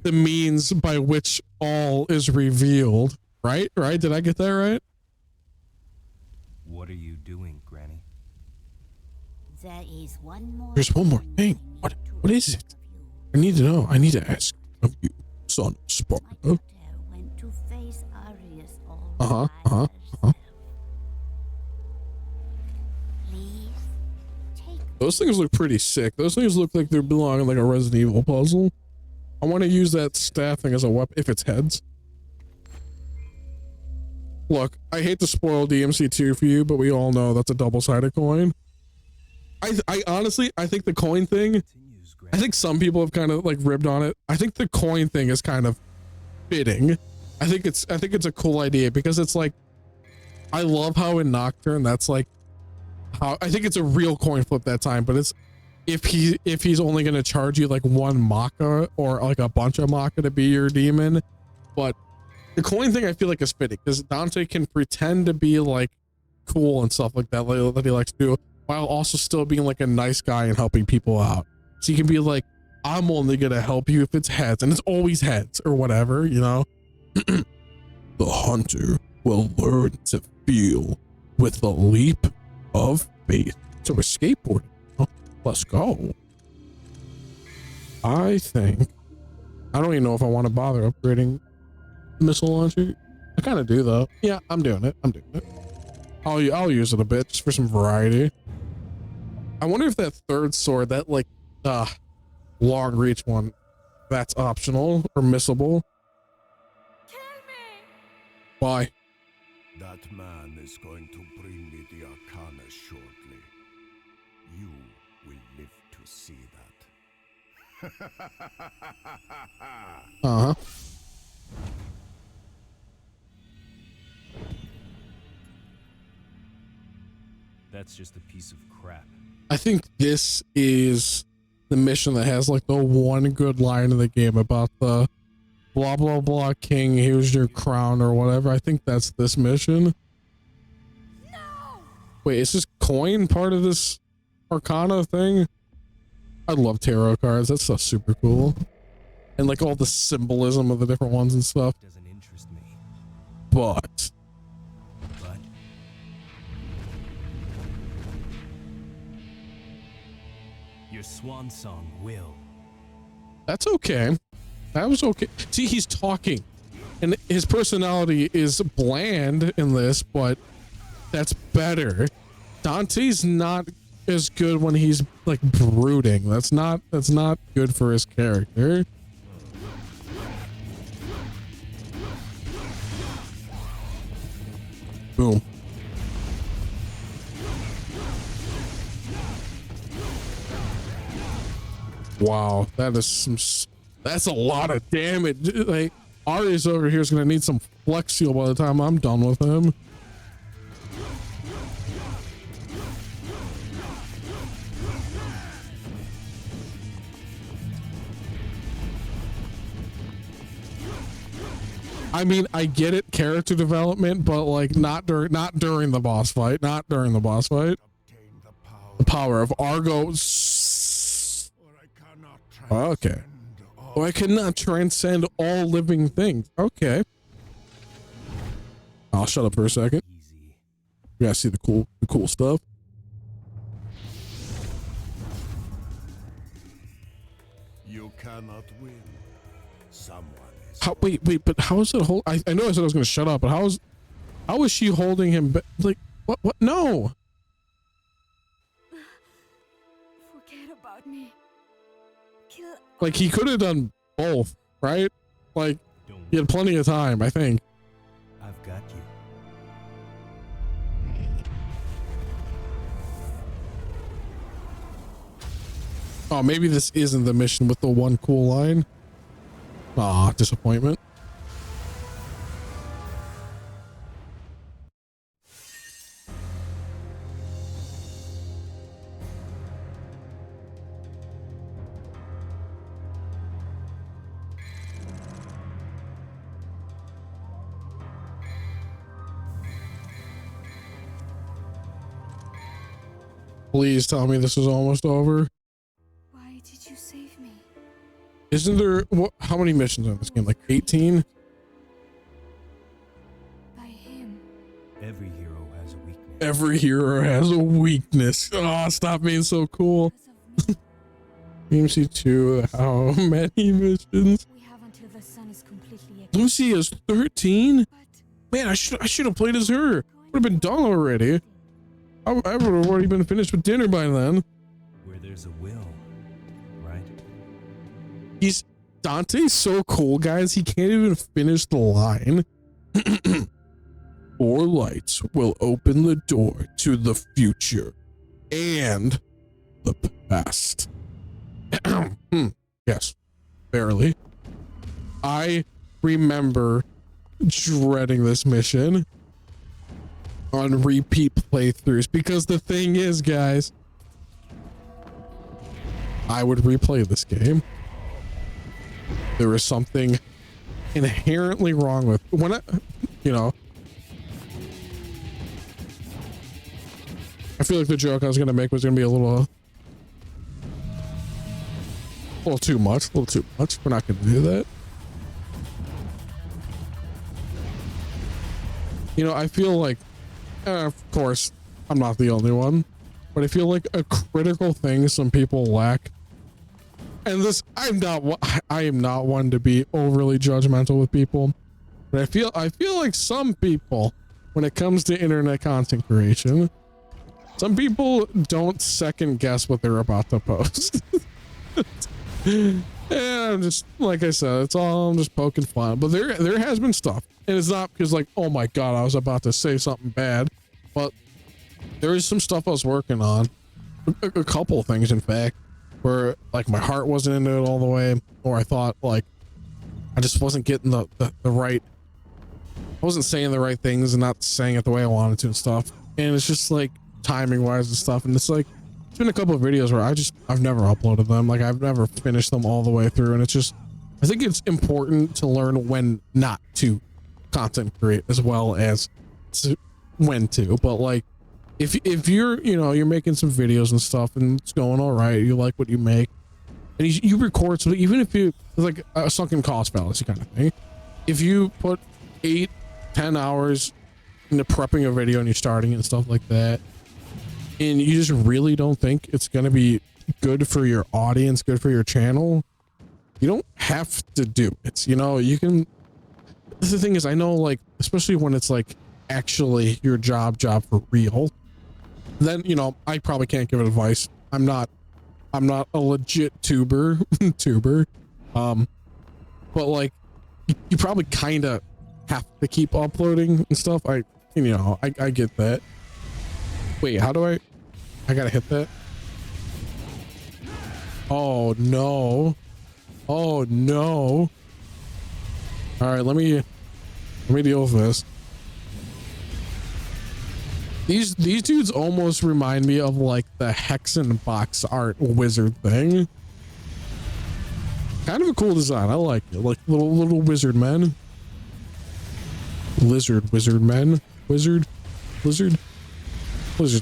the means by which all is revealed. Right? Did I get that right? What are you doing, Granny? There is one more. There's one more thing. What is it? I need to know. I need to ask of you, son of Sparta. Went to face Arius all Uh-huh. by Uh-huh. herself. Please take Those things look pretty sick. Those things look like they belong in like a Resident Evil puzzle. I want to use that staff thing as a weapon if it's heads. Look, I hate to spoil DMC2 for you, but we all know that's a double-sided coin. I honestly, I think the coin thing, I think some people have kind of like ribbed on it. I think the coin thing is kind of fitting. I think it's a cool idea because it's like, I love how in Nocturne that's like how I think it's a real coin flip that time, but it's if he's only going to charge you like one Maka or like a bunch of Maka to be your demon. But the coin thing I feel like is fitting because Dante can pretend to be like cool and stuff like that that he likes to do, while also still being like a nice guy and helping people out. So you can be like, I'm only gonna help you if it's heads, and it's always heads or whatever, you know. The hunter will learn to feel with the leap of faith. So we're skateboarding. Oh, let's go. I think I don't even know if I want to bother upgrading missile launcher. I kind of do though. Yeah, I'm doing it. I'll use it a bit just for some variety. I wonder if that third sword, that like long reach one, that's optional or missable. Kill me! Why? That man is going to bring me the Arcana shortly. You will live to see that. Uh-huh. That's just a piece of crap. I think this is the mission that has like the one good line in the game about the blah blah blah king, here's your crown or whatever. I think that's this mission. No! Wait, is this coin part of this Arcana thing? I love tarot cards. That stuff's super cool. And like all the symbolism of the different ones and stuff. Doesn't interest me. But your swan song will. that's okay. That was okay. See, he's talking and his personality is bland in this, but that's better. Dante's not as good when he's like brooding. That's not good for his character. Boom. Wow, that is that's a lot of damage. Like Arius over here is gonna need some flex seal by the time I'm done with him. I mean, I get it, character development, but like not during the boss fight. Not during the boss fight. Obtain The power of Argo. or I cannot Okay. transcend all. Oh, I cannot transcend all living things. Okay. I'll shut up for a second. Easy. You guys see the cool stuff. You cannot win. Someone is. How, wait, but how is it hold? I know I said I was gonna shut up, but how is she holding him? Like what? No. Forget about me. Kill. Like he could have done both, right? Like Don't he had plenty of time, I think. I've got you. Oh, maybe this isn't the mission with the one cool line. Ah, disappointment. Please tell me this is almost over. Why did you save me? Isn't there how many missions in this game? Like 18? By him. Every hero has a weakness. Every hero has a weakness. Oh, stop being so cool. Because of me. DMC2, how many missions? We have until the sun is completely Lucy is 13? But Man, I should have played as her. Would have been done already. I would have already been finished with dinner by then. There's a will, right? Dante's so cool, guys. He can't even finish the line. 4 lights will open the door to the future and the past. Yes, barely. I remember dreading this mission on repeat playthroughs because the thing is, guys, I would replay this game. There was something inherently wrong with when I feel like the joke I was gonna make was gonna be a little too much, We're not gonna do that. I feel like, of course, I'm not the only one, but I feel like a critical thing some people lack. And this, I am not one to be overly judgmental with people, but I feel like some people, when it comes to internet content creation, some people don't second guess what they're about to post. And I'm just, like I said, I'm just poking fun, but there has been stuff, and it's not because like, oh my God, I was about to say something bad, but there is some stuff I was working on, a couple of things, in fact, where like my heart wasn't into it all the way, or I thought like I just wasn't getting the right, I wasn't saying the right things and not saying it the way I wanted to and stuff. And it's just like timing wise and stuff. And it's like, it's been a couple of videos where I've never uploaded them. Like I've never finished them all the way through. And it's just, I think it's important to learn when not to content create as well as when to, but like, if you're, you're making some videos and stuff and it's going all right, you like what you make, and you record, so even if you, like a sunken cost fallacy kind of thing, if you put 8-10 hours into prepping a video and you're starting it and stuff like that, and you just really don't think it's going to be good for your audience, good for your channel, you don't have to do it. You can, the thing is, I know, like, especially when it's like actually your job for real, then I probably can't give advice. I'm not a legit tuber, but like you probably kind of have to keep uploading and stuff. I get that. Wait, how do I gotta hit that? Oh no, all right, let me deal with this. These dudes almost remind me of like the Hexen box art wizard thing. Kind of a cool design. I like it. Like little wizard men. Wizards are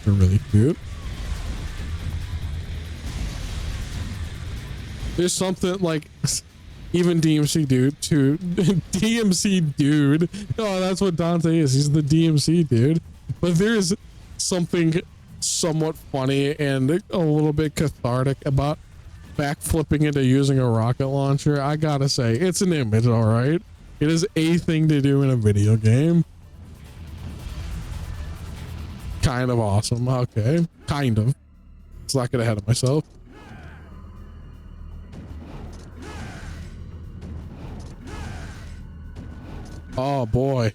really cute. There's something like even DMC dude too. DMC dude. Oh, that's what Dante is. He's the DMC dude. But there's something somewhat funny and a little bit cathartic about backflipping into using a rocket launcher. I gotta say, it's an image, all right? It is a thing to do in a video game. Kind of awesome. Okay. Kind of. Let's not get ahead of myself. Oh boy.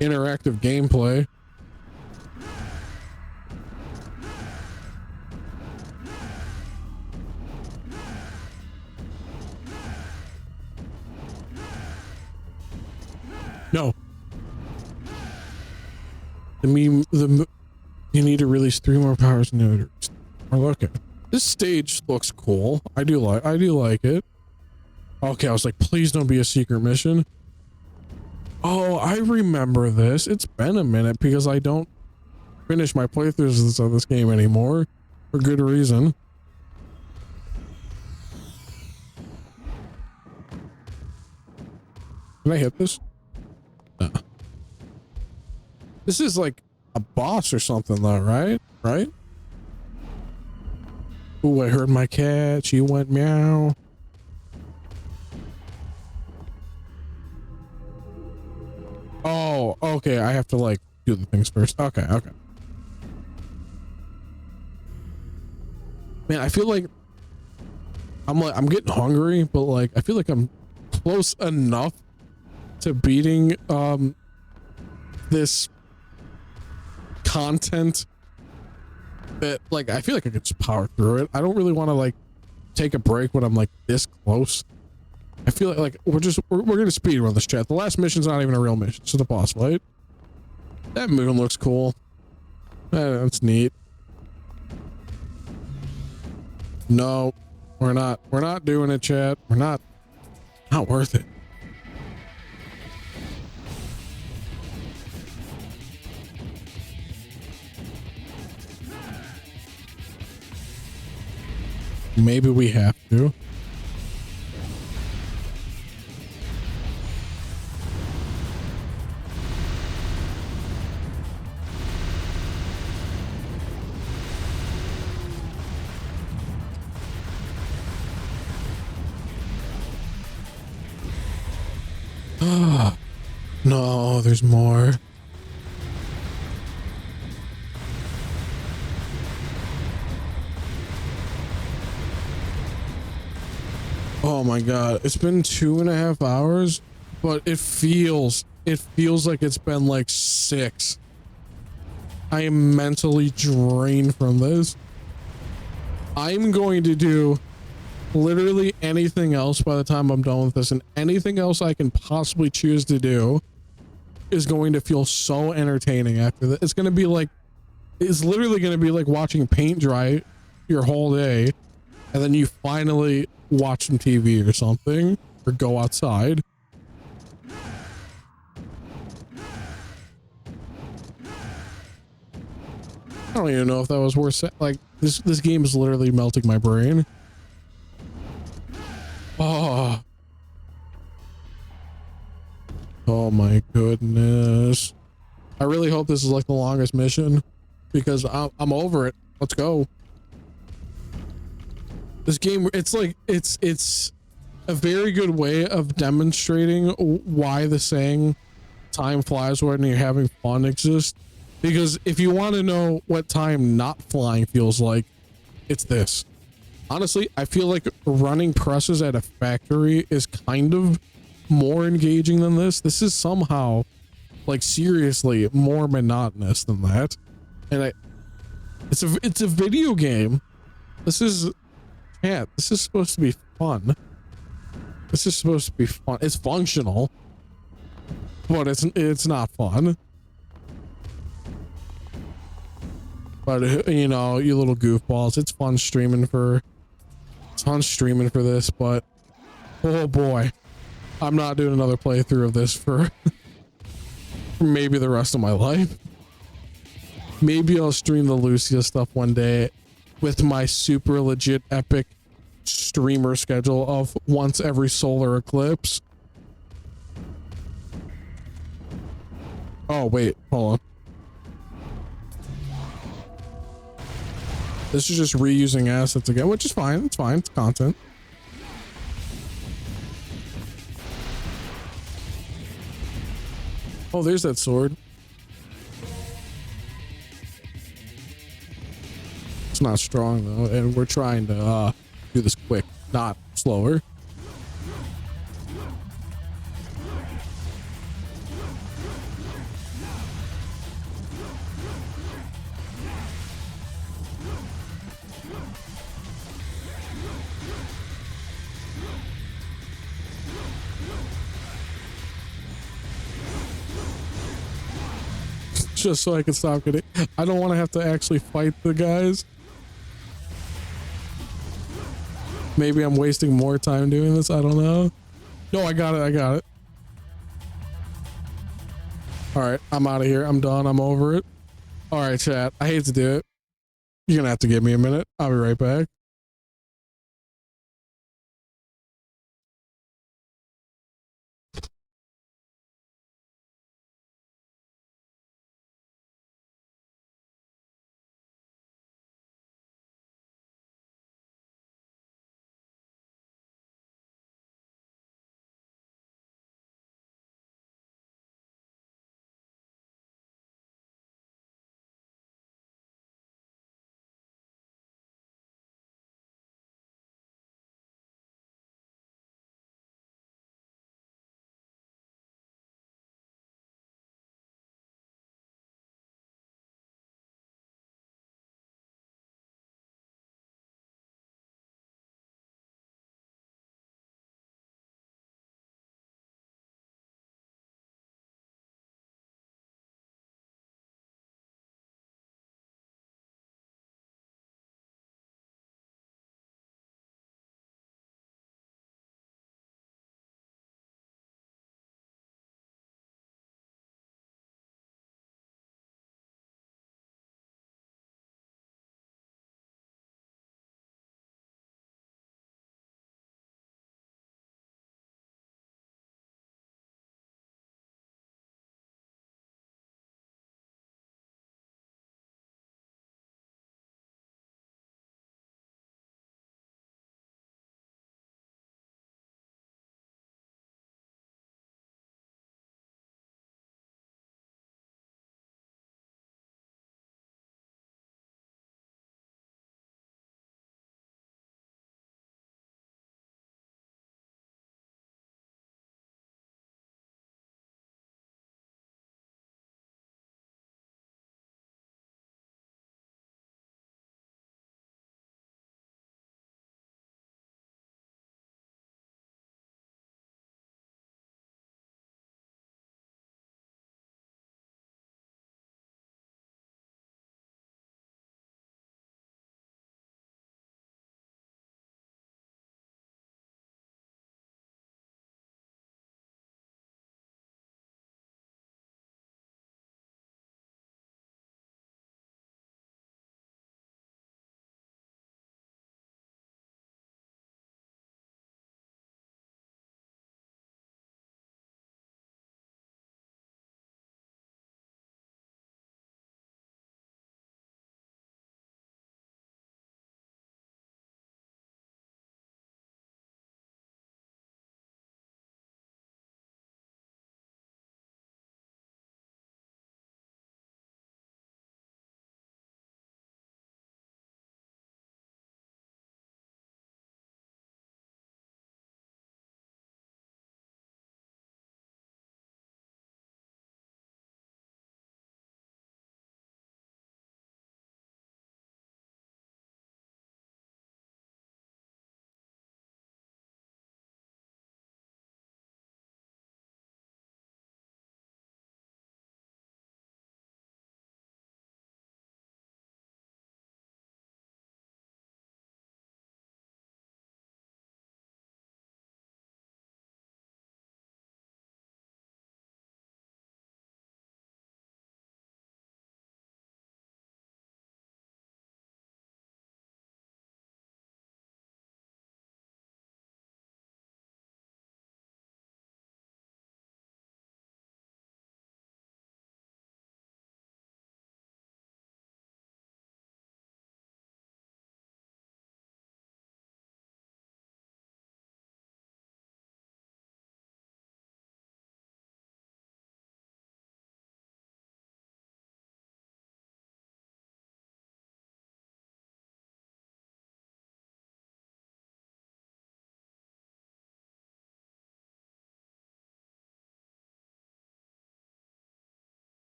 Interactive gameplay. No. You need to release 3 more powers noders. We're looking. This stage looks cool. I do like it. Okay, I was like, please don't be a secret mission. Oh, I remember this. It's been a minute because I don't finish my playthroughs of this game anymore for good reason. Can I hit this? No. This is like a boss or something though, right? Right? Ooh, I heard my cat. She went meow. Oh, okay. I have to like do the things first. Okay. Man, I feel like I'm getting hungry, but like I feel like I'm close enough to beating this content that like I feel like I could just power through it. I don't really want to like take a break when I'm like this close. I feel like we're gonna speed run this chat. The last mission's not even a real mission, it's just a boss fight. That moon looks cool. That's neat. No, we're not doing it, chat. We're not worth it. Maybe we have to. No, there's more. Oh my god, it's been 2.5 hours, but it feels like it's been like 6. I am mentally drained from this. I'm going to do literally anything else by the time I'm done with this, and anything else I can possibly choose to do is going to feel so entertaining after that. It's literally going to be like watching paint dry your whole day, and then you finally watch some TV or something, or go outside. I don't even know if that was worth it. Like this game is literally melting my brain. Oh my goodness. I really hope this is like the longest mission, because I'm over it. Let's go. This game, it's a very good way of demonstrating why the saying time flies when you're having fun exists. Because if you want to know what time not flying feels like, it's this. Honestly, I feel like running presses at a factory is kind of more engaging than this. This is somehow like seriously more monotonous than that. And it's a video game. This is supposed to be fun. This is supposed to be fun. It's functional, but it's not fun. But you know, you little goofballs, it's fun streaming for this, but oh boy, I'm not doing another playthrough of this for maybe the rest of my life. Maybe I'll stream the Lucia stuff one day with my super legit epic streamer schedule of once every solar eclipse. Oh wait, hold on. This is just reusing assets again, which is fine. It's fine. It's content. Oh, there's that sword. It's not strong though, and we're trying to do this quick, not slower. Just so I can stop getting. I don't want to have to actually fight the guys. Maybe I'm wasting more time doing this. I don't know. No, I got it. All right, I'm out of here. I'm done. I'm over it. All right, chat. I hate to do it. You're gonna have to give me a minute. I'll be right back.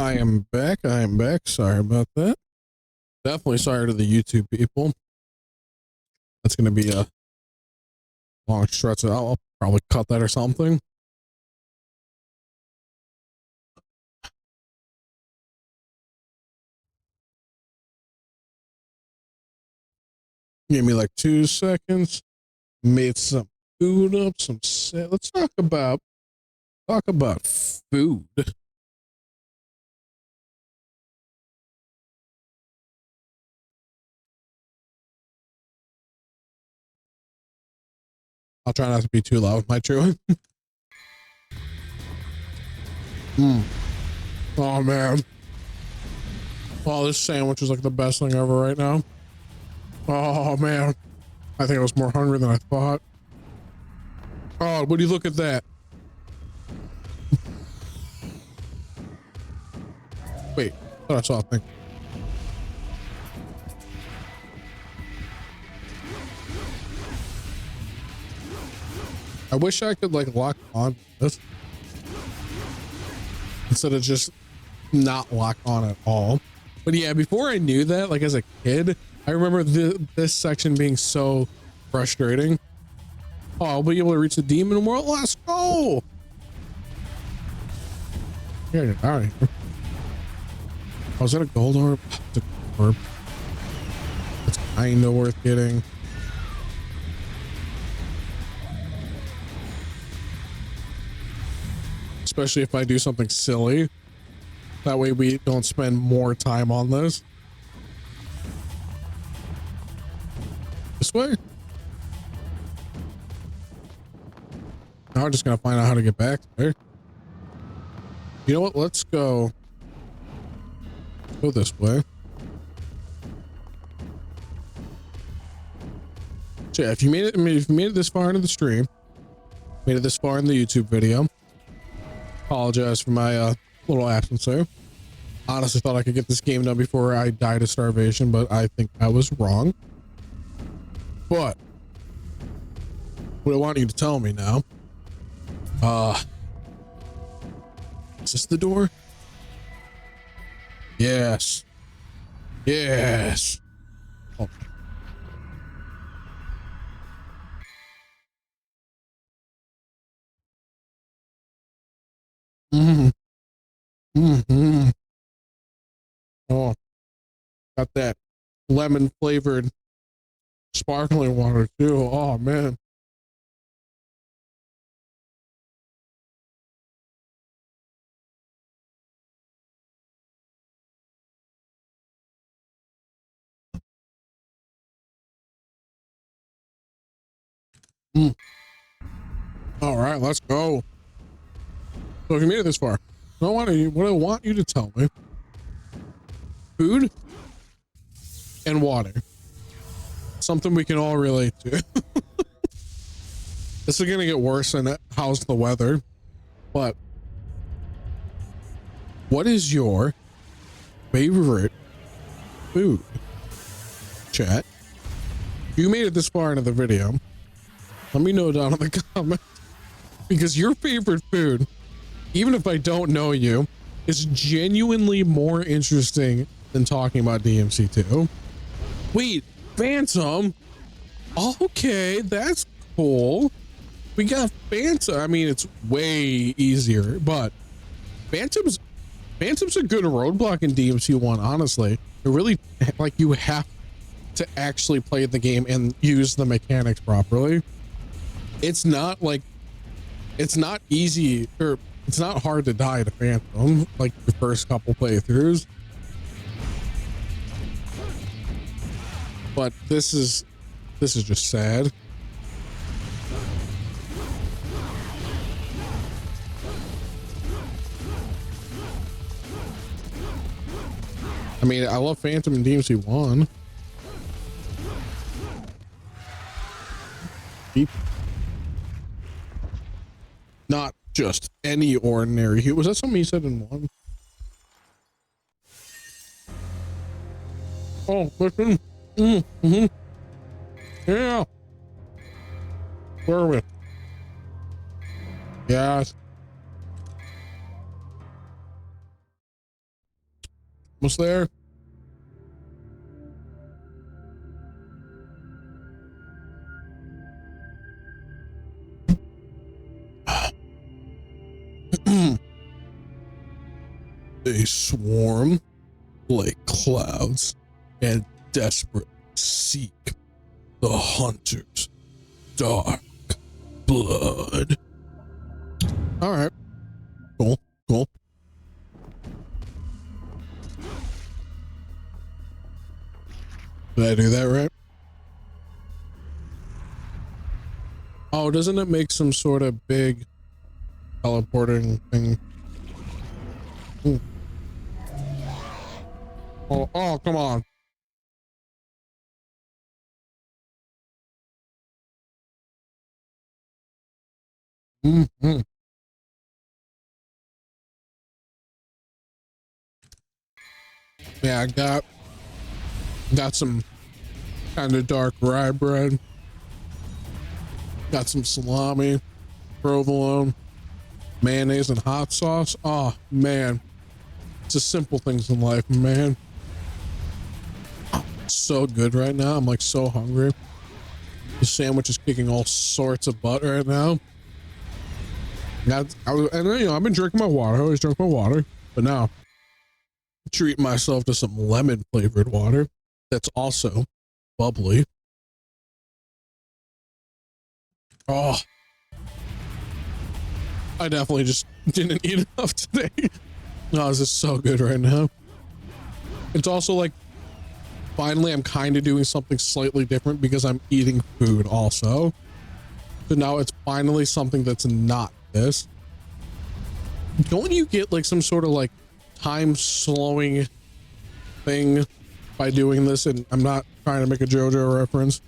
I am back. I am back. Sorry about that. Definitely sorry to the YouTube people. That's going to be a long stretch. I'll probably cut that or something. Give me like 2 seconds. Made some food up. Let's talk about food. I'll try not to be too loud with my chewing. Oh man. Oh, this sandwich is like the best thing ever right now. Oh man. I think I was more hungry than I thought. Oh, would you look at that? Wait, I thought I saw a thing. I wish I could like lock on this instead of just not lock on at all. But yeah, before I knew that, like as a kid, I remember this section being so frustrating. Oh, I'll be able to reach the demon world. Let's go. Here, all right. Oh, is that a gold orb? It's a gold orb. It's kind of worth getting. Especially if I do something silly. That way we don't spend more time on this. This way? Now we're just gonna find out how to get back there. You know what? Let's go this way. So yeah, if you made it this far into the stream, made it this far in the YouTube video, apologize for my little absence there. Honestly thought I could get this game done before I died of starvation, but I think I was wrong. But what I want you to tell me now, is this the door? Yes. Yes. Oh. Oh, got that lemon flavored sparkling water too. Oh man. All right, let's go. So if you made it this far, what I want you to tell me, food and water, something we can all relate to. This is gonna get worse than how's the weather, but what is your favorite food? Chat, if you made it this far into the video, let me know down in the comments, because your favorite food, even if I don't know you, is genuinely more interesting than talking about DMC2. Wait, Phantom? Okay, that's cool. We got Phantom. I mean, it's way easier, but Phantom's a good roadblock in DMC1, honestly. It really, like, you have to actually play the game and use the mechanics properly. It's not easy, or it's not hard to die to Phantom like the first couple playthroughs, but this is just sad. I mean, I love Phantom in DMC1. Not just any ordinary human. Was that something you said in one? Oh, listen. Yeah. Where are we? Yes. Almost there. They swarm like clouds and desperately seek the hunter's dark blood. All right. Cool. Cool. Did I do that right? Oh, doesn't it make some sort of big teleporting thing? Oh, come on. Mm-hmm. Yeah, I got some kind of dark rye bread. Got some salami, provolone, mayonnaise, and hot sauce. Oh, man. It's the simple things in life, man. So good right now. I'm like so hungry. The sandwich is kicking all sorts of butt right now. And you know, I've been drinking my water. I always drink my water, but now I treat myself to some lemon flavored water that's also bubbly. Oh, I definitely just didn't eat enough today. No, this is so good right now. It's also like, finally, I'm kind of doing something slightly different because I'm eating food also. So now it's finally something that's not this. Don't you get like some sort of like time slowing thing by doing this? And I'm not trying to make a JoJo reference.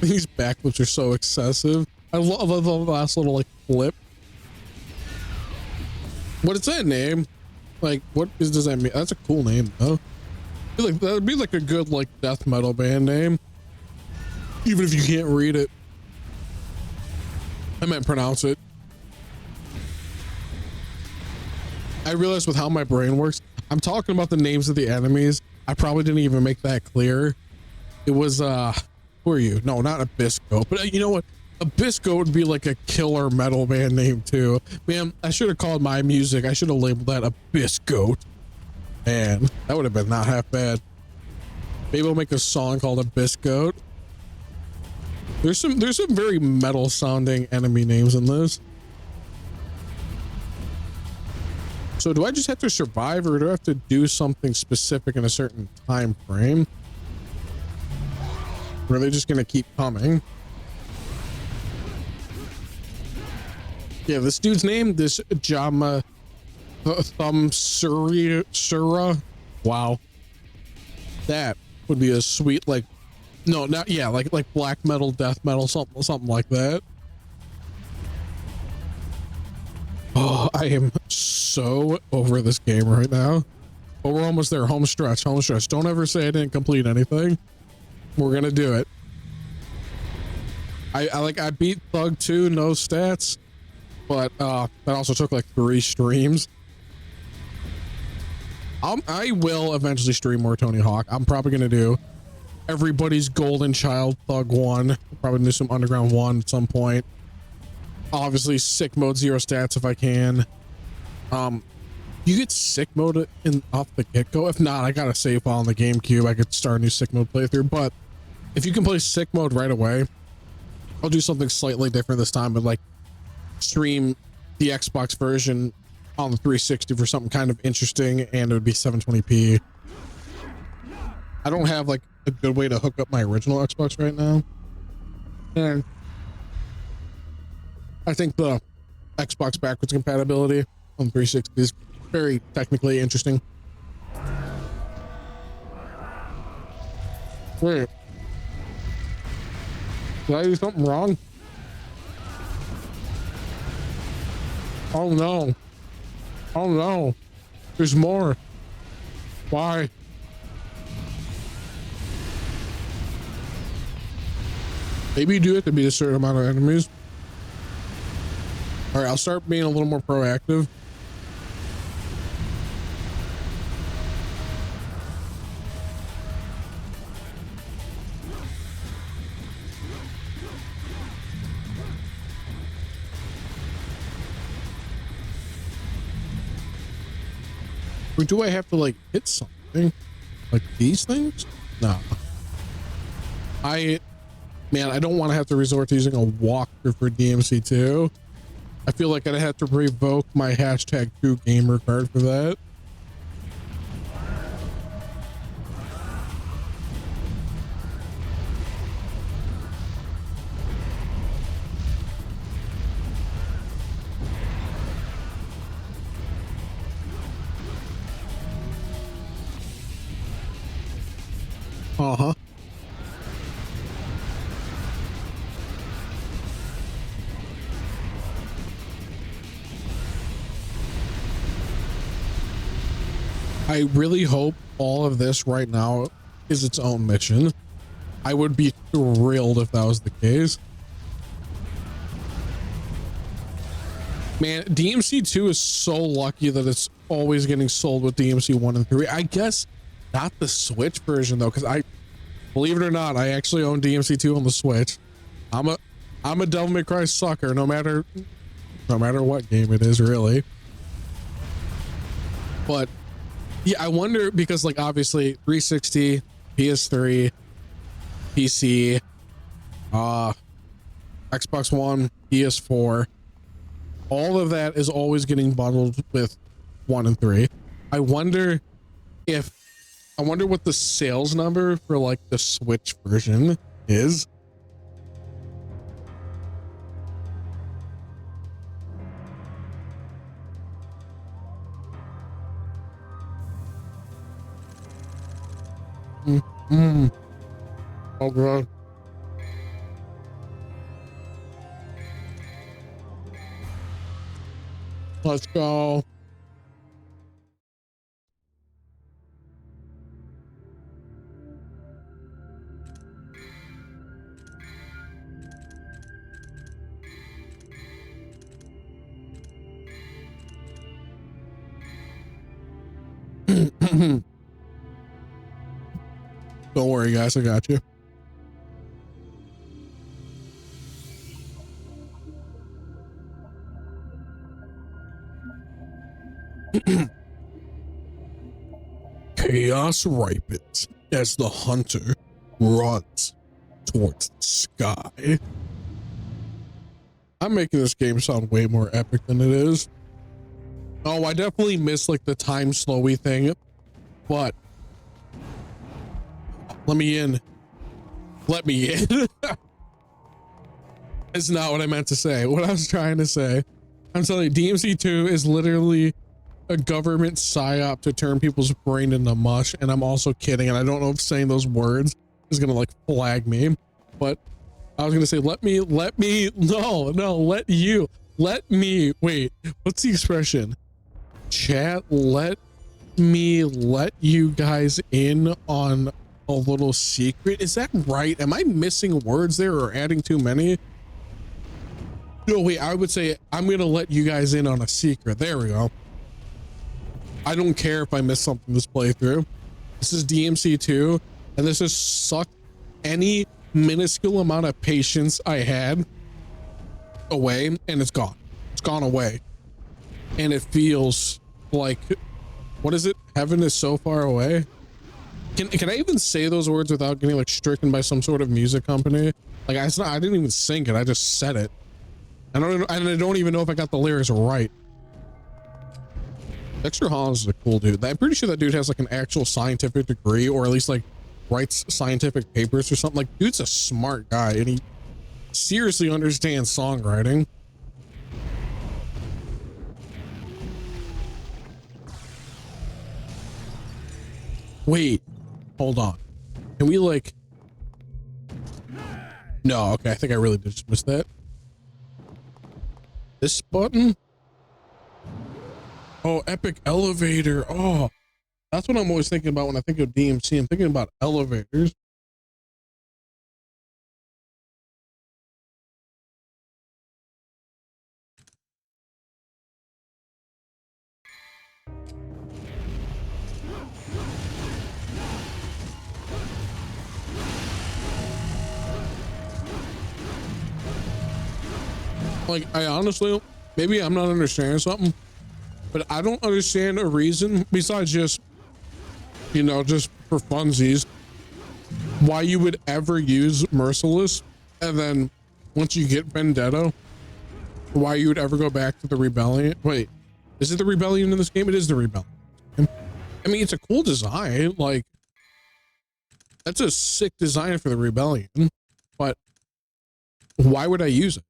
These backflips are so excessive. I love the last little like flip. What is that name? Like, does that mean? That's a cool name though. Like that'd be like a good like death metal band name, even if you can't read it. I meant pronounce it. I realized with how my brain works, I'm talking about the names of the enemies. I probably didn't even make that clear. It was who are you? No, not Abyssgo, but you know what? Abyssgo would be like a killer metal band name too. Man, I should have called my music. I should have labeled that Abyssgo. Man, that would have been not half bad. Maybe we'll make a song called Abyssgo. There's some very metal sounding enemy names in this. So do I just have to survive, or do I have to do something specific in a certain time frame? Or are they just gonna keep coming? Yeah, this dude's name, this Jama Sura. Wow. That would be a sweet, like, no, not, yeah, like black metal, death metal, something like that. Oh, I am so over this game right now. But we're almost there. Home stretch, home stretch. Don't ever say I didn't complete anything. We're gonna do it. I beat Thug 2, no stats, but that also took like 3 streams. I will eventually stream more Tony Hawk. I'm probably gonna do everybody's golden child, Thug 1. Probably do some Underground 1 at some point. Obviously sick mode, 0 stats if I can. You get sick mode off the get-go. If not, I got a save file on the GameCube. I could start a new sick mode playthrough, but if you can play sick mode right away, I'll do something slightly different this time, but like stream the Xbox version on the 360 for something kind of interesting, and it would be 720p. I don't have like a good way to hook up my original Xbox right now, and I think the Xbox backwards compatibility on 360 is very technically interesting. Wait, did I do something wrong? Oh no. Oh no. There's more. Why? Maybe you do have to beat a certain amount of enemies. All right, I'll start being a little more proactive. Or do I have to like hit something? Like these things? No. Man, I don't want to have to resort to using a walkthrough for DMC2. I feel like I'd have to revoke my hashtag true gamer card for that. Uh-huh. I really hope all of this right now is its own mission. I would be thrilled if that was the case. Man, DMC 2 is so lucky that it's always getting sold with DMC 1 and 3. I guess not the Switch version though, because believe it or not, I actually own DMC 2 on the Switch. I'm a Devil May Cry sucker, no matter what game it is, really. But yeah, I wonder, because like obviously 360, PS3, PC, Xbox One, PS4, all of that is always getting bundled with 1 and 3. I wonder what the sales number for like the Switch version is. Oh god. Let's go. Don't worry, guys. I got you. Chaos ripens as the hunter runs towards the sky. I'm making this game sound way more epic than it is. Oh, I definitely miss like the time slowy thing, but let me in. Let me in. It's not what I meant to say. What I was trying to say, I'm telling you, DMC2 is literally a government psyop to turn people's brain into mush. And I'm also kidding. And I don't know if saying those words is going to like flag me, but I was going to say, let me, wait, what's the expression? Chat, let me let you guys in on a little secret. Is that right? Am I missing words there or adding too many? No, wait, I would say I'm going to let you guys in on a secret. There we go. I don't care if I miss something this playthrough. This is DMC2, and this has sucked any minuscule amount of patience I had away, and it's gone. It's gone away. And it feels like, what is it? Heaven is so far away. Can I even say those words without getting like stricken by some sort of music company? Like I didn't even sing it. I just said it. I don't even know if I got the lyrics right. Dexter Hollins is a cool dude. I'm pretty sure that dude has like an actual scientific degree, or at least like writes scientific papers or something. Like, dude's a smart guy and he seriously understands songwriting. Wait, hold on. Can we like, no, okay. I think I really did just miss that. This button? Oh, epic elevator. Oh, that's what I'm always thinking about when I think of DMC. I'm thinking about elevators. Like, I honestly, maybe I'm not understanding something, but I don't understand a reason besides just, you know, just for funsies, why you would ever use Merciless, and then once you get Vendetta, why you would ever go back to the Rebellion. Wait, is it the Rebellion in this game? It is the Rebellion. I mean, it's a cool design. Like, that's a sick design for the Rebellion, but why would I use it?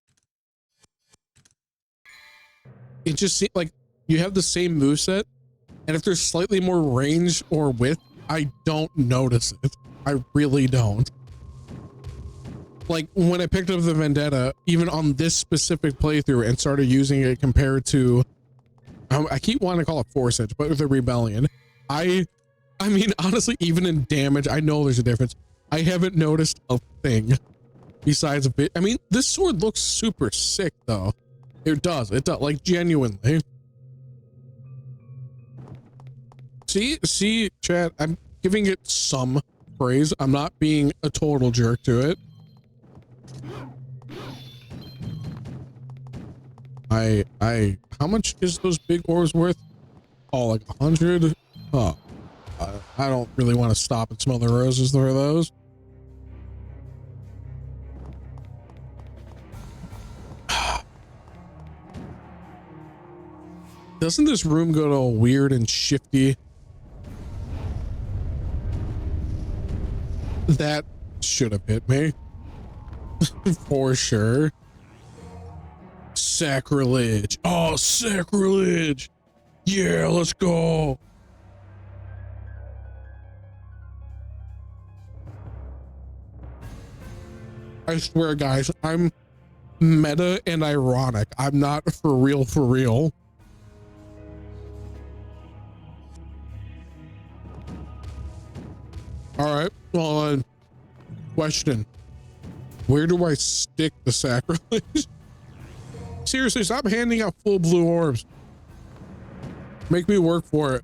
It just seems like you have the same moveset, and if there's slightly more range or width, I don't notice it. I really don't. Like, when I picked up the Vendetta, even on this specific playthrough and started using it compared to, I keep wanting to call it Force Edge, but the Rebellion, I mean, honestly, even in damage, I know there's a difference. I haven't noticed a thing besides a bit. I mean, this sword looks super sick though. It does, like genuinely. See, chat, I'm giving it some praise. I'm not being a total jerk to it. How much is those big orbs worth? Oh, like 100? Oh, I don't really want to stop and smell the roses for those. Doesn't this room go to a weird and shifty? That should have hit me. For sure. Sacrilege. Oh, sacrilege. Yeah, let's go. I swear, guys, I'm meta and ironic. I'm not for real, for real. All right. Well, question. Where do I stick the sacrilege? Seriously, stop handing out full blue orbs. Make me work for it.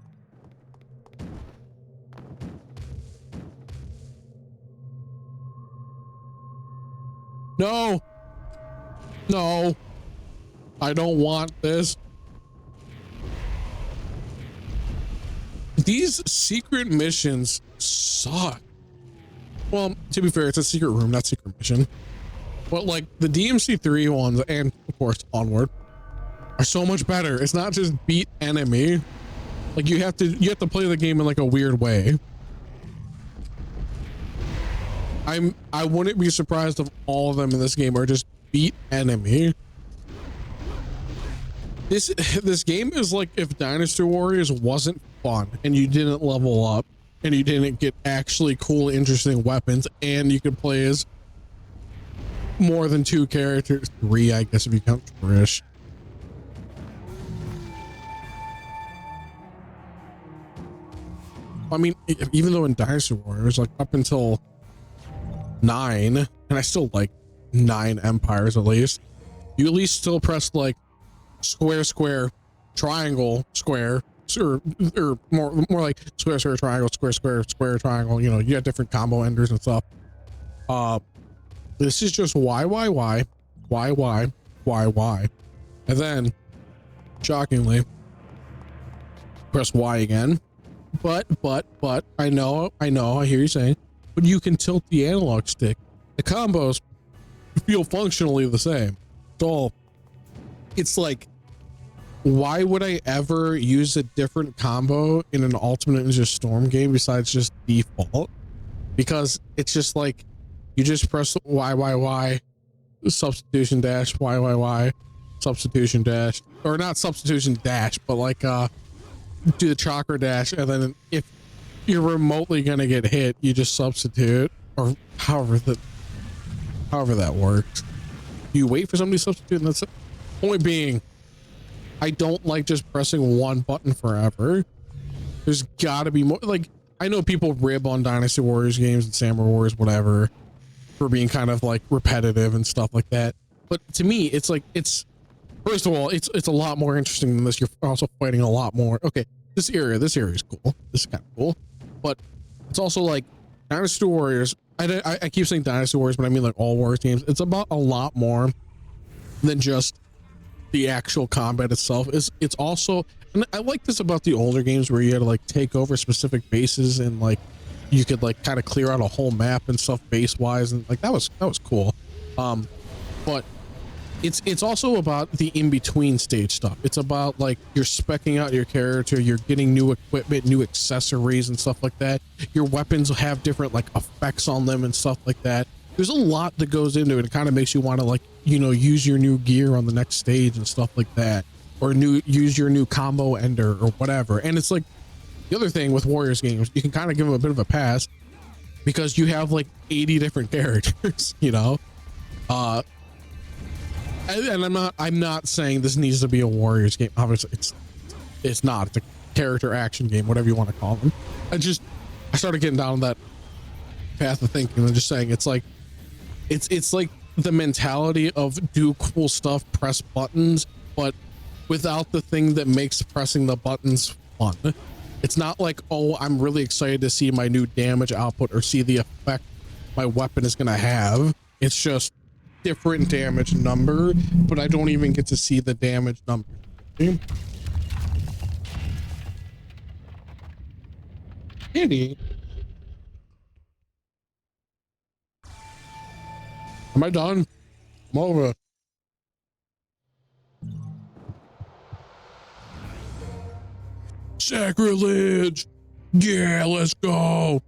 No. No. I don't want this. These secret missions suck. Well, to be fair, it's a secret room, not secret mission. But like the DMC3 ones and of course Onward are so much better. It's not just beat enemy. Like you have to play the game in like a weird way. I wouldn't be surprised if all of them in this game are just beat enemy. This game is like if Dynasty Warriors wasn't fun and you didn't level up and you didn't get actually cool, interesting weapons, and you could play as more than 2 characters. 3, I guess, if you count Trish. I mean, even though in Dynasty Warriors, like up until 9, and I still like 9 empires at least, you at least still press like square, square, triangle, square, or more like square, square, triangle, square, square, square, triangle. You know, you got different combo enders and stuff. This is just Y, and then shockingly press Y again. But I know, I hear you saying, but you can tilt the analog stick. The combos feel functionally the same. It's like, why would I ever use a different combo in an Ultimate Ninja Storm game besides just default? Because it's just like, you just press Y, substitution dash, Y, substitution dash, or not substitution dash, but like, do the chakra dash, and then if you're remotely gonna get hit, you just substitute, or however that works. You wait for somebody to substitute, and that's it. Point being, I don't like just pressing one button forever. There's gotta be more. Like, I know people rib on Dynasty Warriors games and Samurai Warriors, whatever, for being kind of like repetitive and stuff like that. But to me, it's like, first of all, it's a lot more interesting than this. You're also fighting a lot more. Okay, this area is cool. This is kind of cool, but it's also like Dynasty Warriors. I keep saying Dynasty Warriors, but I mean like all Warriors games. It's about a lot more than just the actual combat itself. It's also, and I like this about the older games where you had to like take over specific bases and like you could like kind of clear out a whole map and stuff base wise, and like that was cool. But it's also about the in-between stage stuff. It's about like you're specking out your character, you're getting new equipment, new accessories and stuff like that. Your weapons have different like effects on them and stuff like that. There's a lot that goes into it. It kind of makes you want to like, you know, use your new gear on the next stage and stuff like that, or use your new combo ender or whatever. And it's like the other thing with Warriors games, you can kind of give them a bit of a pass because you have like 80 different characters, you know. And I'm not saying this needs to be a Warriors game. Obviously it's not. It's a character action game, whatever you want to call them. I started getting down that path of thinking and just saying it's like the mentality of do cool stuff, press buttons, but without the thing that makes pressing the buttons fun. It's not like, oh, I'm really excited to see my new damage output or see the effect my weapon is going to have. It's just different damage number, but I don't even get to see the damage number. Kitty. Am I done? I'm over. Sacrilege. Yeah, let's go.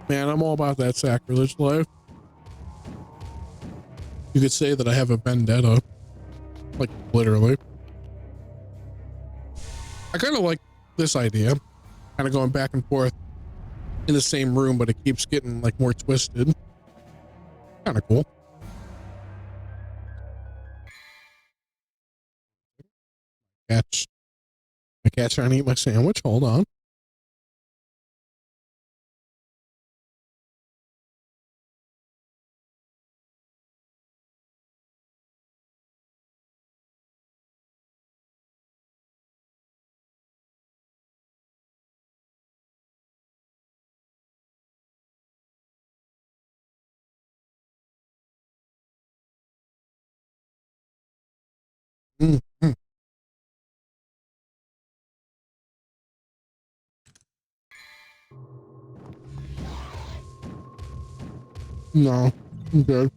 Man, I'm all about that sacrilege life. You could say that I have a vendetta. Like, literally. I kind of like this idea. Kind of going back and forth in the same room, but it keeps getting, like, more twisted. Kind of cool. My cat's trying to eat my sandwich. Hold on. Mm-hmm. No, I'm good.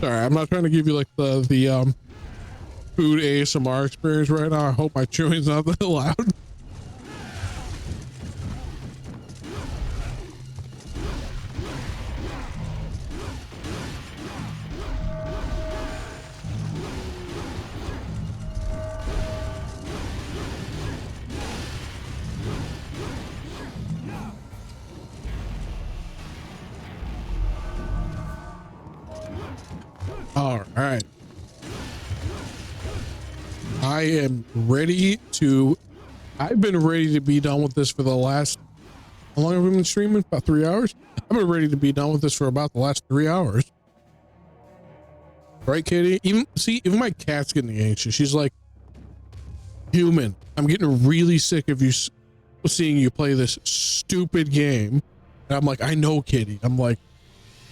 Sorry, I'm not trying to give you like the food ASMR experience right now. I hope my chewing's not that loud. All right. I am ready to, I've been ready to be done with this for the last, how long have we been streaming? About 3 hours? I've been ready to be done with this for about the last 3 hours. Right, Kitty? Even my cat's getting anxious. She's like, human, I'm getting really sick of you seeing you play this stupid game. And I'm like, I know, Kitty. I'm like,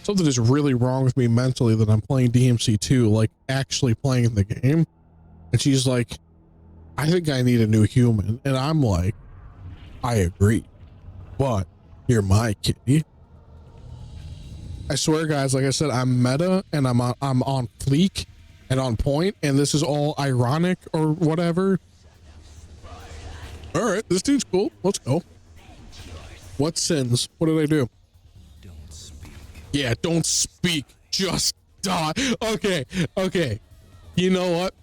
something is really wrong with me mentally that I'm playing DMC2, like actually playing the game. And she's like, I think I need a new human. And I'm like, I agree, but you're my kitty. I swear, guys, like I said, I'm meta and I'm on fleek and on point, and this is all ironic or whatever. All right, this dude's cool. Let's go. What sins? What did I do? Yeah, don't speak, just die. Okay. You know what?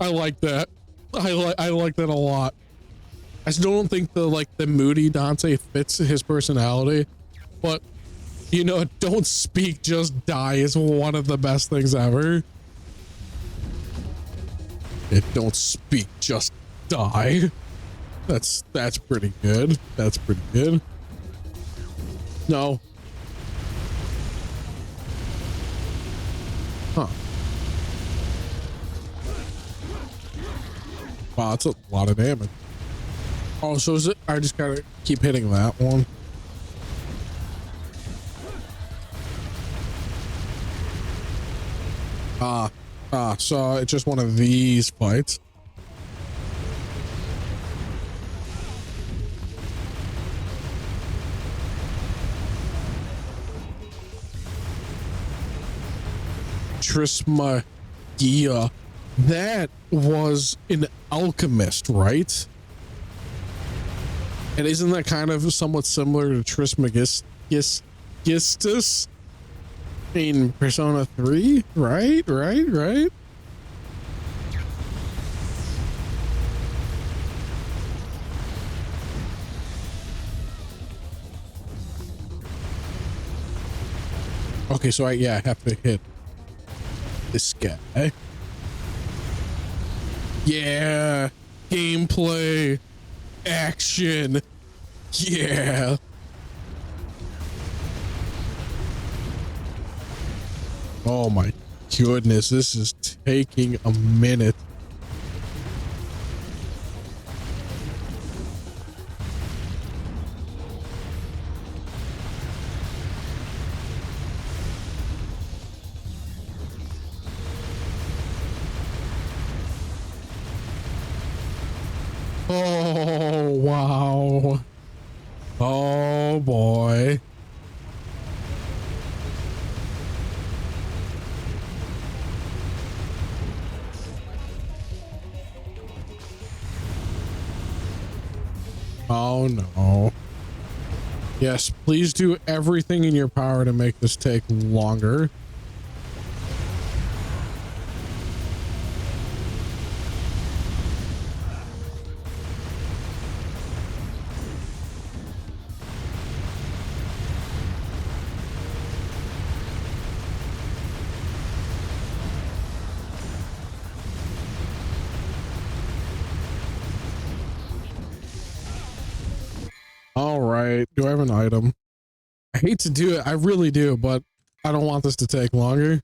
I like that. I like that a lot. I still don't think the moody Dante fits his personality, but you know, don't speak, just die is one of the best things ever. Don't speak, just die. That's pretty good. That's pretty good. No. Huh. Wow, that's a lot of damage. Oh, so is it? I just gotta keep hitting that one. So it's just one of these fights. Trismegia. That was an alchemist, right? And isn't that kind of somewhat similar to Trismegistus in Persona 3? Right? Okay, so I have to hit this guy. Yeah, gameplay, action, yeah. Oh my goodness, this is taking a minute. Oh, wow. Oh, boy. Oh, no. Yes, please do everything in your power to make this take longer. All right. Do I have an item? I hate to do it. I really do, but I don't want this to take longer.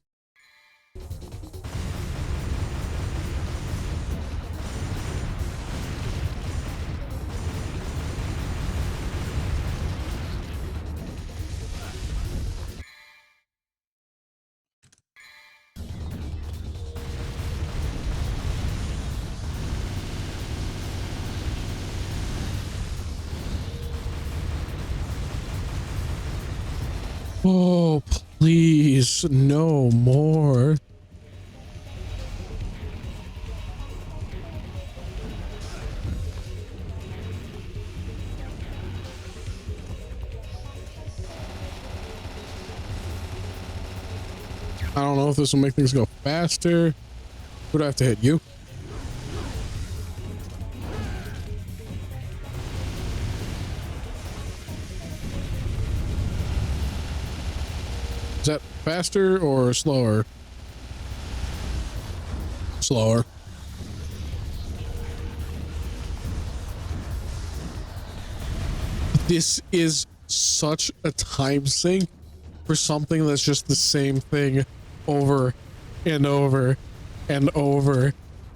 Oh, please, no more. I don't know if this will make things go faster. Would I have to hit you? Is that faster or slower? Slower. This is such a time sink for something that's just the same thing over and over and over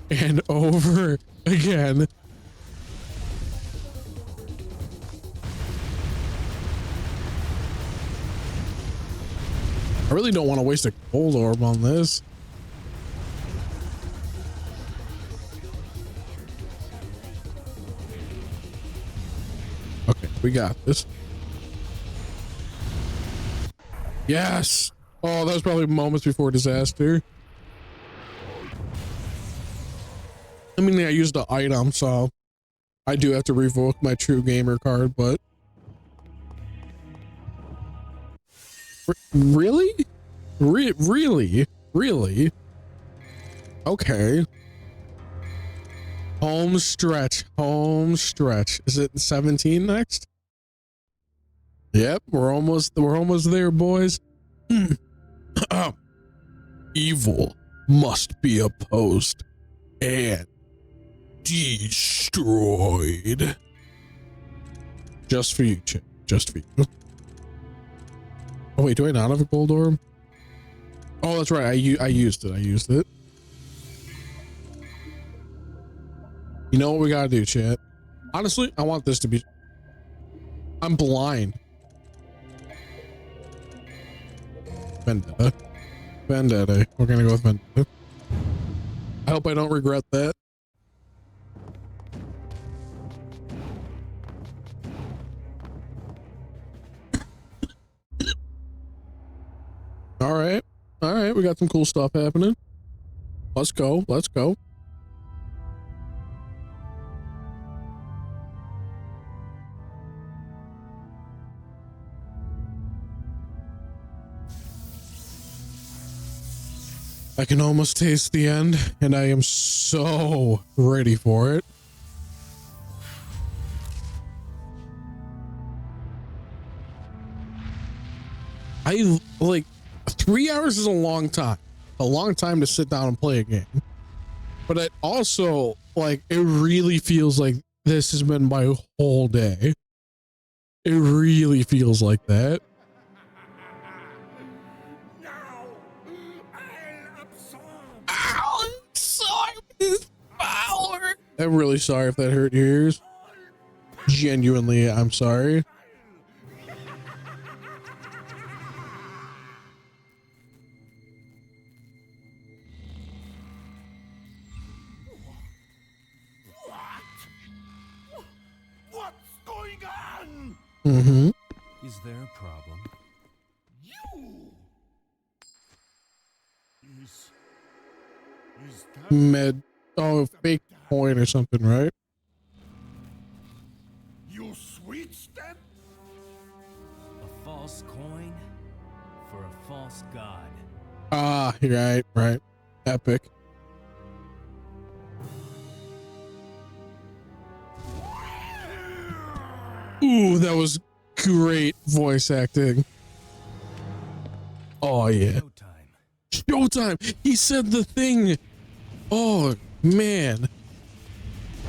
and over again. I really don't want to waste a gold orb on this. Okay, we got this. Yes. Oh, that was probably moments before disaster. I mean, I used the item, so I do have to revoke my true gamer card, but really? Really? Okay. Home stretch. Is it 17 next? Yep, we're almost there, boys. Evil must be opposed and destroyed. Just for you, Chip. Just for you. Oh wait, do I not have a gold orb? Oh, that's right. I used it. I used it. You know what we gotta do, chat? Honestly, I want this to be... I'm blind. Vendetta. Vendetta. We're gonna go with Vendetta. I hope I don't regret that. All right. All right. We got some cool stuff happening. Let's go. Let's go. I can almost taste the end, and I am so ready for it. I like 3 hours is a long time to sit down and play a game, but it also like it really feels like this has been my whole day. It really feels like that. I'll absorb this power. I'm really sorry if that hurt your ears. Genuinely, I'm sorry. Mm-hmm. Is there a problem? You. Is that Med. Oh, fake coin or something, right? you switched them? A false coin for a false god. Ah, right. Epic. Ooh, that was great voice acting. Oh yeah. Showtime. He said the thing. Oh man.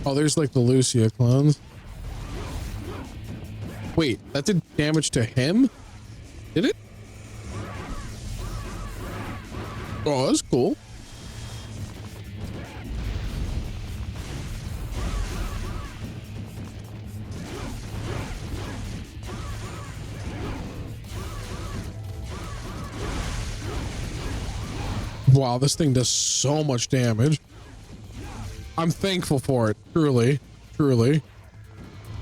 Oh, there's like the Lucia clones. Wait, that did damage to him? Did it? Oh, that's cool. Wow, this thing does so much damage. I'm thankful for it, truly,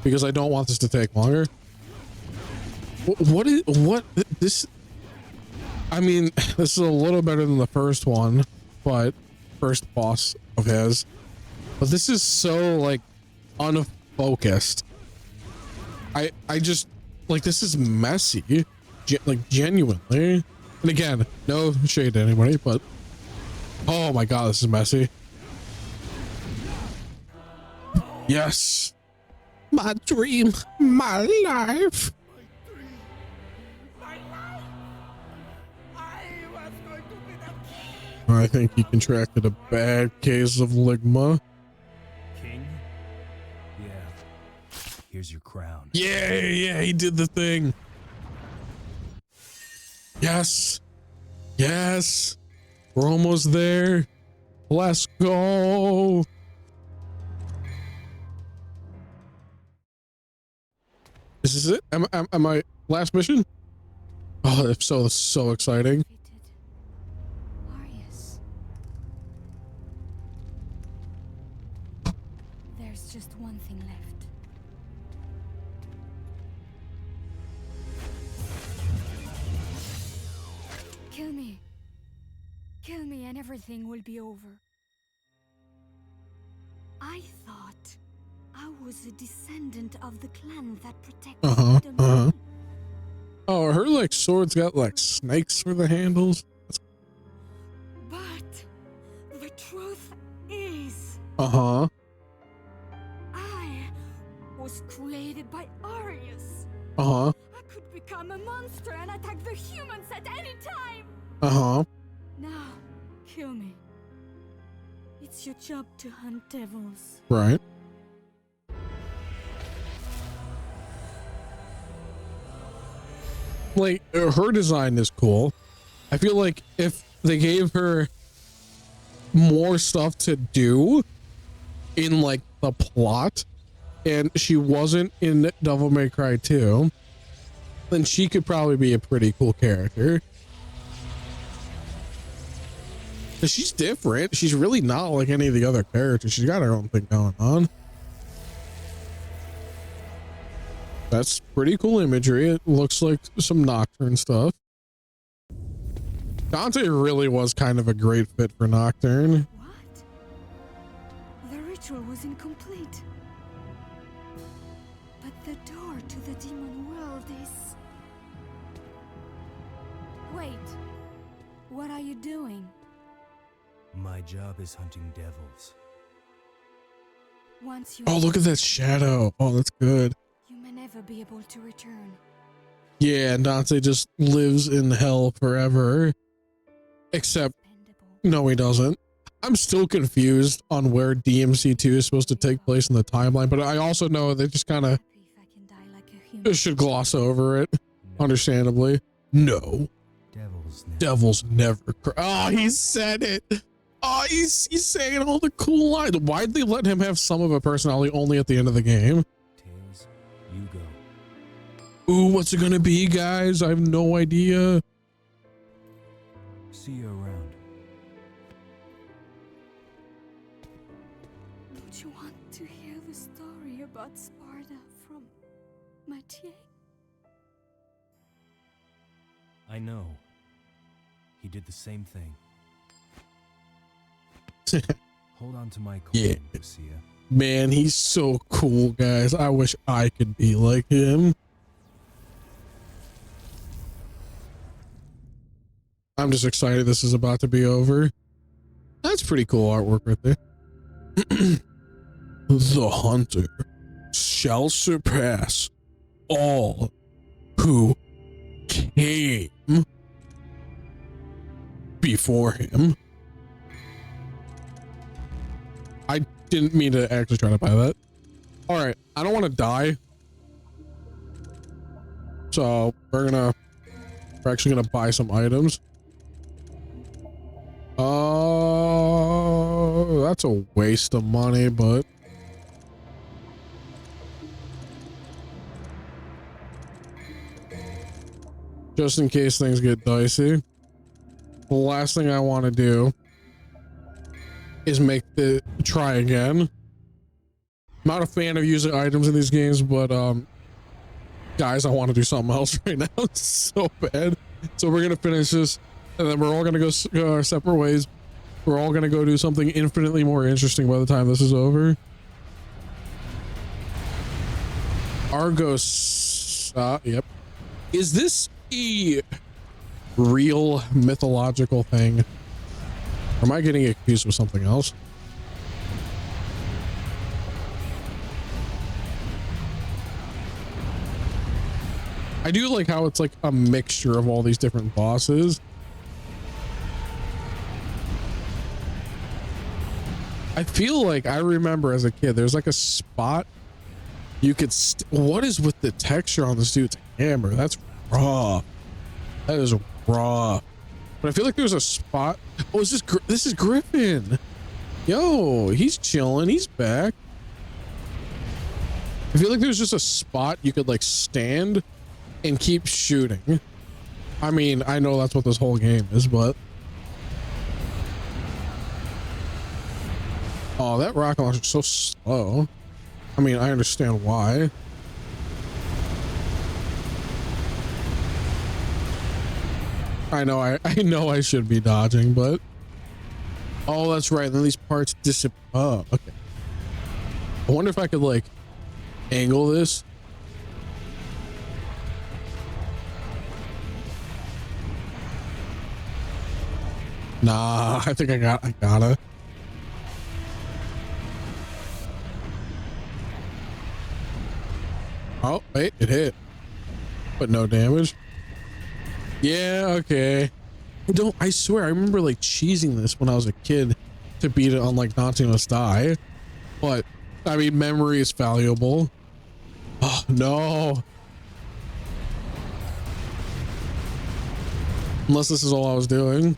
because I don't want this to take longer. What this? I mean, this is a little better than the first one, but first boss of his. But this is so like unfocused. I just like this is messy, like genuinely. And again, no shade to anybody, but oh my god, this is messy. Yes, my dream, my life. I think he contracted a bad case of ligma. King? Yeah. Here's your crown. Yeah, he did the thing. Yes. We're almost there. Let's go. This is it? Am I last mission? Oh, if so, that's so exciting. Arius. There's just one thing left. Kill me. Kill me and everything will be over. I thought I was a descendant of the clan that protected the moon. Oh, her like sword's got like snakes for the handles. But the truth is, I was created by Arius. Uh-huh. I could become a monster and attack the humans at any time. Now, kill me. It's your job to hunt devils. Right. Like her design is cool. I feel like if they gave her more stuff to do in like the plot and she wasn't in Devil May Cry 2, then she could probably be a pretty cool character. She's different. She's really not like any of the other characters. She's got her own thing going on. That's pretty cool imagery. It looks like some Nocturne stuff. Dante really was kind of a great fit for Nocturne. What? The ritual was incomplete. But the door to the demon world is... Wait. What are you doing? My job is hunting devils. Once you... Oh, look at that shadow. Oh, that's good. You may never be able to return. Yeah, and Dante just lives in hell forever. Except, no, he doesn't. I'm still confused on where DMC2 is supposed to take place in the timeline, but I also know they just kind of should gloss over it, understandably. No. Devils never cry. Oh, he said it. Oh, he's saying all the cool lines. Why'd they let him have some of a personality only at the end of the game? Tails, you go. Ooh, what's it gonna be, guys? I have no idea. See you around. Don't you want to hear the story about Sparda from Mathieu? I know. He did the same thing. Hold on to my coin, Yeah. Lucia. Man, he's so cool, guys. I wish I could be like him. I'm just excited this is about to be over. That's pretty cool artwork right there. The hunter shall surpass all who came before him. I didn't mean to actually try to buy that. All right, I don't want to die, so we're actually gonna buy some items. That's a waste of money, but just in case things get dicey, the last thing I want to do is make the try again. I'm not a fan of using items in these games, but guys, I want to do something else right now. It's so bad. So we're gonna finish this, and then we're all gonna go our separate ways. We're all gonna go do something infinitely more interesting by the time this is over. Argos, yep. Is this a real mythological thing? Or am I getting confused with something else? I do like how it's like a mixture of all these different bosses. I feel like I remember as a kid, there's like a spot you could what is with the texture on this dude's hammer? That's raw. That is raw. But I feel like there's a spot. Oh, is this is Griffin. Yo, he's chilling. He's back. I feel like there's just a spot you could like stand and keep shooting. I mean, I know that's what this whole game is, but oh, that rocket launcher is so slow. I mean, I understand why. I know I should be dodging, but oh, that's right. Then these parts disappear. Oh, okay. I wonder if I could like angle this. Nah, I think I gotta. Oh, wait, it hit, but no damage. Yeah, okay. I swear, I remember like cheesing this when I was a kid to beat it on like Dante Must Die, but I mean, memory is valuable. Oh, no. Unless this is all I was doing.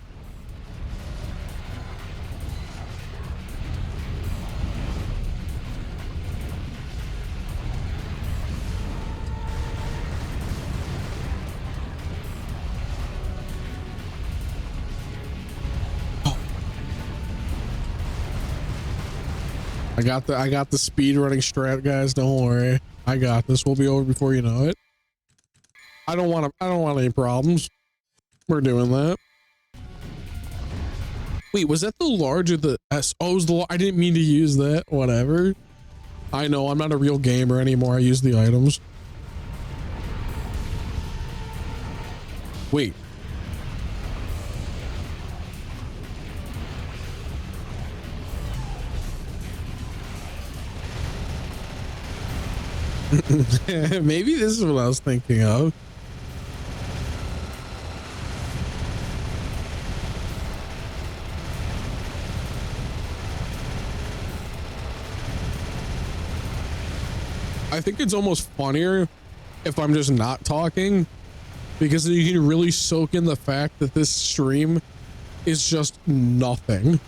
I got the speed running strat, guys. Don't worry. I got this. We'll be over before you know it. I don't want any problems. We're doing that. Wait, was that the large or the S? Oh, it was the, I didn't mean to use that. Whatever. I know I'm not a real gamer anymore. I use the items. Wait. Maybe this is what I was thinking of. I think it's almost funnier if I'm just not talking, because you can really soak in the fact that this stream is just nothing.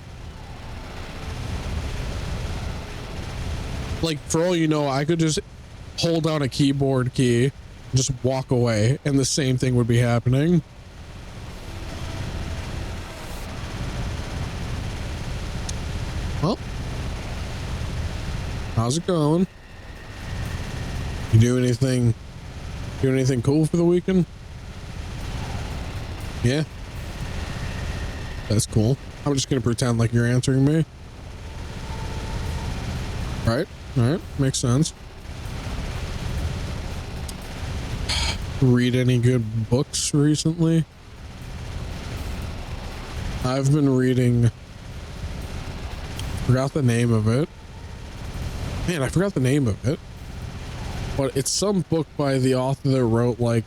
Like, for all you know, I could just hold down a keyboard key and just walk away and the same thing would be happening. Well, how's it going? You do anything cool for the weekend? Yeah, that's cool. I'm just gonna pretend like you're answering me. All right, makes sense. Read any good books recently? I've been reading, forgot the name of it. Man, I forgot the name of it. But it's some book by the author that wrote like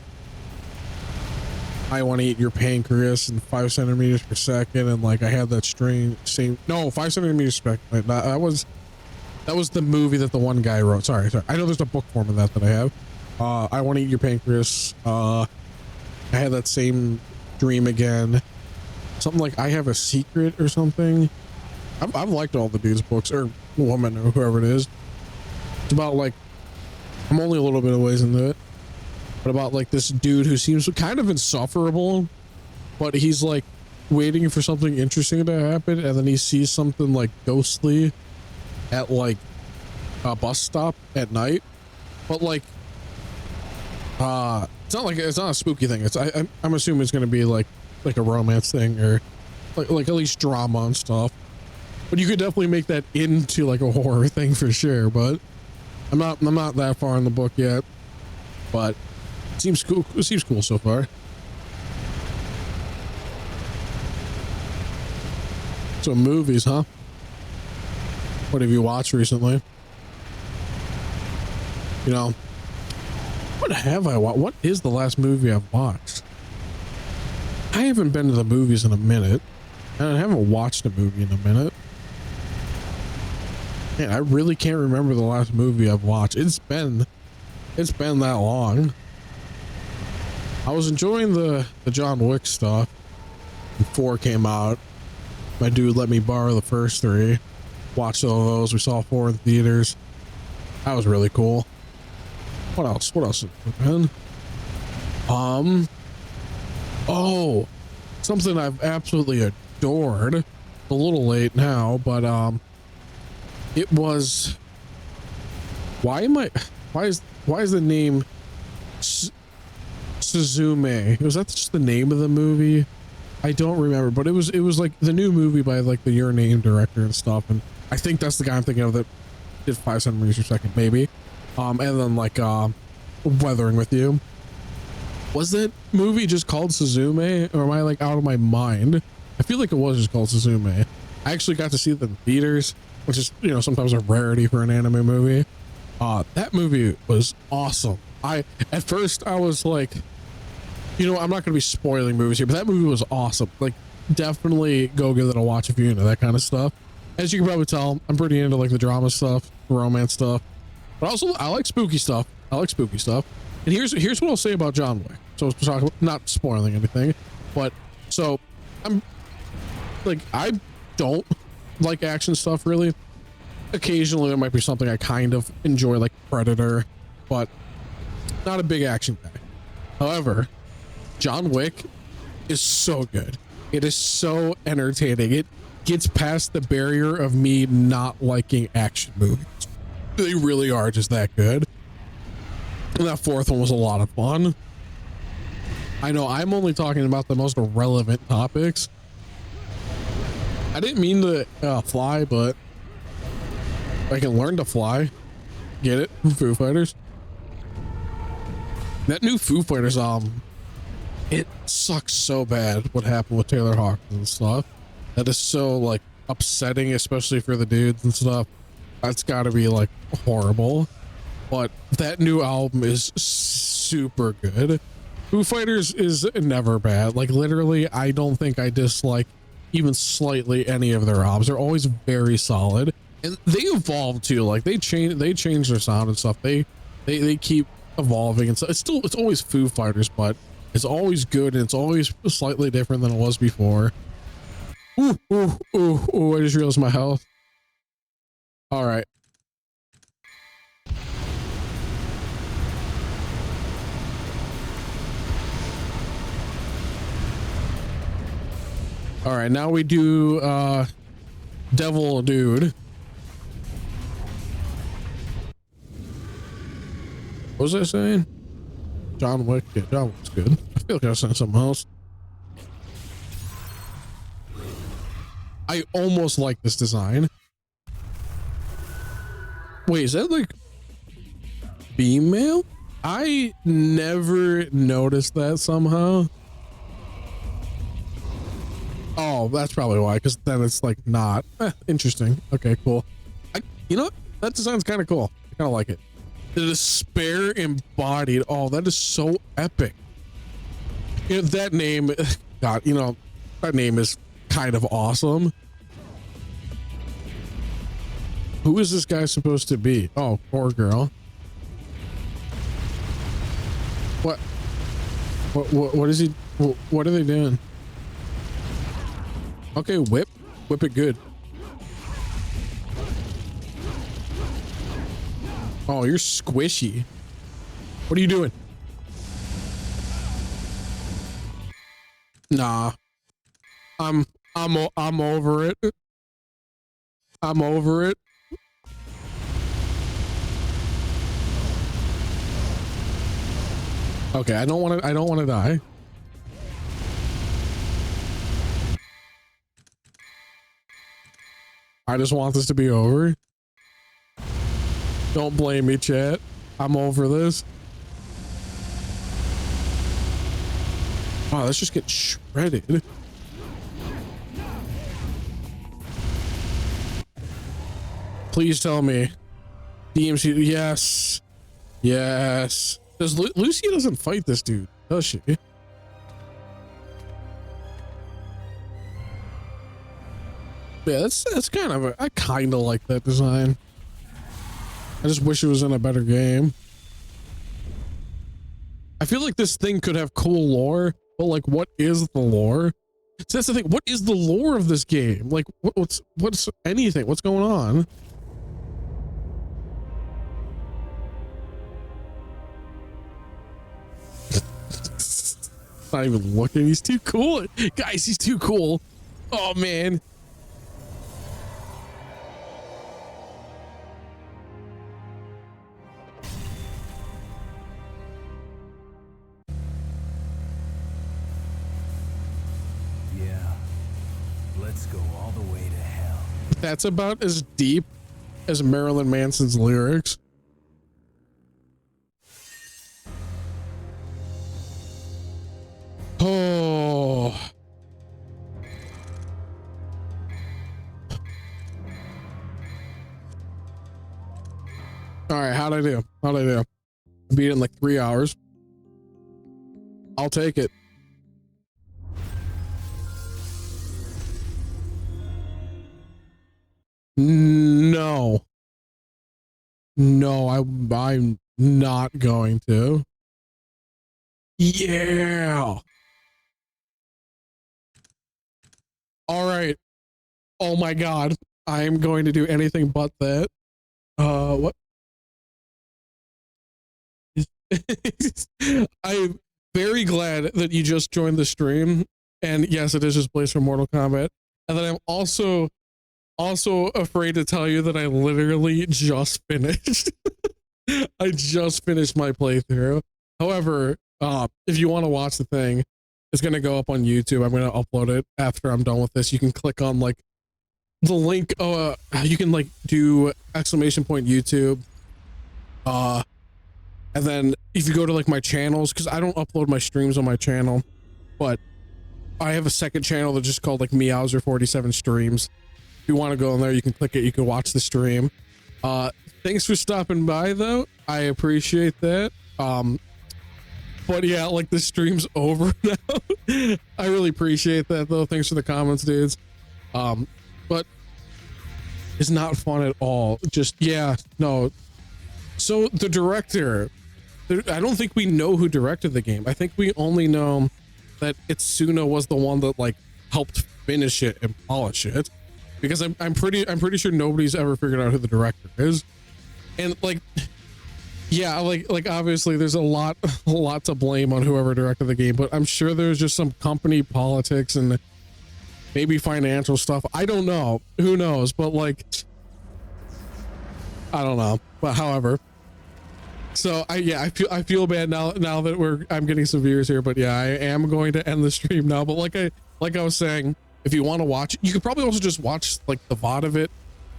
I Want to Eat Your Pancreas in 5 centimeters per second, and like I had that same 5 centimeters per second. That was the movie that the one guy wrote. Sorry. I know there's a book form of that I have. I Want to Eat Your Pancreas. I had that same dream again. Something like I Have a Secret or something. I've liked all the dude's books, or woman, or whoever it is. It's about like, I'm only a little bit of ways into it, but about like this dude who seems kind of insufferable, but he's like waiting for something interesting to happen, and then he sees something like ghostly at like a bus stop at night, but like it's not a spooky thing. I'm assuming it's gonna be like a romance thing, or like at least drama and stuff, but you could definitely make that into like a horror thing for sure. But I'm not that far in the book yet, but it seems cool. It seems cool so far. So movies, huh? What have you watched recently? You know, what have I watched? What is the last movie I've watched? I haven't been to the movies in a minute, and I haven't watched a movie in a minute. Man, I really can't remember the last movie I've watched. It's been that long. I was enjoying the John Wick stuff. When 4 came out, my dude let me borrow the first 3. Watched all of those. We saw 4 in theaters. That was really cool. What else? What else? Man? Oh, something I've absolutely adored. It's a little late now, but it was. Why is the name Suzume? Was that just the name of the movie? I don't remember, but it was like the new movie by like the Your Name director and stuff, and I think that's the guy I'm thinking of that did 5 centimeters per second, maybe. And then like Weathering with You. Was that movie just called Suzume, or am I like out of my mind? I feel like it was just called Suzume. I actually got to see it in theaters, which is, you know, sometimes a rarity for an anime movie. That movie was awesome. At first I was like, you know, I'm not going to be spoiling movies here, but that movie was awesome. Like, definitely go give it a watch if you're into that kind of stuff. As you can probably tell, I'm pretty into like the drama stuff, romance stuff, but also I like spooky stuff. And here's what I'll say about John Wick. So not spoiling anything. But so I'm like, I don't like action stuff really. Occasionally there might be something I kind of enjoy, like Predator, but not a big action guy. However, John Wick is so good. It is so entertaining. It gets past the barrier of me not liking action movies. They really are just that good. And that fourth one was a lot of fun. I know I'm only talking about the most relevant topics. I didn't mean to fly, but I can learn to fly. Get it? Foo Fighters. That new Foo Fighters album, it sucks so bad what happened with Taylor Hawkins and stuff. That is so like upsetting, especially for the dudes and stuff. That's got to be like horrible. But that new album is super good. Foo Fighters is never bad. Like literally, I don't think I dislike even slightly any of their albums. They're always very solid, and they evolve too. Like they change their sound and stuff. They keep evolving, and so it's always Foo Fighters, but it's always good and it's always slightly different than it was before. Ooh, ooh, ooh, ooh, I just realized my health. All right. All right, now we do Devil Dude. What was I saying? John Wick. Yeah, John Wick's good. I feel like I was saying something else. I almost like this design. Wait, is that like female? I never noticed that somehow. Oh, that's probably why, because then it's like not interesting. Okay, cool. You know what? That design's kind of cool. I kind of like it. The despair embodied. Oh, that is so epic. You know, that name, God, you know, that name is kind of awesome. Who is this guy supposed to be? Oh, poor girl. What is he? What are they doing? Okay, whip it good. Oh, you're squishy. What are you doing? Nah, I'm over it. I'm over it. Okay, I don't want to die. I just want this to be over. Don't blame me, chat. I'm over this. Wow, let's just get shredded. Please tell me. DMC, yes. Yes. Lucy doesn't fight this dude, does she? Yeah, that's kind of I kind of like that design. I just wish it was in a better game. I feel like this thing could have cool lore, but like, what is the lore? So that's the thing. What is the lore of this game? Like, what's anything? What's going on? Not even looking. He's too cool, guys. He's too cool. Oh man. Let's go all the way to hell. That's about as deep as Marilyn Manson's lyrics. Oh. All right, how'd I do? How'd I do? Beat it in like 3 hours. I'll take it. No. No, I'm not going to. Yeah. All right. Oh my God. I am going to do anything but that. What? I'm very glad that you just joined the stream. And yes, it is just Blaze for Mortal Kombat. And then I'm also afraid to tell you that I literally just finished. I just finished my playthrough. However, if you want to watch the thing, it's going to go up on YouTube. I'm going to upload it after I'm done with this. You can click on like the link. You can like do !YouTube. And then if you go to like my channels, because I don't upload my streams on my channel, but I have a second channel that's just called like Meowser47 Streams. If you want to go in there, you can click it. You can watch the stream. Thanks for stopping by though. I appreciate that. But yeah, like the stream's over now. I really appreciate that though. Thanks for the comments, dudes. But it's not fun at all. Just, yeah, no. So the director, I don't think we know who directed the game. I think we only know that Itsuno was the one that like helped finish it and polish it, because I'm pretty sure nobody's ever figured out who the director is. And like, yeah, like obviously there's a lot to blame on whoever directed the game, but I'm sure there's just some company politics and maybe financial stuff. I don't know. Who knows? But like, I don't know. But however, so I feel bad now that I'm getting some viewers here, but yeah, I am going to end the stream now. But like I was saying, if you want to watch, you could probably also just watch like the VOD of it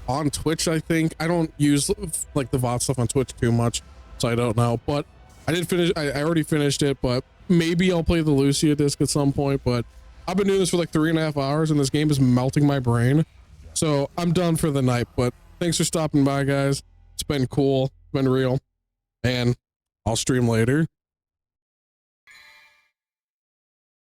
on Twitch. I think I don't use like the VOD stuff on Twitch too much, so I don't know. But I did finish. I already finished it, but maybe I'll play the Lucia disc at some point. But I've been doing this for like 3.5 hours, and this game is melting my brain. So I'm done for the night. But thanks for stopping by, guys. It's been cool. It's been real. And I'll stream later.